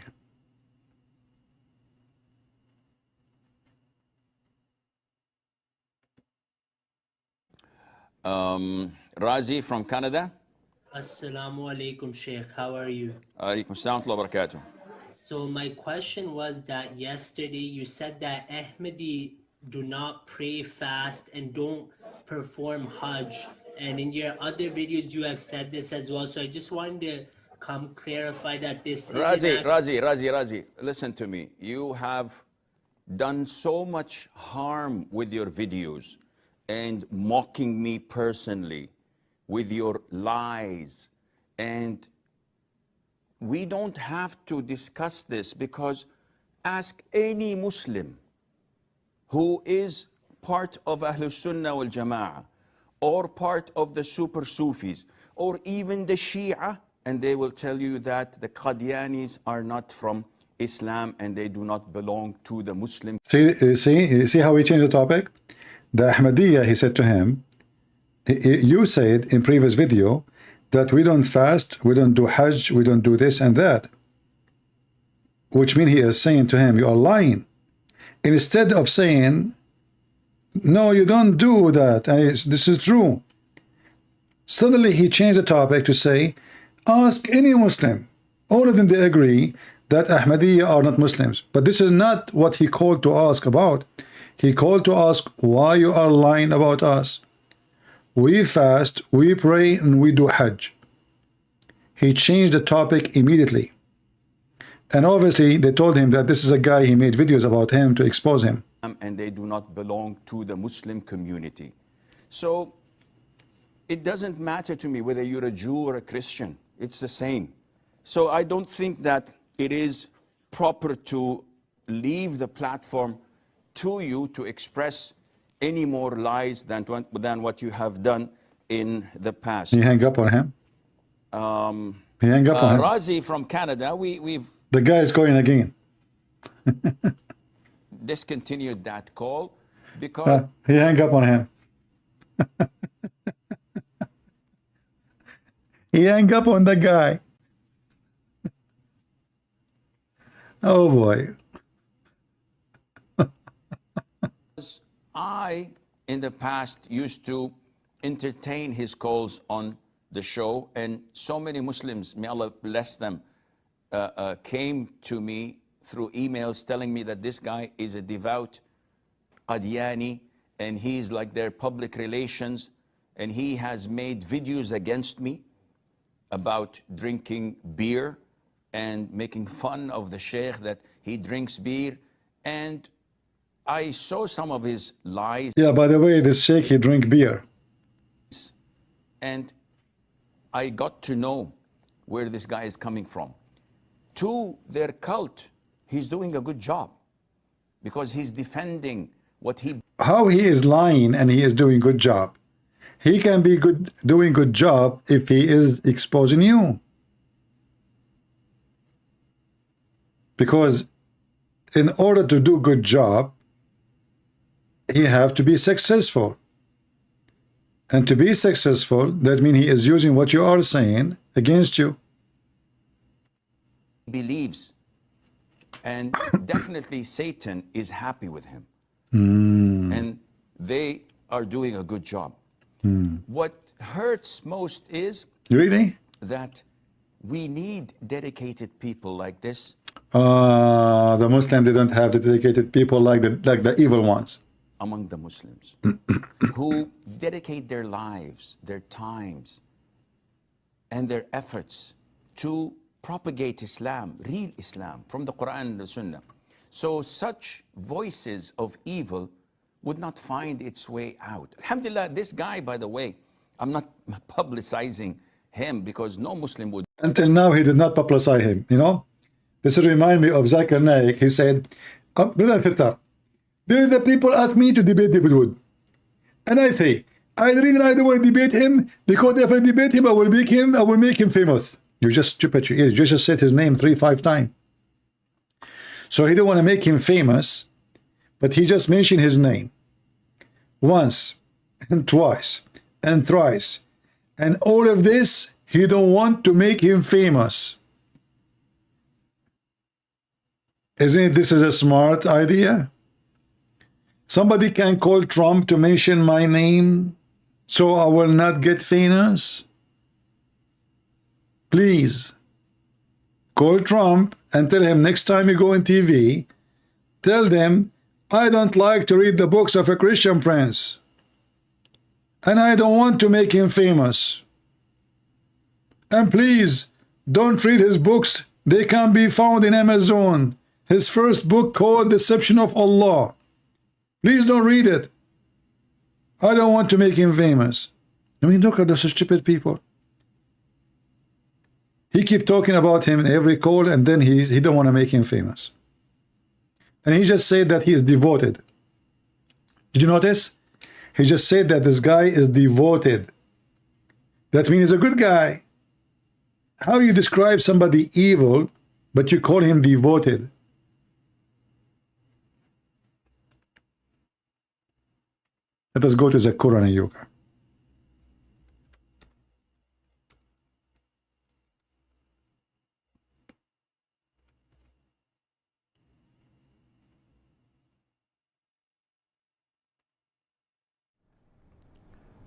Razi from Canada. Assalamu alaikum, Sheikh. How are you? Alaikum assalam wa barakatuh. So my question was that yesterday you said that Ahmadi do not pray, fast, and don't perform Hajj. And in your other videos you have said this as well. So I just wanted to come clarify that this Razi, listen to me. You have done so much harm with your videos and mocking me personally with your lies, and we don't have to discuss this, because ask any Muslim who is part of Ahlus Sunnah wal Jama'ah or part of the Super Sufis or even the Shia, and they will tell you that the Qadianis are not from Islam and they do not belong to the Muslim. See how we changed the topic? The Ahmadiyya, he said to him, you said in previous video that we don't fast, we don't do Hajj, we don't do this and that. Which means he is saying to him, you are lying. Instead of saying, no, you don't do that, this is true. Suddenly he changed the topic to say, ask any Muslim. All of them, they agree that Ahmadiyya are not Muslims. But this is not what he called to ask about. He called to ask why you are lying about us. We fast, we pray, and we do Hajj. He changed the topic immediately. And obviously they told him that this is a guy, he made videos about him to expose him. And they do not belong to the Muslim community. So it doesn't matter to me whether you're a Jew or a Christian. It's the same. So I don't think that it is proper to leave the platform to you to express any more lies than what you have done in the past. He hang up on him. He hang up on him. Razi from Canada, we've... The guy is calling again. discontinued that call because... he hang up on him. He hang up on the guy. Oh boy. I, in the past, used to entertain his calls on the show, and so many Muslims, may Allah bless them, came to me through emails telling me that this guy is a devout Qadiani, and he's like their public relations, and he has made videos against me about drinking beer and making fun of the sheikh that he drinks beer. And I saw some of his lies. Yeah, by the way, this sheikh, he drink beer. And I got to know where this guy is coming from. To their cult, he's doing a good job because he's defending what he... How he is lying and he is doing good job? He can be doing good job if he is exposing you. Because in order to do good job, he have to be successful. And to be successful, that means he is using what you are saying against you. Believes. And definitely Satan is happy with him. And they are doing a good job. What hurts most is really that we need dedicated people like this. The Muslims, they don't have the dedicated people like the evil ones. Among the Muslims who dedicate their lives, their times, and their efforts to propagate Islam, real Islam, from the Quran and the Sunnah. So such voices of evil would not find its way out. Alhamdulillah, this guy, by the way, I'm not publicizing him because no Muslim would. Until now, he did not publicize him, you know. This reminds me of Zakir Naik. He said, Brother Fittar, there are the people ask me to debate David Wood. And I say, I don't want to debate him because if I debate him, I will make him famous. You're just stupid. You just said his name 3-5 times. So he don't want to make him famous, but he just mentioned his name once and twice and thrice. And all of this, he don't want to make him famous. Isn't this is a smart idea? Somebody can call Trump to mention my name so I will not get famous. Please call Trump and tell him next time you go on TV, tell them I don't like to read the books of a Christian prince and I don't want to make him famous. And please don't read his books. They can be found in Amazon. His first book called Deception of Allah. Please don't read it. I don't want to make him famous. I mean, look at those stupid people. He keep talking about him in every call, and then he don't want to make him famous. And he just said that he is devoted. Did you notice? He just said that this guy is devoted. That means he's a good guy. How you describe somebody evil, but you call him devoted? Let us go to the Quran Yoga.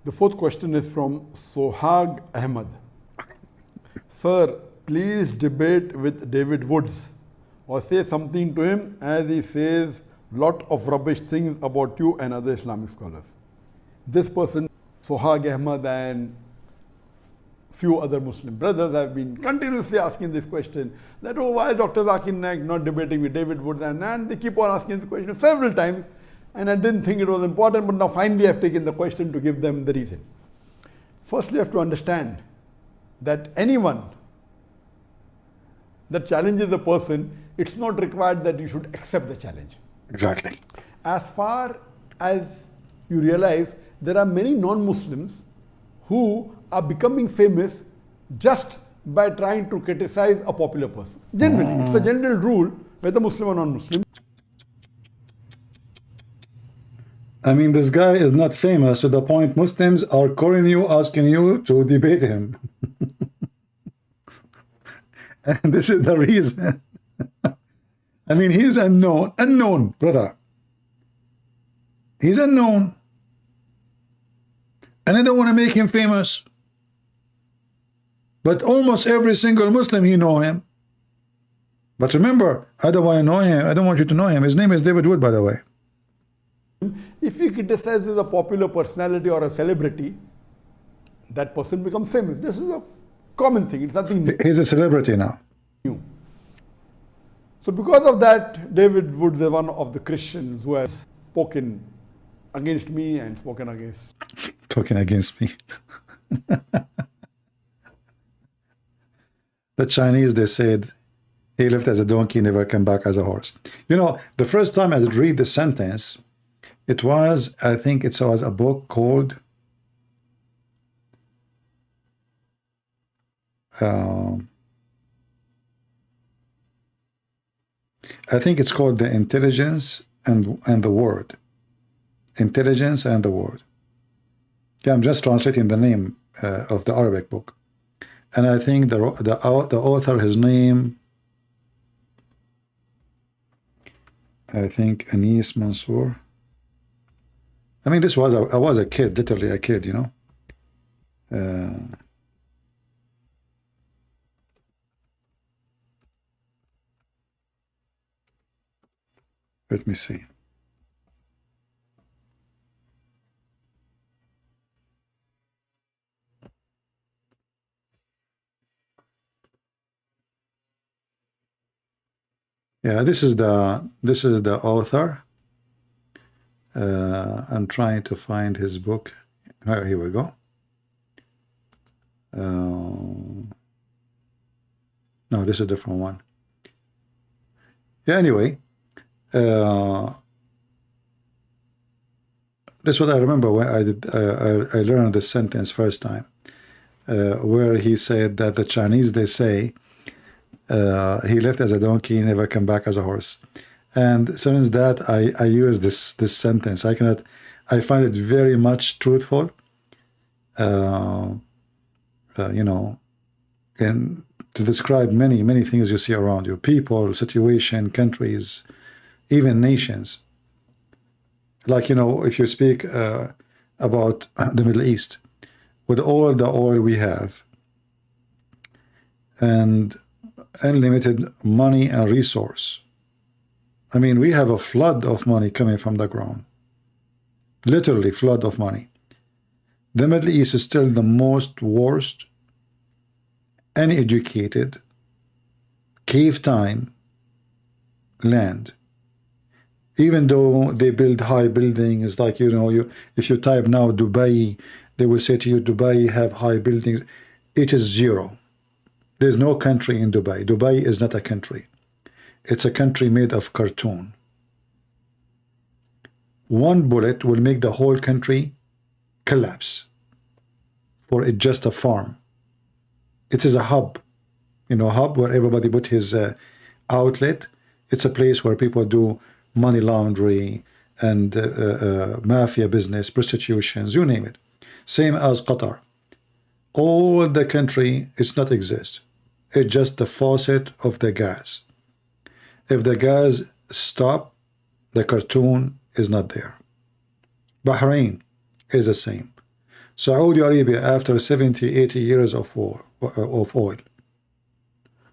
The fourth question is from Sohag Ahmad. Sir, please debate with David Woods or say something to him as he says lot of rubbish things about you and other Islamic scholars. This person, Sohag Ahmad, and few other Muslim brothers have been continuously asking this question that, oh, why is Dr. Zakir Naik not debating with David Woods? And they keep on asking this question several times, and I didn't think it was important, but now finally I've taken the question to give them the reason. Firstly, you have to understand that anyone that challenges a person, it's not required that you should accept the challenge. Exactly. As far as you realize, there are many non-Muslims who are becoming famous just by trying to criticize a popular person. Generally, it's a general rule, whether Muslim or non-Muslim. I mean, this guy is not famous to the point Muslims are calling you, asking you to debate him. And this is the reason. I mean, he's unknown, brother. He's unknown. And I don't want to make him famous. But almost every single Muslim, he know him. But remember, I don't want to know him. I don't want you to know him. His name is David Wood, by the way. If he criticizes a popular personality or a celebrity, that person becomes famous. This is a common thing. It's nothing new. He's a celebrity now. So because of that, David Woods is one of the Christians who has spoken against me and spoken against. Talking against me. The Chinese, they said, he left as a donkey, never came back as a horse. You know, the first time I did read the sentence, it was, I think it was a book called I think it's called The Intelligence and the Word. intelligence and the word. Yeah, I'm just translating the name of the Arabic book. And I think the author, his name, I think Anis Mansour. I mean, this was, I was a kid, literally a kid, you know. Let me see. Yeah, this is the author. I'm trying to find his book. Oh, here we go. No, this is a different one. Yeah, anyway, that's what I remember when I learned this sentence first time, where he said that the Chinese, they say, he left as a donkey, never come back as a horse. And since that, I use this sentence. I find it very much truthful, you know, and to describe many things you see around you, people, situation, countries, even nations. Like, you know, if you speak about the Middle East, with all the oil we have and unlimited money and resource, I mean, we have a flood of money coming from the ground, literally flood of money. The Middle East is still the most worst, uneducated, cave-time land. Even though they build high buildings, like, you know, if you type now Dubai, they will say to you, Dubai have high buildings. It is zero. There's no country in Dubai. Dubai is not a country. It's a country made of cartoon. One bullet will make the whole country collapse, for it's just a farm. It is a hub, you know, hub where everybody put his outlet. It's a place where people do money laundering and mafia business, prostitutions, you name it. Same as Qatar. All the country, it's not exist. It's just the faucet of the gas. If the gas stop, the cartoon is not there. Bahrain is the same. Saudi Arabia, after 70, 80 years of war, of oil,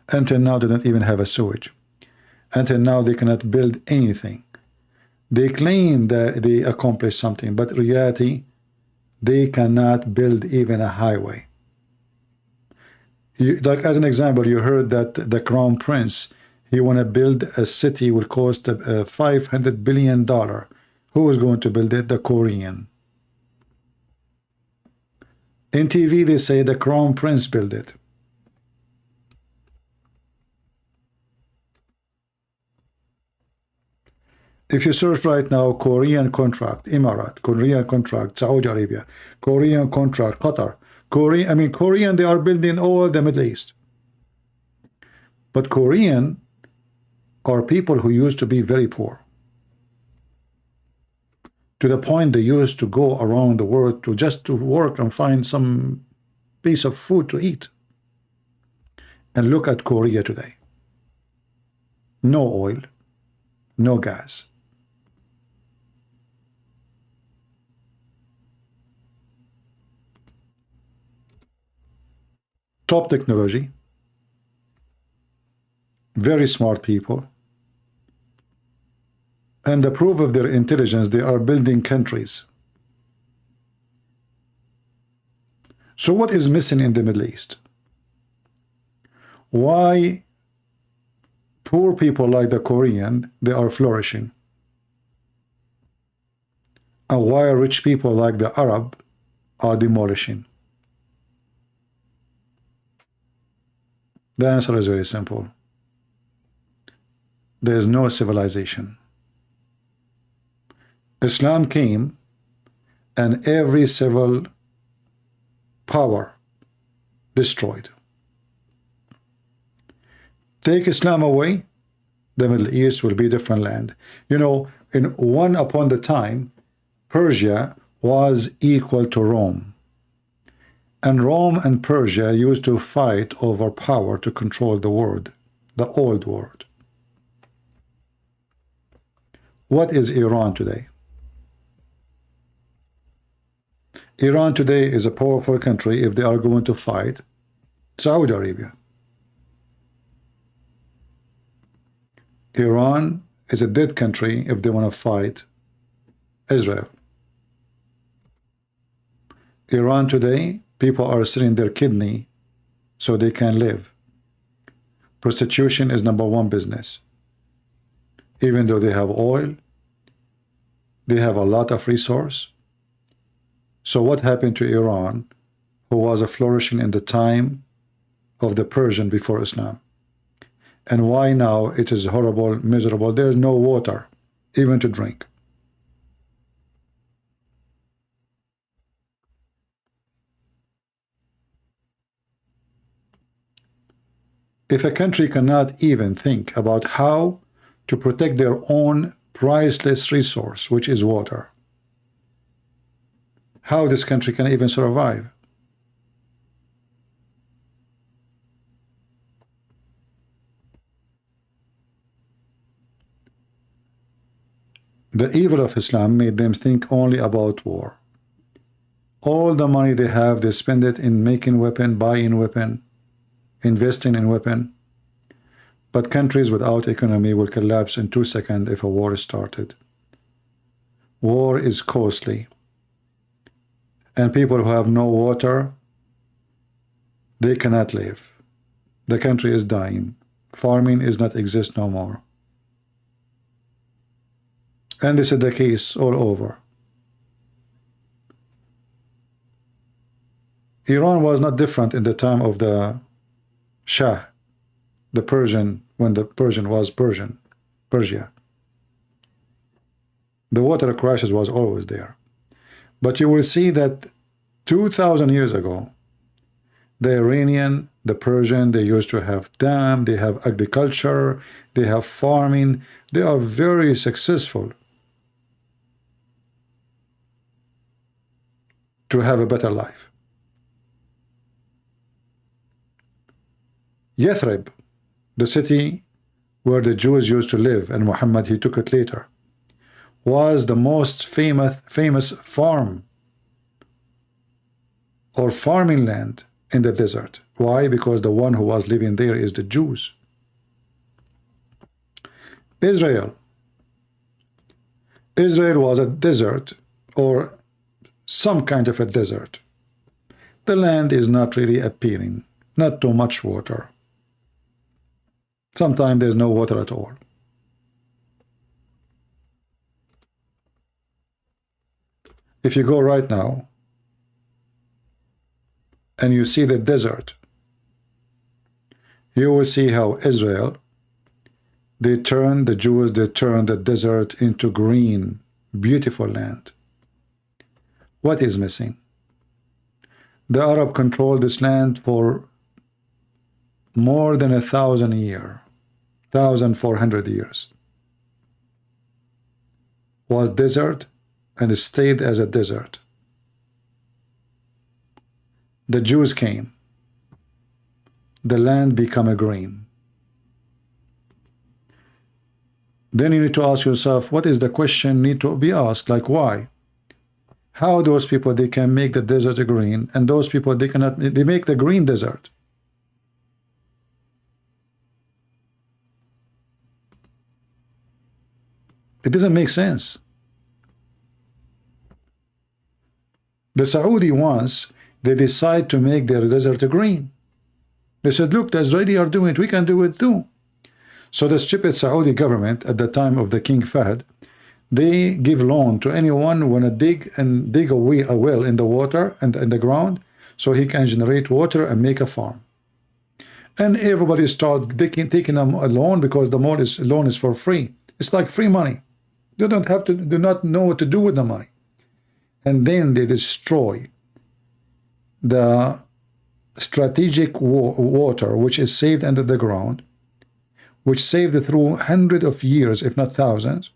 until now they don't even have a sewage. Until now they cannot build anything. They claim that they accomplished something, but in reality, they cannot build even a highway. Like, as an example, you heard that the Crown Prince, he want to build a city will cost $500 billion. Who is going to build it? The Korean. In TV, they say the Crown Prince built it. If you search right now, Korean contract, Emirat, Korean contract, Saudi Arabia, Korean contract, Qatar, Korean, they are building all the Middle East. But Korean are people who used to be very poor, to the point they used to go around the world to work and find some piece of food to eat. And look at Korea today. No oil, no gas. Top technology, very smart people, and the proof of their intelligence, they are building countries. So what is missing in the Middle East? Why poor people like the Korean, they are flourishing? And why rich people like the Arab are demolishing? The answer is very simple. There is no civilization. Islam came and every civil power destroyed. Take Islam away, the Middle East will be a different land. You know, in one upon the time, Persia was equal to Rome. And Rome and Persia used to fight over power to control the world, the old world. What is Iran today? Iran today is a powerful country if they are going to fight Saudi Arabia. Iran is a dead country if they want to fight Israel. Iran today, people are selling their kidney so they can live. Prostitution is #1 business. Even though they have oil, they have a lot of resource. So what happened to Iran, who was a flourishing in the time of the Persian before Islam? And why now it is horrible, miserable? There is no water, even to drink. If a country cannot even think about how to protect their own priceless resource, which is water, how this country can even survive? The evil of Islam made them think only about war. All the money they have, they spend it in making weapon, buying weapon, investing in weapon. But countries without economy will collapse in 2 seconds if a war is started. War is costly. And people who have no water, they cannot live. The country is dying. Farming is not exist no more. And this is the case all over. Iran was not different in the time of the Shah, the Persian, when the Persian was Persia. The water crisis was always there. But you will see that 2,000 years ago, the Iranian, the Persian, they used to have dam, they have agriculture, they have farming, they are very successful to have a better life. Yathrib, the city where the Jews used to live, and Muhammad, he took it later, was the most famous farm or farming land in the desert. Why? Because the one who was living there is the Jews. Israel was a desert, or some kind of a desert. The land is not really appealing, not too much water. Sometimes there's no water at all. If you go right now and you see the desert, you will see how Israel, the Jews, they turn the desert into green, beautiful land. What is missing? The Arab controlled this land for more than 1,000 years, 1,400 years. Was desert, and it stayed as a desert. The Jews came. The land became a green. Then you need to ask yourself, what is the question need to be asked? Like, why? How those people, they can make the desert a green, and those people, they cannot, they make the green desert. It doesn't make sense. The Saudi ones, they decide to make their desert green. They said, look, the Israeli are doing it, we can do it too. So the stupid Saudi government at the time of the King Fahd, they give loan to anyone who want to dig a well in the water and in the ground, so he can generate water and make a farm. And everybody starts taking them a loan, because the loan is for free. It's like free money. They do not know what to do with the money. And then they destroy the strategic water which is saved under the ground, which saved it through hundreds of years, if not thousands,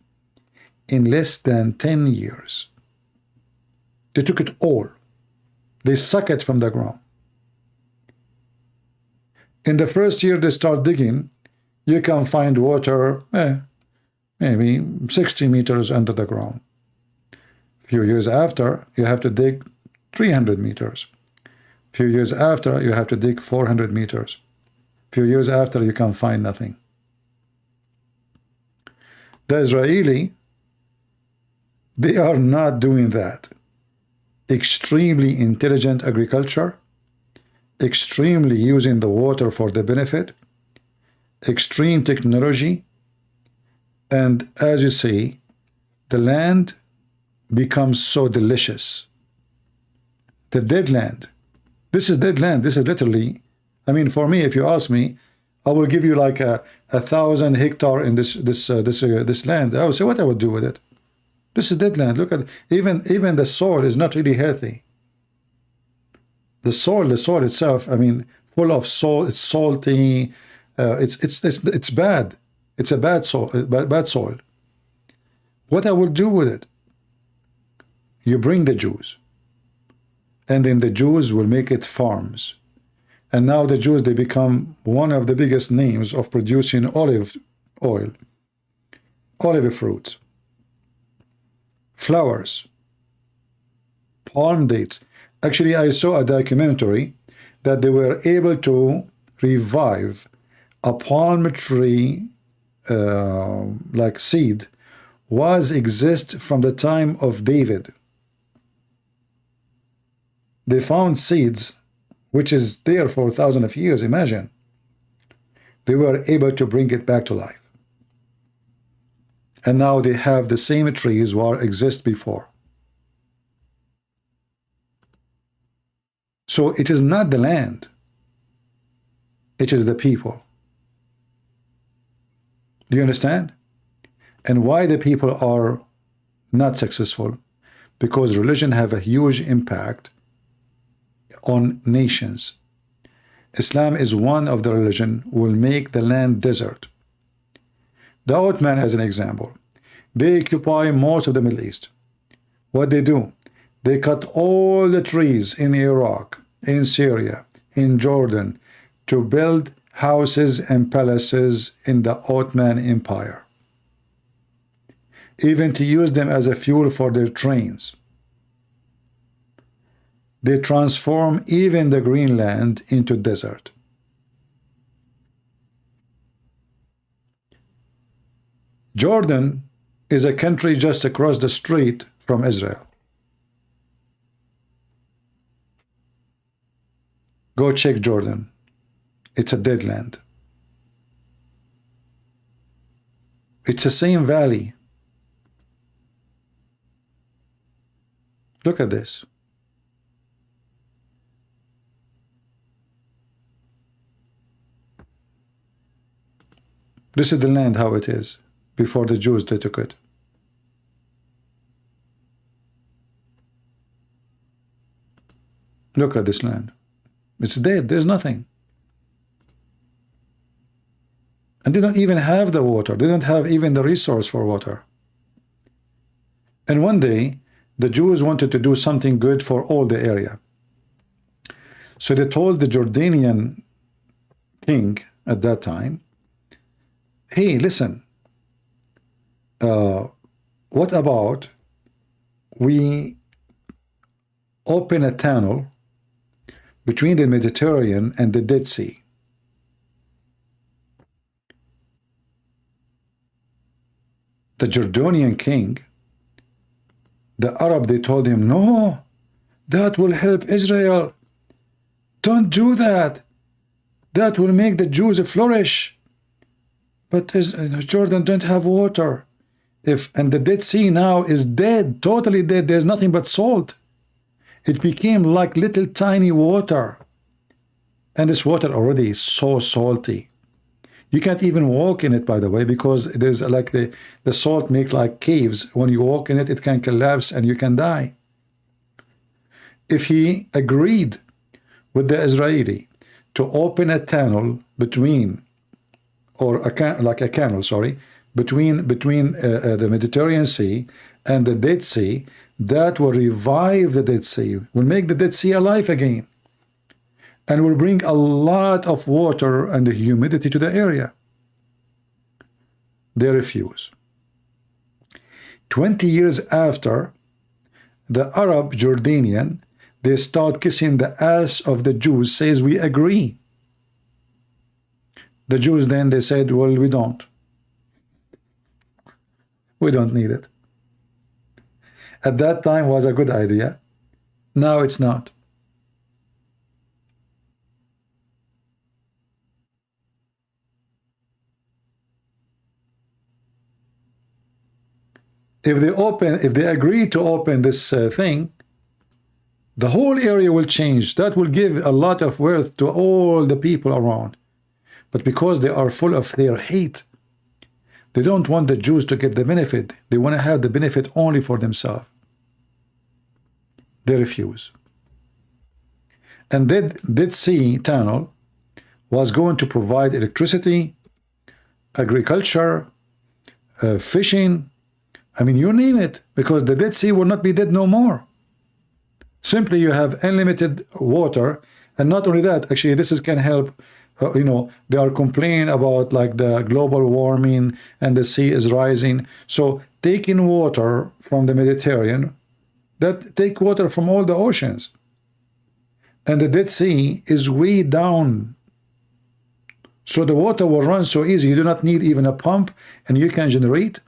in less than 10 years. They took it all. They suck it from the ground. In the first year they start digging, you can find water maybe 60 meters under the ground. A few years after, you have to dig 300 meters. A few years after, you have to dig 400 meters. A few years after, you can find nothing. The Israeli, they are not doing that. Extremely intelligent agriculture, extremely using the water for the benefit, extreme technology, and as you see, the land becomes so delicious. The dead land. This is dead land. This is literally, I mean, for me, if you ask me, I will give you like 1,000 hectares in this land. I will say what I would do with it. This is dead land. Look at even the soil is not really healthy. The soil itself, I mean, full of salt. It's salty. It's bad. It's a bad soil. What I will do with it? You bring the Jews, and then the Jews will make it farms. And now the Jews, they become one of the biggest names of producing olive oil, olive fruits, flowers, palm dates. Actually, I saw a documentary that they were able to revive a palm tree like seed exist from the time of David. They found seeds which is there for thousands of years. Imagine. They were able to bring it back to life. And now they have the same trees what exist before. So it is not the land. It is the people. Do you understand? And why the people are not successful? Because religion have a huge impact on nations. Islam is one of the religion will make the land desert. The Ottoman as an example. They occupy most of the Middle East. What they do? They cut all the trees in Iraq, in Syria, in Jordan to build houses and palaces in the Ottoman Empire. Even to use them as a fuel for their trains. They transform even the Greenland into desert. Jordan is a country just across the street from Israel. Go check Jordan. It's a dead land. It's the same valley. Look at this. This is the land how it is before the Jews they took it. Look at this land. It's dead. There's nothing. And they don't even have the water. They don't have even the resource for water. And one day, the Jews wanted to do something good for all the area. So they told the Jordanian king at that time, hey, listen, what about we open a tunnel between the Mediterranean and the Dead Sea? The Jordanian king, the Arab, they told him, no, that will help Israel. Don't do that. That will make the Jews flourish. But Jordan don't have water. And the Dead Sea now is dead, totally dead. There's nothing but salt. It became like little tiny water. And this water already is so salty. You can't even walk in it, by the way, because it is like the salt make like caves. When you walk in it, it can collapse and you can die. If he agreed with the Israeli to open a tunnel between, or a canal, sorry, between the Mediterranean Sea and the Dead Sea, that will revive the Dead Sea, will make the Dead Sea alive again, and will bring a lot of water and humidity to the area. They refuse. 20 years after, the Arab Jordanian, they start kissing the ass of the Jews, says we agree. The Jews then they said, well, we don't need it. At that time was a good idea. Now it's not. If they agree to open this thing, the whole area will change. That will give a lot of wealth to all the people around. But because they are full of their hate, they don't want the Jews to get the benefit. They want to have the benefit only for themselves. They refuse. And Dead Sea Tunnel was going to provide electricity, agriculture, fishing, I mean, you name it, because the Dead Sea will not be dead no more. Simply you have unlimited water, and not only that, actually this can help, they are complaining about like the global warming and the sea is rising. So taking water from the Mediterranean, that take water from all the oceans. And the Dead Sea is way down. So the water will run so easy, you do not need even a pump, and you can generate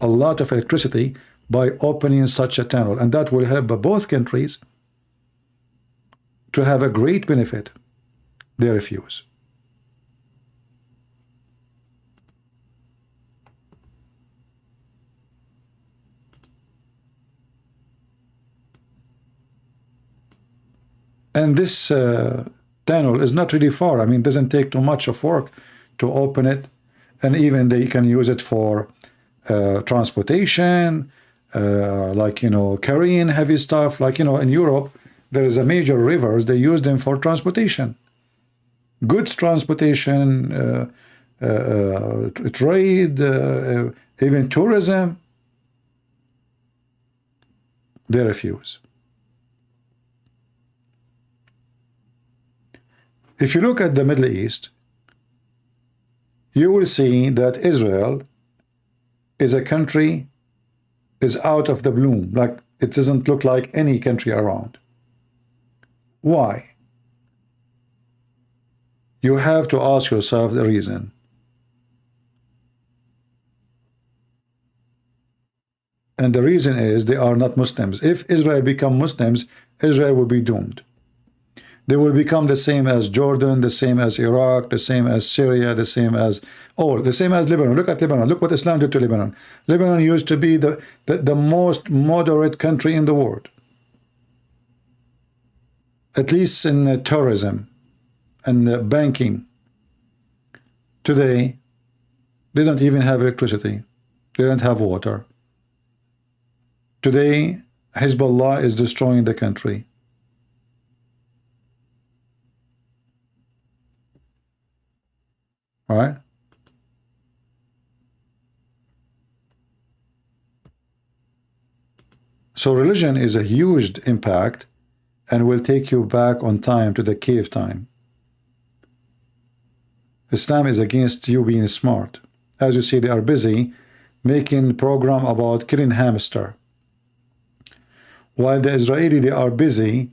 a lot of electricity by opening such a tunnel, and that will help both countries to have a great benefit. They refuse. And this tunnel is not really far. I mean, it doesn't take too much of work to open it, and even they can use it for transportation, carrying heavy stuff. Like, in Europe, there is a major rivers, they use them for transportation. Goods transportation, trade, even tourism. They refuse. If you look at the Middle East, you will see that Israel is a country is out of the bloom. Like, it doesn't look like any country around. Why? You have to ask yourself the reason. And the reason is they are not Muslims. If Israel become Muslims, Israel will be doomed. They will become the same as Jordan, the same as Iraq, the same as Syria, the same as Lebanon. Look at Lebanon. Look what Islam did to Lebanon. Lebanon used to be the most moderate country in the world, at least in tourism and banking. Today, they don't even have electricity. They don't have water. Today, Hezbollah is destroying the country. All right? So religion is a huge impact and will take you back on time to the cave time. Islam is against you being smart. As you see, they are busy making program about killing hamster. While the Israeli, they are busy,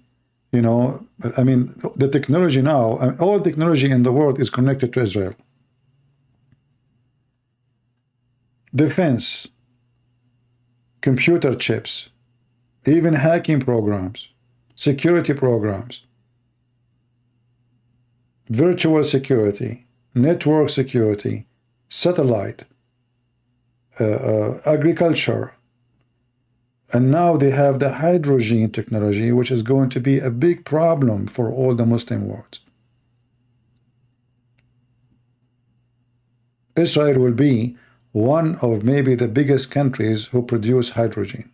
I mean, the technology now, all technology in the world is connected to Israel. Defense, computer chips, even hacking programs, security programs, virtual security, network security, satellite, agriculture, and now they have the hydrogen technology, which is going to be a big problem for all the Muslim world. Israel will be one of maybe the biggest countries who produce hydrogen.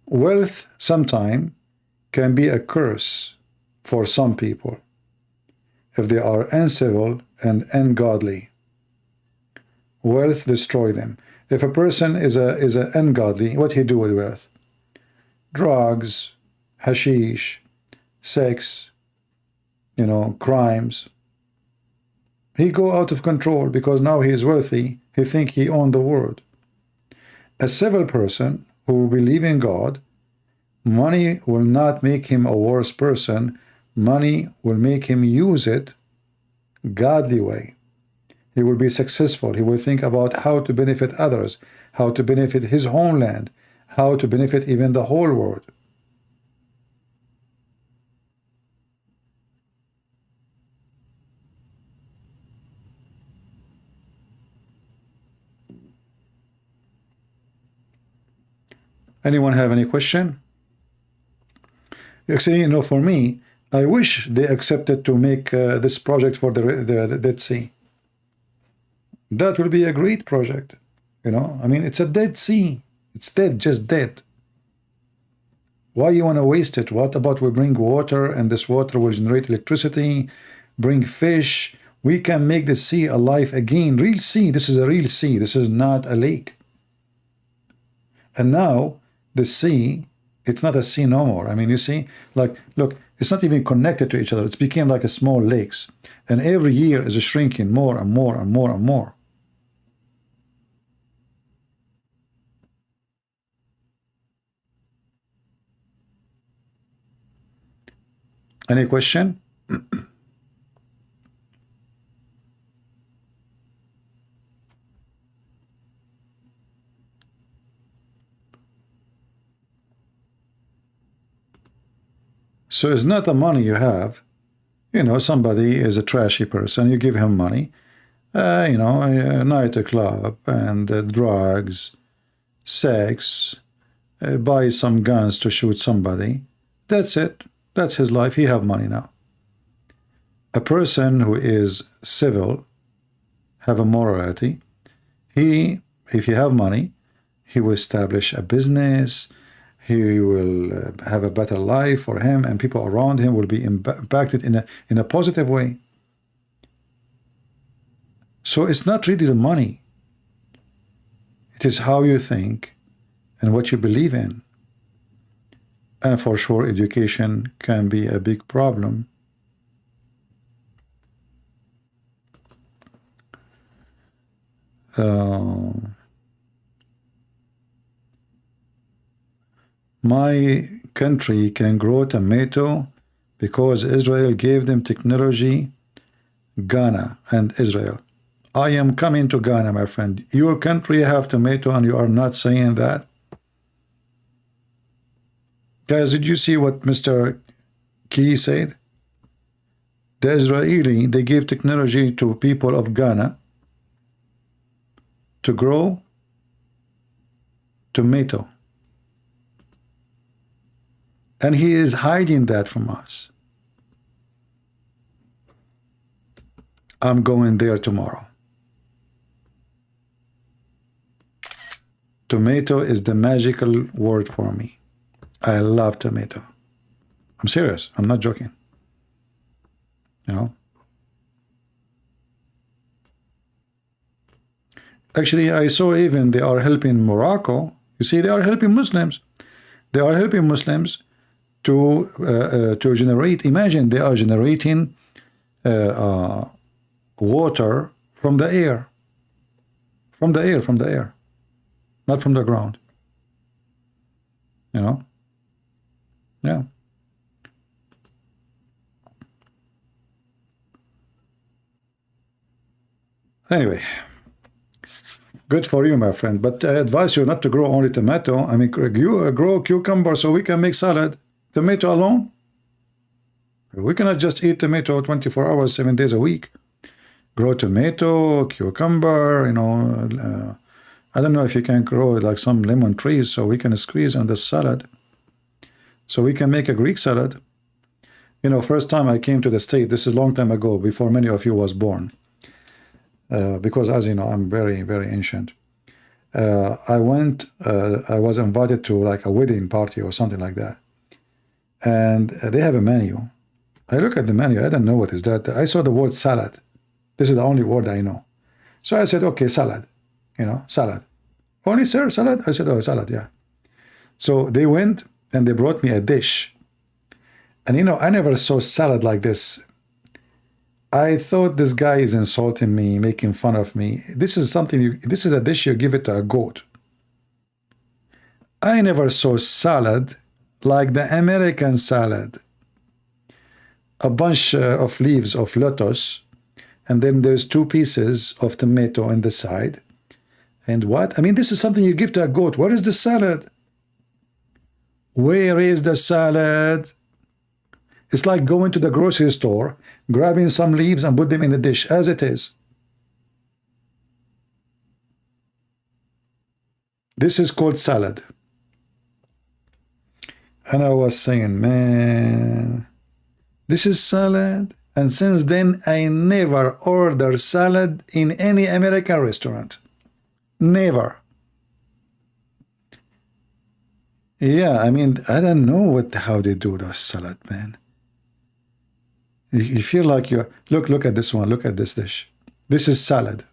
Wealth sometimes can be a curse for some people. if they are uncivil and ungodly. Wealth destroy them. If a person is a ungodly, what he do with wealth? Drugs, hashish, sex, crimes. He go out of control because now he is wealthy. He think he own the world. A civil person who believe in God, money will not make him a worse person. Money will make him use it godly way. He will be successful. He will think about how to benefit others, how to benefit his homeland, how to benefit even the whole world. Anyone have any question? Actually, for me, I wish they accepted to make this project for the Dead Sea. That will be a great project. I mean, it's a Dead Sea. It's dead, just dead. Why you want to waste it? What about we bring water, and this water will generate electricity, bring fish. We can make the sea alive again. Real sea. This is a real sea. This is not a lake. And now the sea, it's not a sea no more. I mean, you see, like, look, it's not even connected to each other. It's became like a small lakes. And every year is shrinking more and more and more and more. Any question? So it's not the money you have. Somebody is a trashy person. You give him money. A nightclub and drugs, sex, buy some guns to shoot somebody. That's it. That's his life. He have money now. A person who is civil, have a morality, if he have money, he will establish a business. He will have a better life for him, and people around him will be impacted in a positive way. So it's not really the money. It is how you think and what you believe in. And for sure, education can be a big problem. My country can grow tomato because Israel gave them technology. Ghana and Israel. I am coming to Ghana, my friend. Your country have tomato and you are not saying that? Guys, did you see what Mr. Key said? The Israeli, they gave technology to people of Ghana to grow tomato. And he is hiding that from us. I'm going there tomorrow. Tomato is the magical word for me. I love tomato. I'm serious. I'm not joking. Actually, I saw even they are helping Morocco. You see, they are helping Muslims. They are helping Muslims to generate. Imagine they are generating water from the air. From the air. Not from the ground. Yeah. Anyway, good for you, my friend. But I advise you not to grow only tomato. I mean, you grow cucumber so we can make salad. Tomato alone? We cannot just eat tomato 24 hours, 7 days a week. Grow tomato, cucumber, I don't know if you can grow like some lemon trees so we can squeeze on the salad. So we can make a Greek salad. First time I came to the state, this is a long time ago, before many of you was born. Because as you know, I'm very, very ancient. I was invited to like a wedding party or something like that. And they have a menu. I look at the menu. I don't know what is that. I saw the word salad. This is the only word I know. So I said, okay, salad. You know, salad. Only, sir, salad? I said, oh, salad, yeah. So they went and they brought me a dish. And you know, I never saw salad like this. I thought this guy is insulting me, making fun of me. This is something, this is a dish you give it to a goat. I never saw salad like the American salad. A bunch of leaves of lettuce, and then there's 2 pieces of tomato on the side. And what? I mean, this is something you give to a goat. Where is the salad? Where is the salad? It's like going to the grocery store, grabbing some leaves and put them in the dish as it is. This is called salad. And I was saying, man, this is salad. And since then, I never order salad in any American restaurant. Never. Yeah, I mean, I don't know how they do the salad, man. You feel like you're... Look at this one. Look at this dish. This is salad.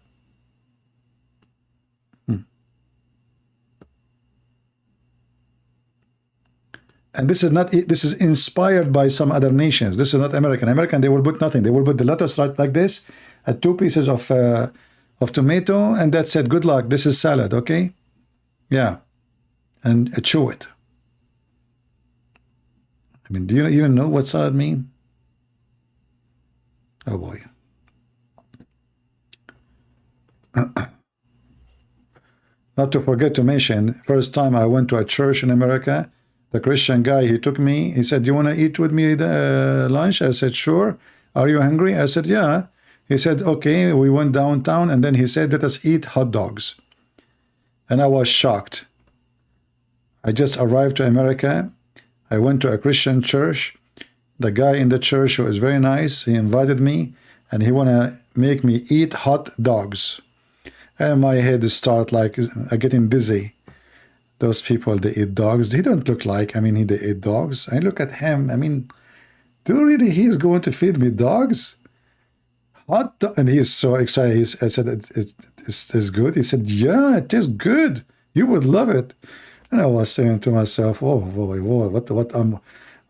And this is not... This is inspired by some other nations. This is not American. American, they will put nothing. They will put the lettuce right like this, 2 pieces of tomato, and that's it. Good luck. This is salad, okay? Yeah. And chew it. I mean, do you even know what salad means? Oh boy. Not to forget to mention, first time I went to a church in America, the Christian guy, he took me, he said, do you want to eat with me lunch? I said, sure. Are you hungry? I said, yeah. He said, okay. We went downtown, and then he said, let us eat hot dogs. And I was shocked. I just arrived to America. I went to a Christian church. The guy in the church was very nice. He invited me, and he want to make me eat hot dogs. And my head start like getting dizzy. Those people, they eat dogs. They don't look like, I mean, they eat dogs. I look at him, I mean, do really he's going to feed me dogs? Hot dog? And he's so excited. I said, it's good? He said, yeah, it is good. You would love it. And I was saying to myself, oh, what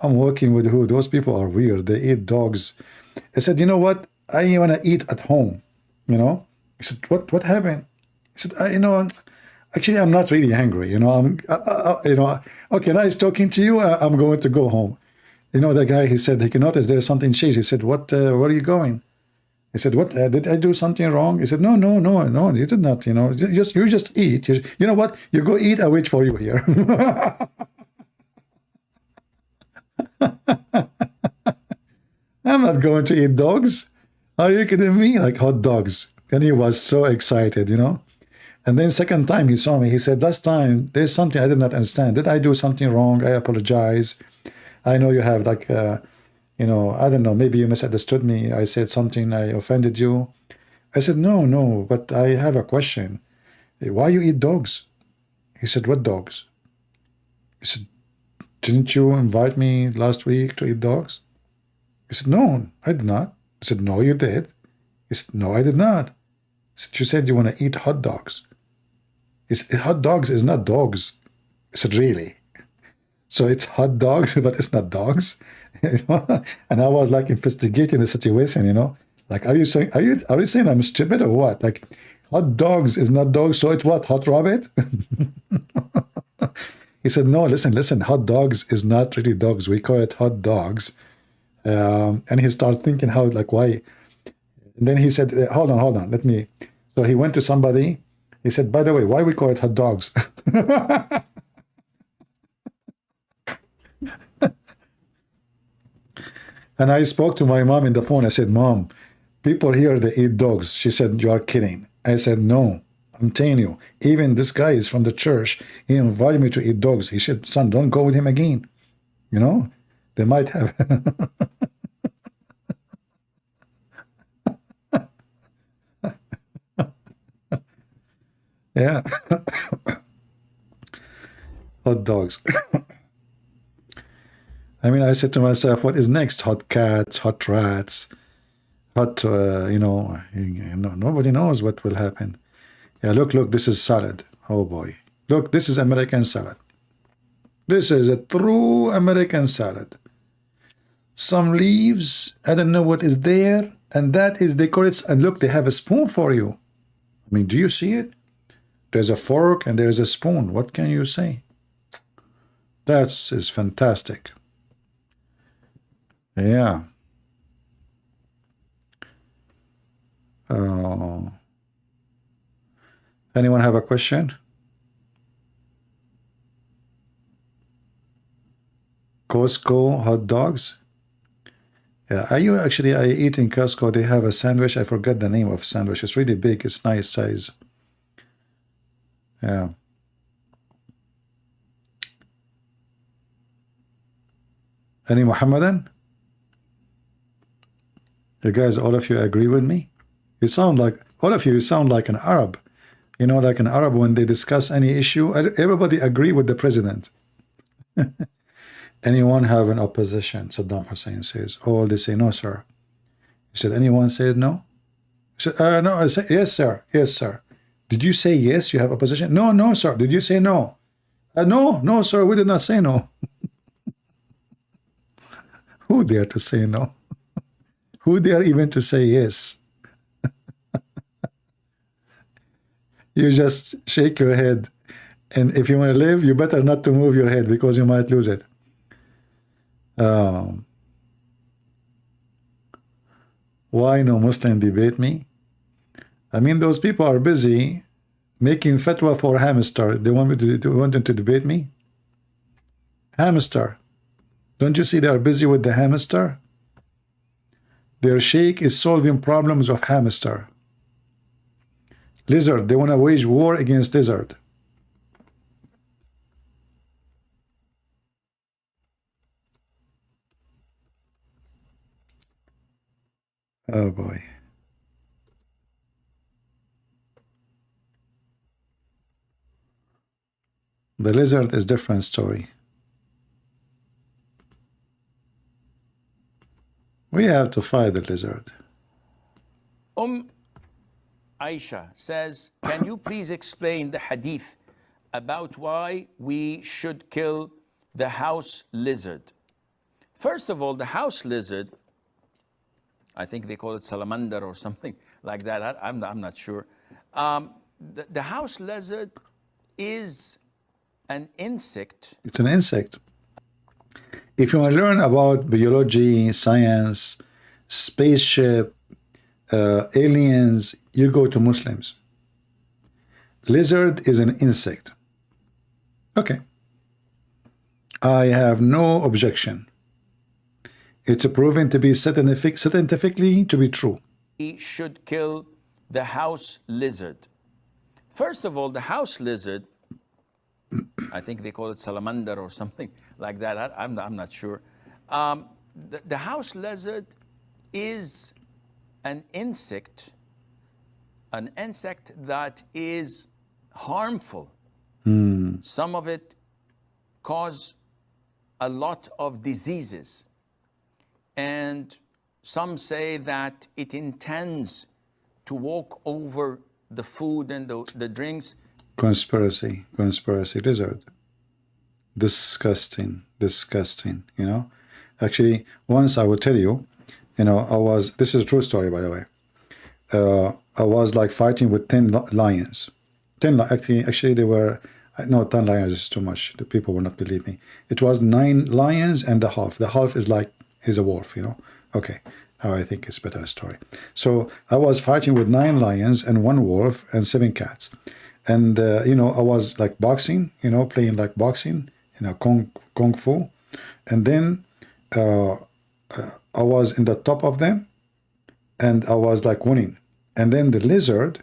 I'm working with who? Those people are weird. They eat dogs. I said, you know what? I want to eat at home, you know? He said, what happened? He said, you know, actually, I'm not really hungry. You know, okay, now he's talking to you. I'm going to go home. You know, the guy, he said, he can notice there's something changed. He said, where are you going? He said, what, did I do something wrong? He said, no, you did not, you know, you just eat. You know what? You go eat, I'll wait for you here. I'm not going to eat dogs. Are you kidding me? Like hot dogs. And he was so excited, you know. And then second time he saw me, he said, last time, there's something I did not understand. Did I do something wrong? I apologize. I know you have like, you know, I don't know, maybe you misunderstood me. I said something, I offended you. I said, no, but I have a question. Why you eat dogs? He said, what dogs? He said, didn't you invite me last week to eat dogs? He said, no, I did not. I said, no, you did. He said, no, I did not. I said, you said you want to eat hot dogs. He said, hot dogs is not dogs. I said, really? So it's hot dogs, but it's not dogs? You know? And I was like investigating the situation, you know? Like, are you saying I'm stupid or what? Like, hot dogs is not dogs, so it's what? Hot rabbit? He said, no, listen, hot dogs is not really dogs. We call it hot dogs. And he started thinking how, like, why? And then he said, hold on, let me. So he went to somebody. He said, by the way, why we call it hot dogs? And I spoke to my mom in the phone. I said, Mom, people here, they eat dogs. She said, you are kidding. I said, no, I'm telling you. Even this guy is from the church. He invited me to eat dogs. He said, son, don't go with him again. You know, they might have. Yeah. Hot dogs. I mean, I said to myself, what is next? Hot cats, hot rats, hot, nobody knows what will happen. Yeah, look, this is salad. Oh boy. Look, this is American salad. This is a true American salad. Some leaves, I don't know what is there, and that is decorates. And look, they have a spoon for you. I mean, do you see it? There's a fork and there's a spoon. What can you say? That is fantastic. Yeah. Anyone have a question? Costco hot dogs? Yeah, I eat in Costco. They have a sandwich. I forget the name of sandwich. It's really big. It's nice size. Yeah. Any Muhammadan? You guys, all of you agree with me? You sound like, all of you sound like an Arab. You know, like an Arab when they discuss any issue, everybody agree with the president. Anyone have an opposition? Saddam Hussein says. Oh, they say no, sir. He said, anyone said no? He said, no, I said, yes, sir. Yes, sir. Did you say yes, you have opposition? No, no, sir. Did you say no? No, sir, we did not say no. Who dare to say no? Who dare even to say yes? You just shake your head. And if you want to live, you better not to move your head because you might lose it. Why no Muslim debate me? I mean, those people are busy making fatwa for hamster. They want me to want them to debate me? Hamster. Don't you see they are busy with the hamster? Their sheikh is solving problems of hamster. Lizard, they want to wage war against lizard. Oh boy. The lizard is different story. We have to fight the lizard. Aisha says, can you please explain the hadith about why we should kill the house lizard? First of all, the house lizard, I think they call it salamander or something like that. I'm not sure. The house lizard is an insect. It's an insect. If you want to learn about biology, science, spaceship, aliens, you go to Muslims. Lizard is an insect. Okay. I have no objection. It's proven to be scientifically to be true. We should kill the house lizard. First of all, the house lizard, I think they call it salamander or something like that. I'm not sure. The house lizard is an insect that is harmful. Some of it cause a lot of diseases. And some say that it intends to walk over the food and the drinks. Conspiracy lizard. Disgusting, you know. Actually, once I will tell you, you know, this is a true story, by the way. I was like fighting with 10 lions. Actually, they were, no, 10 lions is too much. The people will not believe me. It was 9 lions and the half. The half is like, he's a wolf, you know. Okay, now I think it's better story. So I was fighting with 9 lions and 1 wolf and 7 cats. And, you know, I was like boxing, you know, playing like boxing, you know, kung fu. And then I was in the top of them and I was like winning. And then the lizard,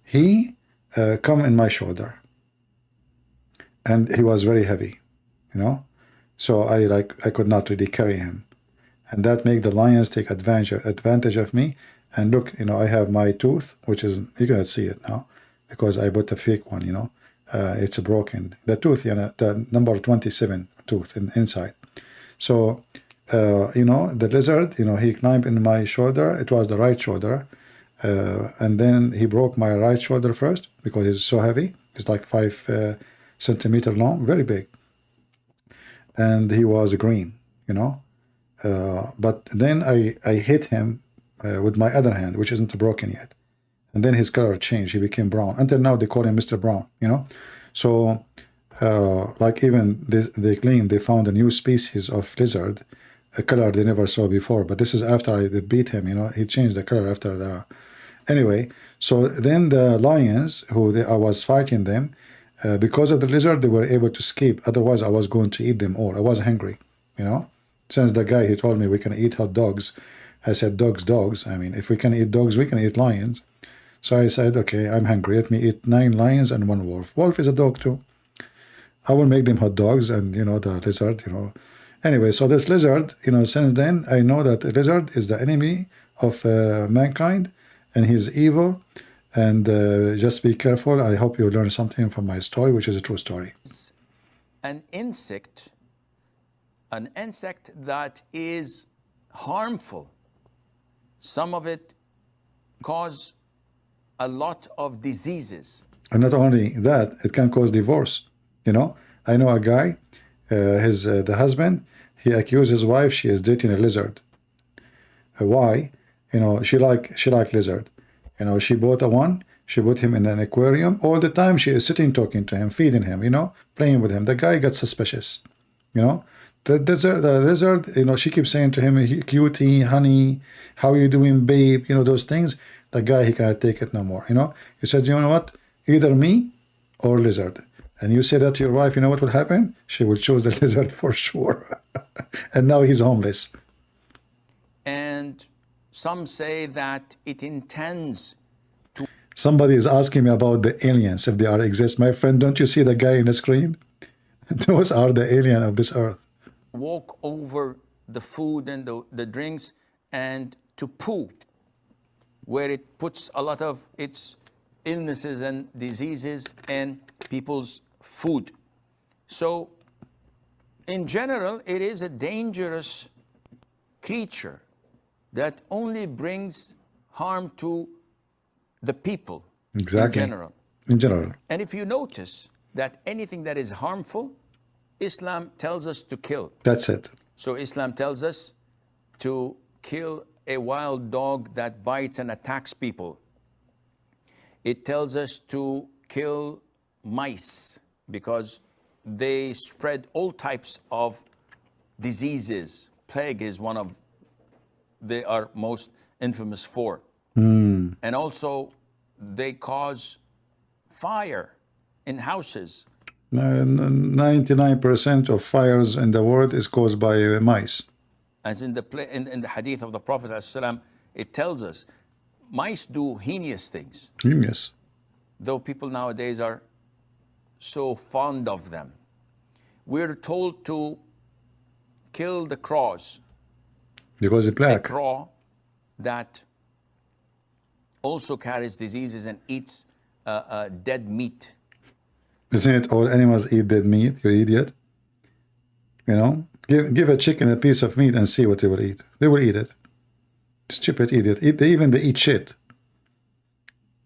he come in my shoulder. And he was very heavy, you know. So I could not really carry him. And that made the lions take advantage of me. And look, you know, I have my tooth, which is, you cannot see it now, because I bought a fake one, you know. It's broken. The tooth, you know, the number 27 tooth inside. So, you know, the lizard, you know, he climbed in my shoulder. It was the right shoulder. And then he broke my right shoulder first because it's so heavy. It's like 5 centimeter long, very big. And he was green, you know. But then I hit him with my other hand, which isn't broken yet. And then his color changed. He became brown. Until now, they call him Mr. Brown, you know. So, like even they claim they found a new species of lizard, a color they never saw before. But this is after I beat him, you know. He changed the color after the... Anyway, so then the lions, I was fighting them, because of the lizard, they were able to escape. Otherwise, I was going to eat them all. I was hungry, you know. Since the guy, he told me we can eat hot dogs. I said, dogs. I mean, if we can eat dogs, we can eat lions. So I said, okay, I'm hungry. Let me eat 9 lions and 1 wolf. Wolf is a dog too. I will make them hot dogs and, you know, the lizard, you know. Anyway, so this lizard, you know, since then, I know that the lizard is the enemy of mankind, and he's evil. And just be careful. I hope you learn something from my story, which is a true story. An insect that is harmful. Some of it cause a lot of diseases. And not only that, it can cause divorce. You know, I know a guy, the husband, he accused his wife she is dating a lizard. Why? You know, she like lizard. You know, she bought one, she put him in an aquarium. All the time she is sitting talking to him, feeding him, you know, playing with him. The guy got suspicious, you know. The lizard, you know, she keeps saying to him, cutie, honey, how are you doing, babe? You know, those things. The guy, he cannot take it no more, you know. He said, you know what? Either me or lizard. And you say that to your wife, you know what will happen? She will choose the lizard for sure. And now he's homeless. And some say that it intends to... Somebody is asking me about the aliens, if they are exist. My friend, don't you see the guy in the screen? Those are the alien of this earth. Walk over the food and the drinks and to poo, where it puts a lot of its illnesses and diseases in people's food. So, in general, it is a dangerous creature that only brings harm to the people. Exactly. In general. And if you notice that anything that is harmful, Islam tells us to kill. That's it. So Islam tells us to kill a wild dog that bites and attacks people. It tells us to kill mice because they spread all types of diseases. Plague is one of they are most infamous for. And also they cause fire in houses. 99% of fires in the world is caused by mice. As in the hadith of the Prophet ﷺ, it tells us mice do heinous things. Yes. Though people nowadays are so fond of them. We're told to kill the crows. Because it's black. A crow that also carries diseases and eats dead meat. Isn't it all animals eat dead meat, you idiot? You know? Give a chicken a piece of meat and see what they will eat. They will eat it. Stupid idiot. They eat shit.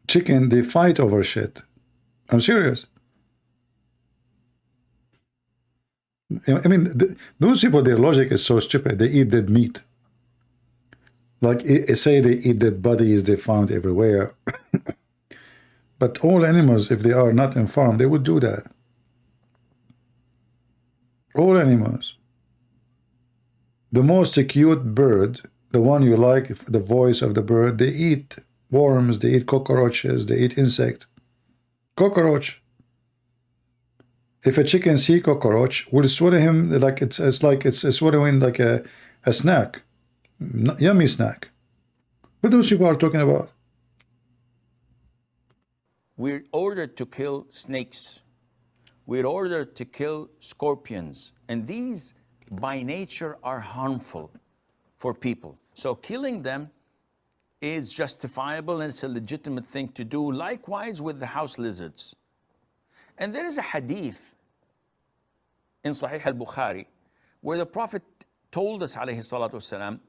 Chicken, they fight over shit. I'm serious. I mean, those people, their logic is so stupid. They eat dead meat. Like, say they eat dead bodies they found everywhere. But all animals, if they are not informed, they would do that. All animals. The most cute bird, the one you like, the voice of the bird, they eat worms, they eat cockroaches, they eat insect. Cockroach. If a chicken see cockroach, will swallow him like it's swallowing like a snack, yummy snack. What those people are talking about? We're ordered to kill snakes. We're ordered to kill scorpions, and these by nature are harmful for people. So killing them is justifiable and it's a legitimate thing to do. Likewise with the house lizards. And there is a hadith in Sahih al-Bukhari where the Prophet told us, alayhi salatu wasalam,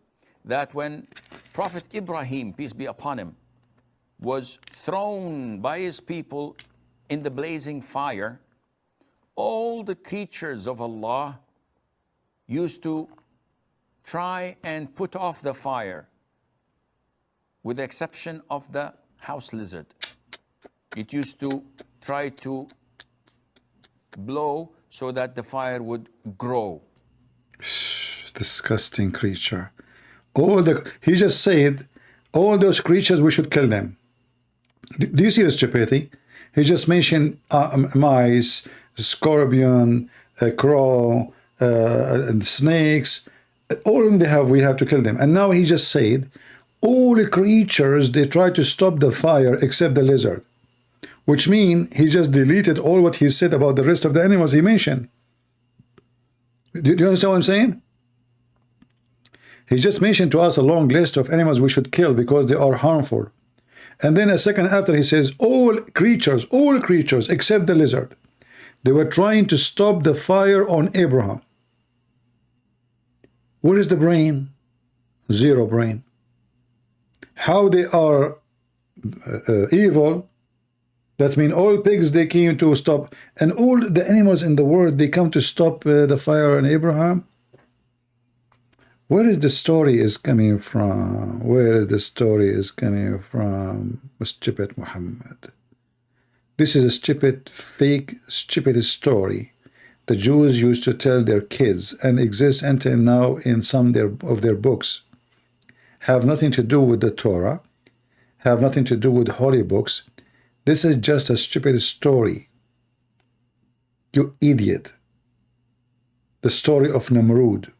that when Prophet Ibrahim, peace be upon him, was thrown by his people in the blazing fire, all the creatures of Allah used to try and put off the fire, with the exception of the house lizard. It used to try to blow so that the fire would grow. Disgusting creature. He just said, all those creatures, we should kill them. Do you see the stupidity? He just mentioned mice, scorpion, a crow, and snakes. All of them we have to kill them. And now he just said, all the creatures, they try to stop the fire except the lizard. Which means he just deleted all what he said about the rest of the animals he mentioned. Do you understand what I'm saying? He just mentioned to us a long list of animals we should kill because they are harmful. And then a second after he says, all creatures except the lizard. They were trying to stop the fire on Abraham. Where is the brain? Zero brain. How they are evil, that means all pigs, they came to stop, and all the animals in the world, they come to stop the fire on Abraham. Where is the story is coming from? Where the story is coming from? Stupid Muhammad. This is a stupid, fake, stupid story the Jews used to tell their kids and exists until now in some of their books. Have nothing to do with the Torah, have nothing to do with holy books. This is just a stupid story. You idiot. The story of Namrud.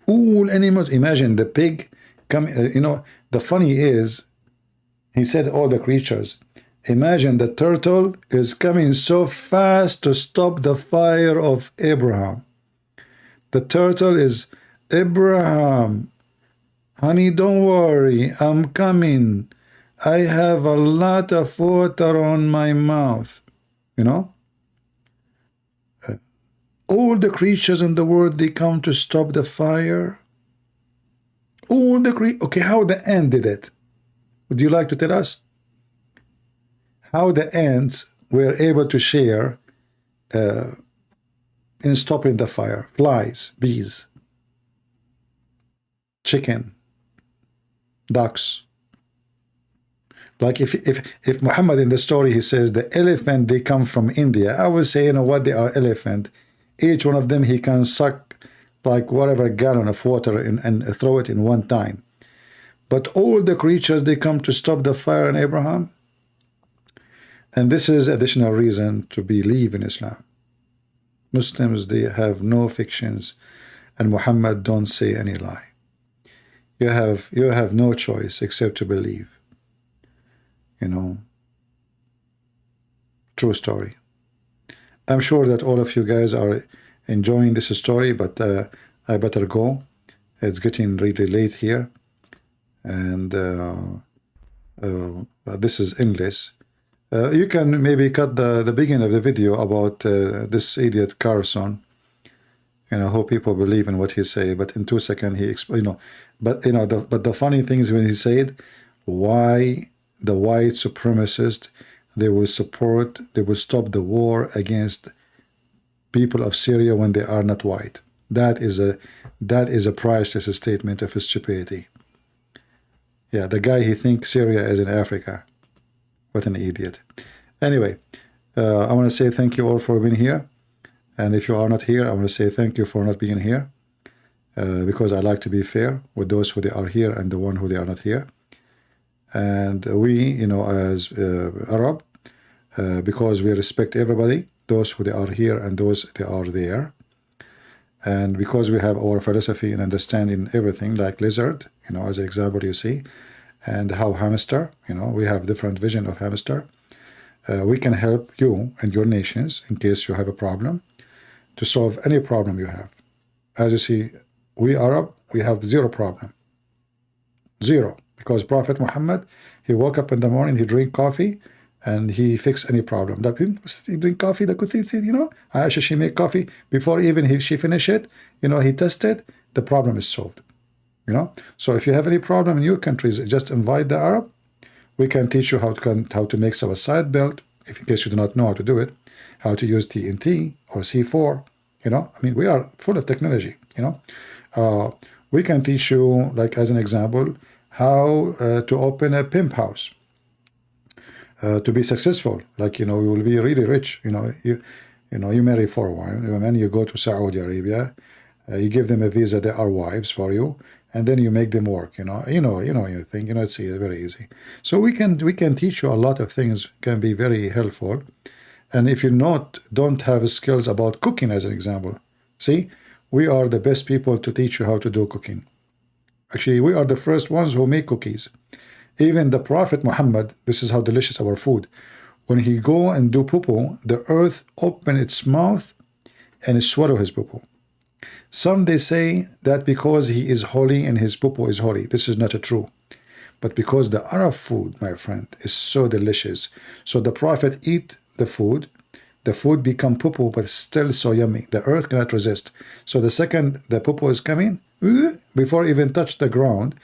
All animals, imagine the pig coming, the funny is, he said all the creatures. Imagine the turtle is coming so fast to stop the fire of Abraham. The turtle is, Abraham, honey, don't worry, I'm coming. I have a lot of water on my mouth. All the creatures in the world, they come to stop the fire. All the okay, how the ant did it? Would you like to tell us? How the ants were able to share in stopping the fire? Flies, bees, chicken, ducks. Like if Muhammad in the story, he says the elephant, they come from India, I would say, what, they are elephant. Each one of them, he can suck like whatever gallon of water and throw it in one time. But all the creatures, they come to stop the fire on Abraham. And this is additional reason to believe in Islam. Muslims, they have no fictions, and Muhammad don't say any lie. You have no choice except to believe. True story. I'm sure that all of you guys are enjoying this story, but I better go. It's getting really late here, and this is English. You can maybe cut the beginning of the video about this idiot Carlson. How people believe in what he say, but in 2 seconds he explain. But the funny thing is when he said why the white supremacists, they will stop the war against people of Syria when they are not white. That is a priceless statement of stupidity. Yeah, the guy, he thinks Syria is in Africa. What an idiot. Anyway, I want to say thank you all for being here. And if you are not here, I want to say thank you for not being here. Because I like to be fair with those who they are here and the one who they are not here. And we, as Arab, because we respect everybody, those who they are here and those they are there. And because we have our philosophy and understanding everything, like lizard, as an example you see, and how hamster, we have different vision of hamster. We can help you and your nations in case you have a problem to solve any problem you have. As you see, we Arab, we have zero problem. Zero. Because Prophet Muhammad, he woke up in the morning, he drink coffee, and he fix any problem. Like, he drink coffee, you know, Aisha, she make coffee before even she finish it, you know, he tested, the problem is solved, you know. So if you have any problem in your countries, just invite the Arab. We can teach you how to make suicide belt, if in case you do not know how to do it, how to use TNT or C4, you know. I mean, we are full of technology, you know. We can teach you, like as an example, how to open a pimp house. To be successful, like, you know, you will be really rich. You know, you marry 4 women, you go to Saudi Arabia, you give them a visa, they are wives for you, and then you make them work. You know, you think, you know, it's very easy. So we can teach you a lot of things, can be very helpful. And if you don't have skills about cooking, as an example, see, we are the best people to teach you how to do cooking. Actually, we are the first ones who make cookies. Even the Prophet Muhammad, this is how delicious our food. When he go and do poo-poo, the earth open its mouth and swallow his poo-poo. Some they say that because he is holy and his poo-poo is holy. This is not true. But because the Arab food, my friend, is so delicious. So the Prophet eat the food become poo-poo, but still so yummy. The earth cannot resist. So the second the poo-poo is coming, before even touch the ground,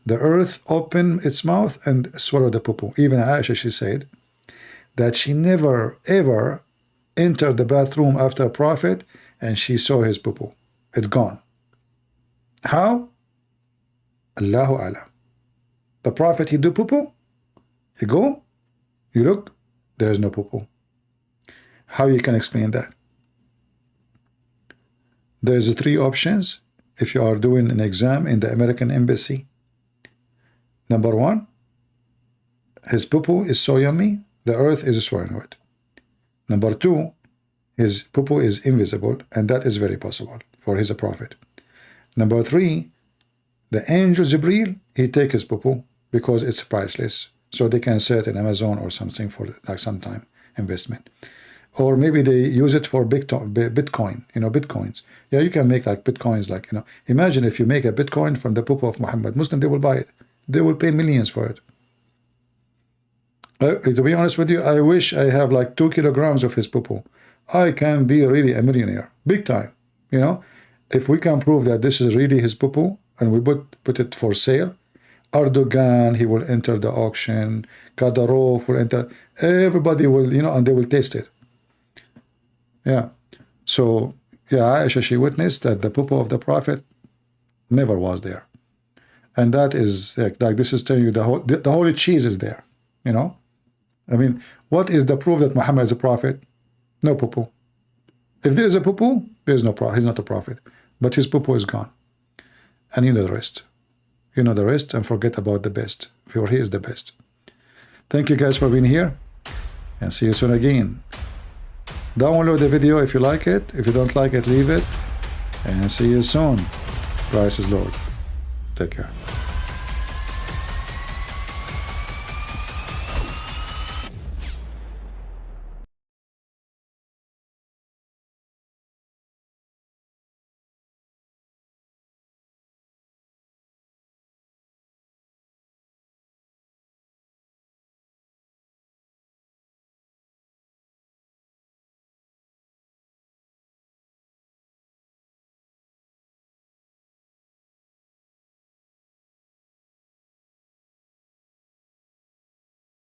the earth open its mouth and swallow the poo-poo. Even Aisha, she said that she never ever entered the bathroom after a Prophet and she saw his poo-poo. It's gone. How? Allahu Alam. The Prophet, he do poo-poo, you go, you look, there is no poo-poo. How you can explain that? There's 3 options if you are doing an exam in the American Embassy. Number 1, his poo-poo is so yummy, the earth is swallowing it. Number 2, his poo-poo is invisible, and that is very possible, for he's a prophet. Number 3, the angel Jibreel, he take his poo-poo because it's priceless, so they can sell it in Amazon or something for like some time investment. Or maybe they use it for Bitcoin, you know, Bitcoins. Yeah, you can make like Bitcoins, like, you know, imagine if you make a Bitcoin from the poo-poo of Muhammad, Muslim, they will buy it. They will pay millions for it. To be honest with you, I wish I have like 2 kilograms of his poo-poo. I can be really a millionaire, big time, you know. If we can prove that this is really his poo-poo and we put it for sale, Erdogan, he will enter the auction, Kadyrov will enter, everybody will, you know, and they will taste it. Yeah. So, yeah, Aisha, she witnessed that the poo-poo of the Prophet never was there. And that is, like this is telling you the holy cheese is there, you know. I mean, what is the proof that Muhammad is a prophet? No poo-poo. If there is a poo-poo, there is no prophet. He's not a prophet. But his poo-poo is gone. And you know the rest. You know the rest, and forget about the best. For he is the best. Thank you guys for being here, and see you soon again. Download the video if you like it. If you don't like it, leave it. And see you soon. Christ is Lord. Take care.